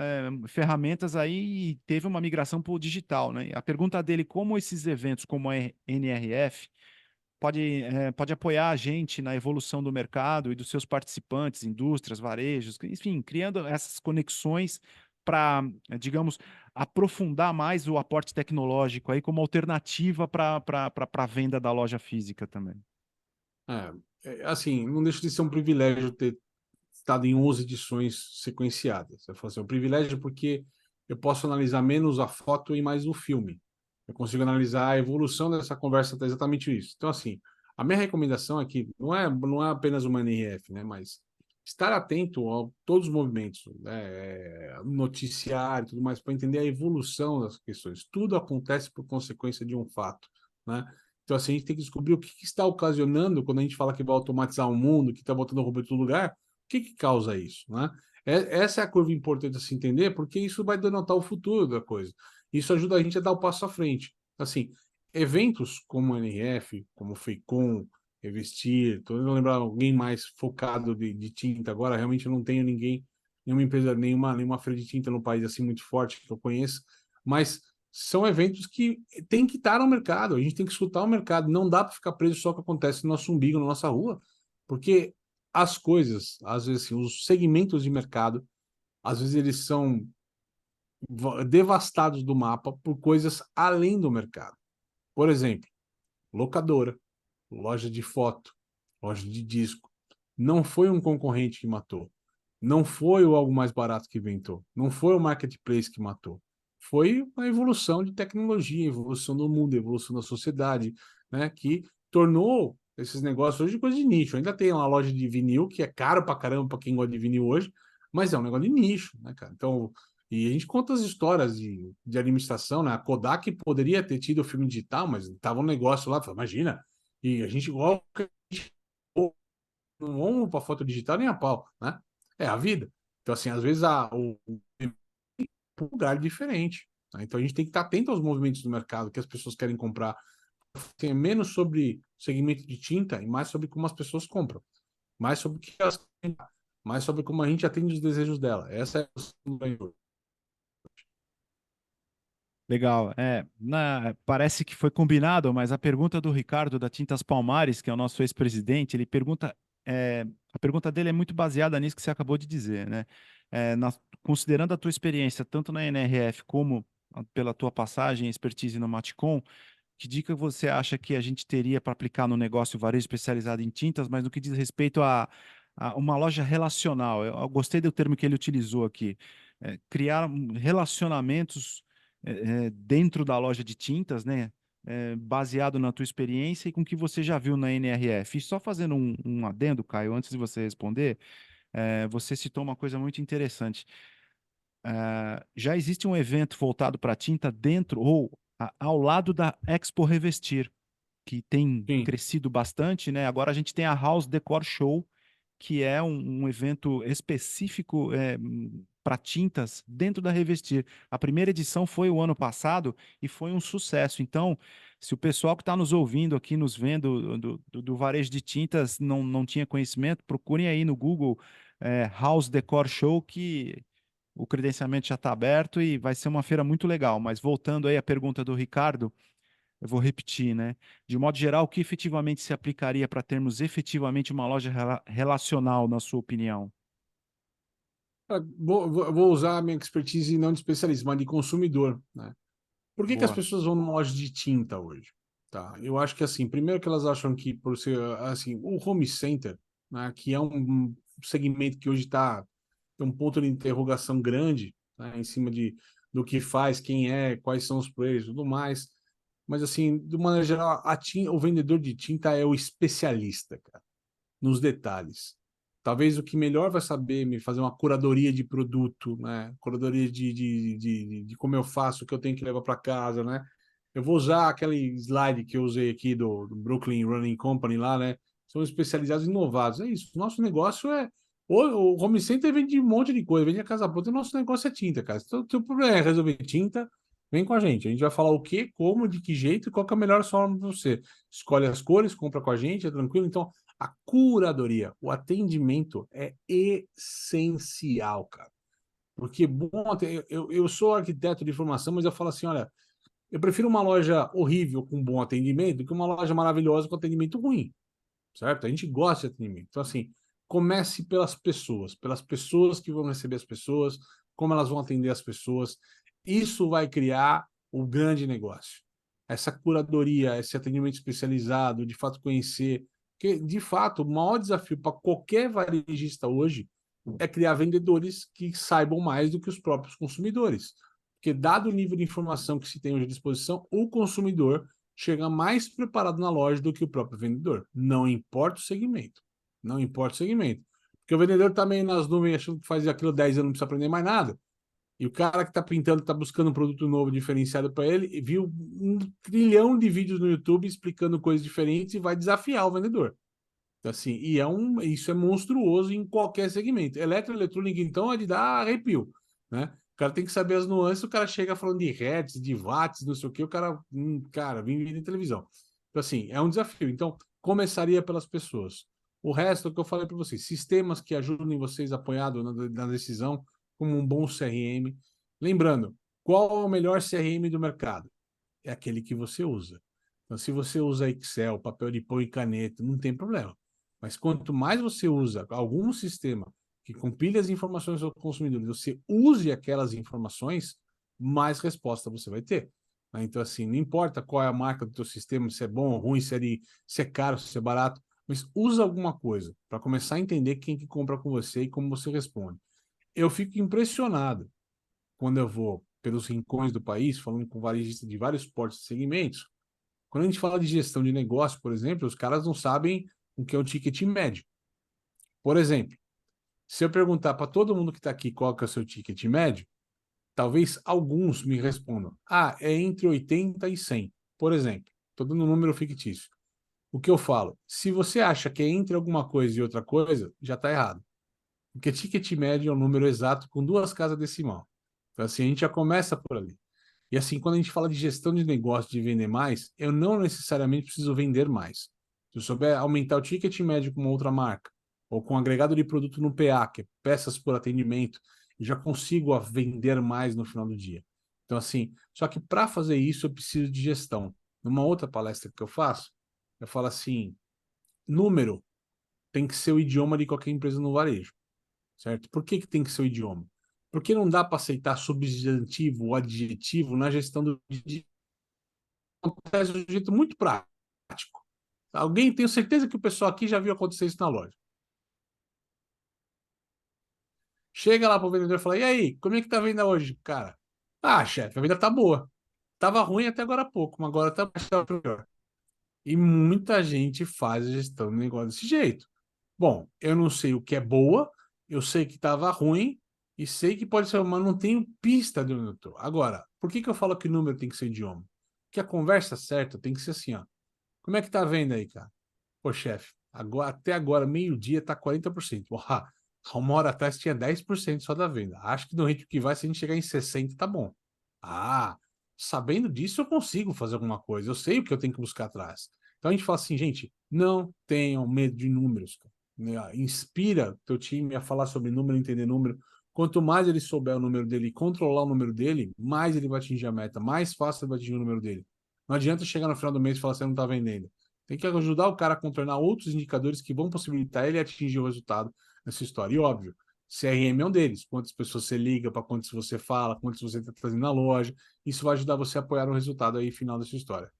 ferramentas aí e teve uma migração para o digital, né? A pergunta dele, como esses eventos, como a NRF, pode apoiar a gente na evolução do mercado e dos seus participantes, indústrias, varejos, enfim, criando essas conexões para, digamos, aprofundar mais o aporte tecnológico aí como alternativa para a venda da loja física também. Assim, não deixa de ser um privilégio ter estado em 11 edições sequenciadas. Eu falo assim, é um privilégio porque eu posso analisar menos a foto e mais o filme. Eu consigo analisar a evolução dessa conversa, tá exatamente isso. Então, assim, a minha recomendação aqui não é apenas uma NRF, né, mas estar atento a todos os movimentos, né, noticiário e tudo mais, para entender a evolução das questões. Tudo acontece por consequência de um fato, né? Então, assim, a gente tem que descobrir o que está ocasionando quando a gente fala que vai automatizar o mundo, que está botando o robô em todo lugar, o que causa isso, né? Essa é a curva importante a se entender, porque isso vai denotar o futuro da coisa. Isso ajuda a gente a dar o passo à frente. Assim, eventos como o NRF, como o FEICOM, Revestir, tô tentando lembrar alguém mais focado de tinta agora, realmente eu não tenho ninguém, nenhuma empresa, nenhuma feira de tinta no país assim muito forte que eu conheça, mas são eventos que tem que estar no mercado, a gente tem que escutar o mercado, não dá para ficar preso só o que acontece no nosso umbigo, na nossa rua, porque as coisas, às vezes assim, os segmentos de mercado, às vezes eles são devastados do mapa por coisas além do mercado. Por exemplo, locadora, loja de foto, loja de disco. Não foi um concorrente que matou. Não foi o algo mais barato que inventou. Não foi o marketplace que matou. Foi a evolução de tecnologia, a evolução do mundo, a evolução da sociedade, né, que tornou esses negócios hoje coisa de nicho. Ainda tem uma loja de vinil que é caro pra caramba para quem gosta de vinil hoje, mas é um negócio de nicho, né, cara? Então, e a gente conta as histórias de administração, né? A Kodak poderia ter tido o filme digital, mas tava um negócio lá, imagina, e a gente igual um ombro para foto digital nem a pau, né? É a vida. Então, assim, às vezes um lugar diferente. Né? Então a gente tem que estar atento aos movimentos do mercado que as pessoas querem comprar. Tem menos sobre segmento de tinta e mais sobre como as pessoas compram. Mais sobre o que elas querem, mais sobre como a gente atende os desejos dela. Essa é a Legal. Parece que foi combinado, mas a pergunta do Ricardo da Tintas Palmares, que é o nosso ex-presidente, ele pergunta, a pergunta dele é muito baseada nisso que você acabou de dizer, né? Considerando a tua experiência tanto na NRF como pela tua passagem e expertise no Matcom, que dica você acha que a gente teria para aplicar no negócio varejo especializado em tintas, mas no que diz respeito a uma loja relacional? Eu gostei do termo que ele utilizou aqui. Criar relacionamentos dentro da loja de tintas, né? Baseado na tua experiência e com o que você já viu na NRF. E só fazendo um adendo, Caio, antes de você responder, você citou uma coisa muito interessante. Já existe um evento voltado para tinta dentro ou ao lado da Expo Revestir, que tem Sim. crescido bastante, né? Agora a gente tem a House Decor Show, que é um evento específico para tintas dentro da Revestir. A primeira edição foi o ano passado e foi um sucesso. Então, se o pessoal que está nos ouvindo aqui, nos vendo do varejo de tintas, não tinha conhecimento, procurem aí no Google House Decor Show, que o credenciamento já está aberto e vai ser uma feira muito legal. Mas voltando aí à pergunta do Ricardo, eu vou repetir, né? De modo geral, o que efetivamente se aplicaria para termos efetivamente uma loja relacional, na sua opinião? Vou usar a minha expertise não de especialista, mas de consumidor, né? Por que as Boa. pessoas vão numa loja de tinta hoje? Tá? Eu acho que assim, primeiro que elas acham que por ser assim, o home center, né, que é um segmento que hoje tem um ponto de interrogação grande, né, em cima do que faz, quem é, quais são os players, tudo mais. mas assim, de uma maneira geral, o vendedor de tinta é o especialista, cara, nos detalhes. Talvez o que melhor vai saber me fazer uma curadoria de produto, né? Curadoria de como eu faço, o que eu tenho que levar para casa, né? Eu vou usar aquele slide que eu usei aqui do Brooklyn Running Company lá, né? São especializados e inovados. É isso. Nosso negócio é. O Home Center vende um monte de coisa, vende a casa pronta, e o nosso negócio é tinta, cara. Se o teu problema é resolver tinta, vem com a gente. A gente vai falar o que, como, de que jeito e qual que é a melhor forma para você. Escolhe as cores, compra com a gente, é tranquilo. Então, a curadoria, o atendimento é essencial, cara. Porque bom, eu sou arquiteto de formação, mas eu falo assim, olha, eu prefiro uma loja horrível com bom atendimento do que uma loja maravilhosa com atendimento ruim, certo? A gente gosta de atendimento. Então, assim, comece pelas pessoas que vão receber as pessoas, como elas vão atender as pessoas. Isso vai criar o grande negócio. Essa curadoria, esse atendimento especializado, de fato conhecer. Porque, de fato, o maior desafio para qualquer varejista hoje é criar vendedores que saibam mais do que os próprios consumidores. Porque, dado o nível de informação que se tem hoje à disposição, o consumidor chega mais preparado na loja do que o próprio vendedor. Não importa o segmento. Não importa o segmento. Porque o vendedor está meio nas nuvens, achando que faz aquilo 10 anos, não precisa aprender mais nada. E o cara que está pintando, está buscando um produto novo, diferenciado para ele, e viu 1 trilhão de vídeos no YouTube explicando coisas diferentes e vai desafiar o vendedor. Então, assim, isso é monstruoso em qualquer segmento. Eletroeletrônica, então, é de dar arrepio, né? O cara tem que saber as nuances, o cara chega falando de hertz, de watts, não sei o que, o cara, vem em televisão. Então, assim, é um desafio. Então, começaria pelas pessoas. O resto é o que eu falei para vocês. Sistemas que ajudem vocês apoiados na decisão, como um bom CRM. Lembrando, qual é o melhor CRM do mercado? É aquele que você usa. Então, se você usa Excel, papel de pão e caneta, não tem problema. Mas quanto mais você usa algum sistema que compile as informações do consumidor, você use aquelas informações, mais resposta você vai ter. Então, assim, não importa qual é a marca do teu sistema, se é bom ou ruim, se é caro, se é barato, mas usa alguma coisa para começar a entender quem que compra com você e como você responde. Eu fico impressionado quando eu vou pelos rincões do país, falando com varejistas de vários portos e segmentos. Quando a gente fala de gestão de negócio, por exemplo, os caras não sabem o que é o ticket médio. Por exemplo, se eu perguntar para todo mundo que está aqui qual que é o seu ticket médio, talvez alguns me respondam: ah, é entre 80 e 100, por exemplo. Estou dando um número fictício. O que eu falo? Se você acha que é entre alguma coisa e outra coisa, já está errado. Porque ticket médio é um número exato com 2 casas decimal. Então, assim, a gente já começa por ali. E assim, quando a gente fala de gestão de negócio, de vender mais, eu não necessariamente preciso vender mais. Se eu souber aumentar o ticket médio com uma outra marca, ou com um agregado de produto no PA, que é peças por atendimento, eu já consigo vender mais no final do dia. Então, assim, só que para fazer isso eu preciso de gestão. Numa outra palestra que eu faço, eu falo assim, número tem que ser o idioma de qualquer empresa no varejo, certo? Por que tem que ser o idioma? Porque não dá para aceitar substantivo ou adjetivo na gestão do dia. Acontece de um jeito muito prático. Alguém, tenho certeza que o pessoal aqui já viu acontecer isso na loja. Chega lá pro vendedor e fala: e aí, como é que tá a venda hoje, cara? Ah, chefe, a venda tá boa. Tava ruim até agora há pouco, mas agora tá pior. E muita gente faz a gestão do negócio desse jeito. Bom, eu não sei o que é boa, eu sei que estava ruim e sei que pode ser, mas não tenho pista de onde eu estou. Agora, por que eu falo que o número tem que ser idioma? Porque a conversa certa tem que ser assim, ó. Como é que tá a venda aí, cara? Pô, chefe, até agora, meio-dia, tá 40%. Porra, há 1 hora atrás tinha 10% só da venda. Acho que no ritmo que vai, se a gente chegar em 60%, tá bom. Ah, sabendo disso, eu consigo fazer alguma coisa. Eu sei o que eu tenho que buscar atrás. Então a gente fala assim, gente, não tenham medo de números, cara. Inspira teu time a falar sobre número, entender número. Quanto mais ele souber o número dele e controlar o número dele, mais ele vai atingir a meta, mais fácil ele vai atingir o número dele. Não adianta chegar no final do mês e falar que você não está vendendo. Tem que ajudar o cara a contornar outros indicadores que vão possibilitar ele atingir o resultado nessa história. E óbvio, CRM é um deles. Quantas pessoas você liga, para quantas você fala, quantas você está trazendo na loja. Isso vai ajudar você a apoiar o resultado aí final dessa história.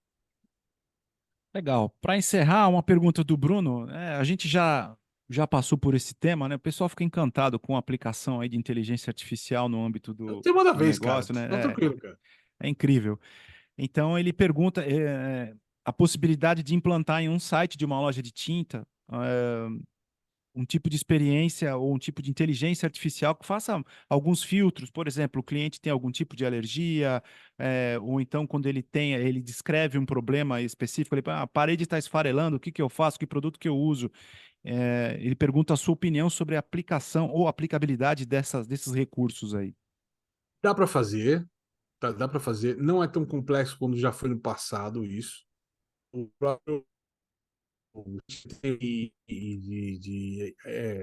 Legal. Para encerrar, uma pergunta do Bruno. A gente já passou por esse tema, né? O pessoal fica encantado com a aplicação aí de inteligência artificial no âmbito É o do tema da vez, negócio, cara. né? Tá tranquilo, cara. É incrível. Então, ele pergunta a possibilidade de implantar em um site de uma loja de tinta um tipo de experiência ou um tipo de inteligência artificial que faça alguns filtros. Por exemplo, o cliente tem algum tipo de alergia, ou então quando ele descreve um problema específico, ele fala, a parede está esfarelando, o que que eu faço, que produto que eu uso? Ele pergunta a sua opinião sobre a aplicação ou aplicabilidade desses recursos aí. Dá para fazer, dá para fazer. Não é tão complexo como já foi no passado isso. O próprio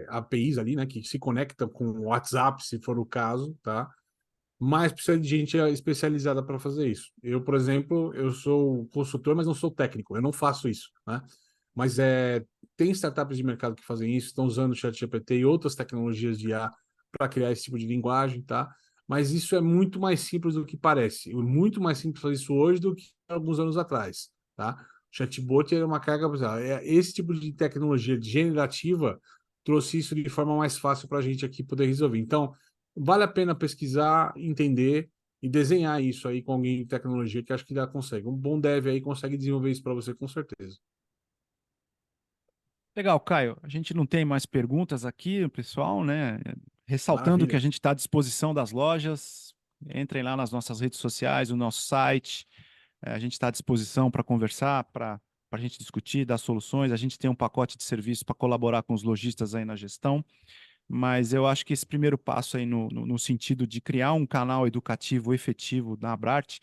APIs ali, né, que se conectam com o WhatsApp, se for o caso, tá? Mas precisa de gente especializada para fazer isso. Eu, por exemplo, eu sou consultor, mas não sou técnico, eu não faço isso, né? Mas tem startups de mercado que fazem isso, estão usando o ChatGPT e outras tecnologias de IA para criar esse tipo de linguagem, tá? Mas isso é muito mais simples do que parece. É muito mais simples fazer isso hoje do que alguns anos atrás, tá? O chatbot é uma carga pesada. Esse tipo de tecnologia generativa trouxe isso de forma mais fácil para a gente aqui poder resolver. Então, vale a pena pesquisar, entender e desenhar isso aí com alguém de tecnologia que acho que já consegue. Um bom dev aí consegue desenvolver isso para você com certeza. Legal, Caio. A gente não tem mais perguntas aqui, pessoal, né? Ressaltando que a Maravilha. gente está à disposição das lojas. Entrem lá nas nossas redes sociais, no nosso site. A gente está à disposição para conversar, para a gente discutir, dar soluções. A gente tem um pacote de serviço para colaborar com os lojistas aí na gestão. Mas eu acho que esse primeiro passo aí no sentido de criar um canal educativo efetivo na Abrarte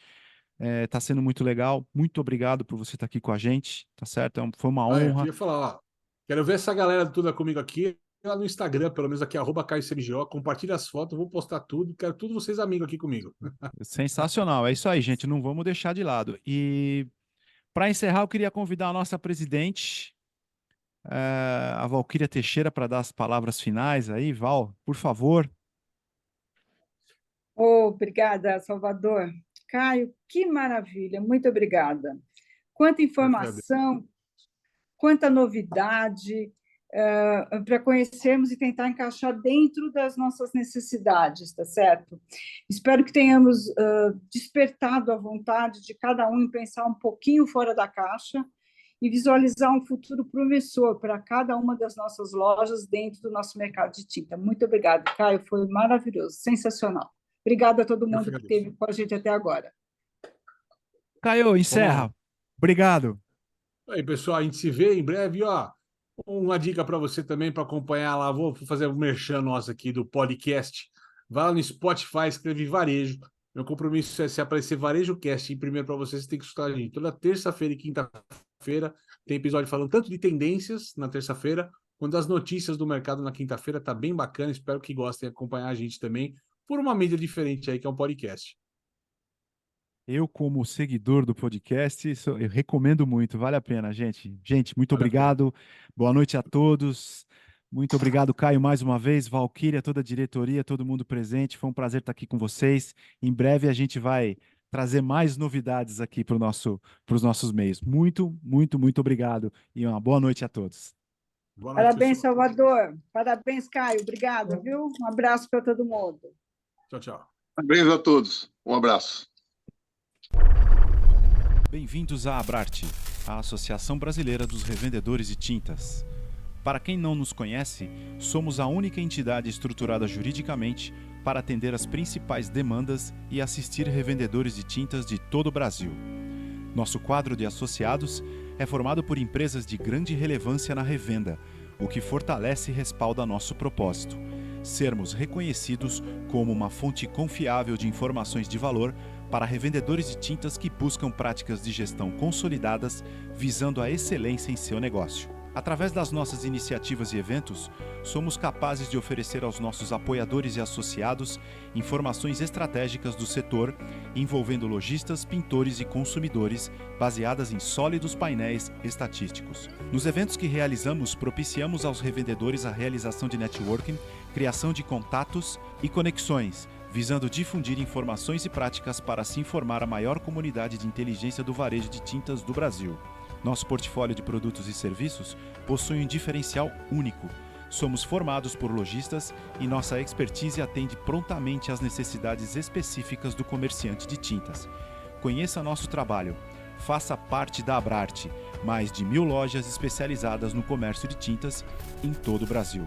está sendo muito legal. Muito obrigado por você estar aqui com a gente, tá certo? Foi uma Eu honra. queria falar, ó, quero ver essa galera toda comigo aqui, lá no Instagram, pelo menos aqui, @CaioCMGO, compartilha as fotos, vou postar tudo, quero todos vocês amigos aqui comigo. Sensacional. É isso aí, gente. Não vamos deixar de lado. E para encerrar, eu queria convidar a nossa presidente, a Valquíria Teixeira, para dar as palavras finais aí. Val, por favor. Obrigada, Salvador. Caio, que maravilha, muito obrigada. Quanta Eu que agradeço. informação, quanta novidade, para conhecermos e tentar encaixar dentro das nossas necessidades, tá certo? Espero que tenhamos despertado a vontade de cada um em pensar um pouquinho fora da caixa e visualizar um futuro promissor para cada uma das nossas lojas dentro do nosso mercado de tinta. Muito obrigada, Caio, foi maravilhoso, sensacional. Obrigada a todo Eu que mundo que agradeço. esteve com a gente até agora. Caio, encerra. Obrigado. Aí, pessoal, a gente se vê em breve, ó. Uma dica para você também para acompanhar lá, vou fazer um merchan nosso aqui do podcast. Vai lá no Spotify, escreve Varejo. Meu compromisso é se aparecer Varejo Cast em primeiro para você, você tem que escutar a gente. Toda terça-feira e quinta-feira tem episódio falando tanto de tendências na terça-feira, quanto das notícias do mercado na quinta-feira. Tá bem bacana, espero que gostem de acompanhar a gente também por uma mídia diferente aí, que é um podcast. Eu, como seguidor do podcast, eu recomendo muito, vale a pena, gente. Gente, muito Vale a pena. obrigado. Boa noite a todos. Muito obrigado, Caio, mais uma vez. Valquíria, toda a diretoria, todo mundo presente. Foi um prazer estar aqui com vocês. Em breve a gente vai trazer mais novidades aqui para os nossos meios. Muito, muito, muito obrigado e uma boa noite a todos. Boa noite, Parabéns, pessoal. Salvador. Parabéns, Caio. Obrigada, viu? Um abraço para todo mundo. Tchau, tchau. Parabéns a todos. Um abraço. Bem-vindos à Abrarte, a Associação Brasileira dos Revendedores de Tintas. Para quem não nos conhece, somos a única entidade estruturada juridicamente para atender as principais demandas e assistir revendedores de tintas de todo o Brasil. Nosso quadro de associados é formado por empresas de grande relevância na revenda, o que fortalece e respalda nosso propósito: sermos reconhecidos como uma fonte confiável de informações de valor para revendedores de tintas que buscam práticas de gestão consolidadas, visando a excelência em seu negócio. Através das nossas iniciativas e eventos, somos capazes de oferecer aos nossos apoiadores e associados informações estratégicas do setor, envolvendo lojistas, pintores e consumidores, baseadas em sólidos painéis estatísticos. Nos eventos que realizamos, propiciamos aos revendedores a realização de networking, criação de contatos e conexões, visando difundir informações e práticas para se informar a maior comunidade de inteligência do varejo de tintas do Brasil. Nosso portfólio de produtos e serviços possui um diferencial único. Somos formados por lojistas e nossa expertise atende prontamente às necessidades específicas do comerciante de tintas. Conheça nosso trabalho. Faça parte da Abrarte, mais de 1.000 lojas especializadas no comércio de tintas em todo o Brasil.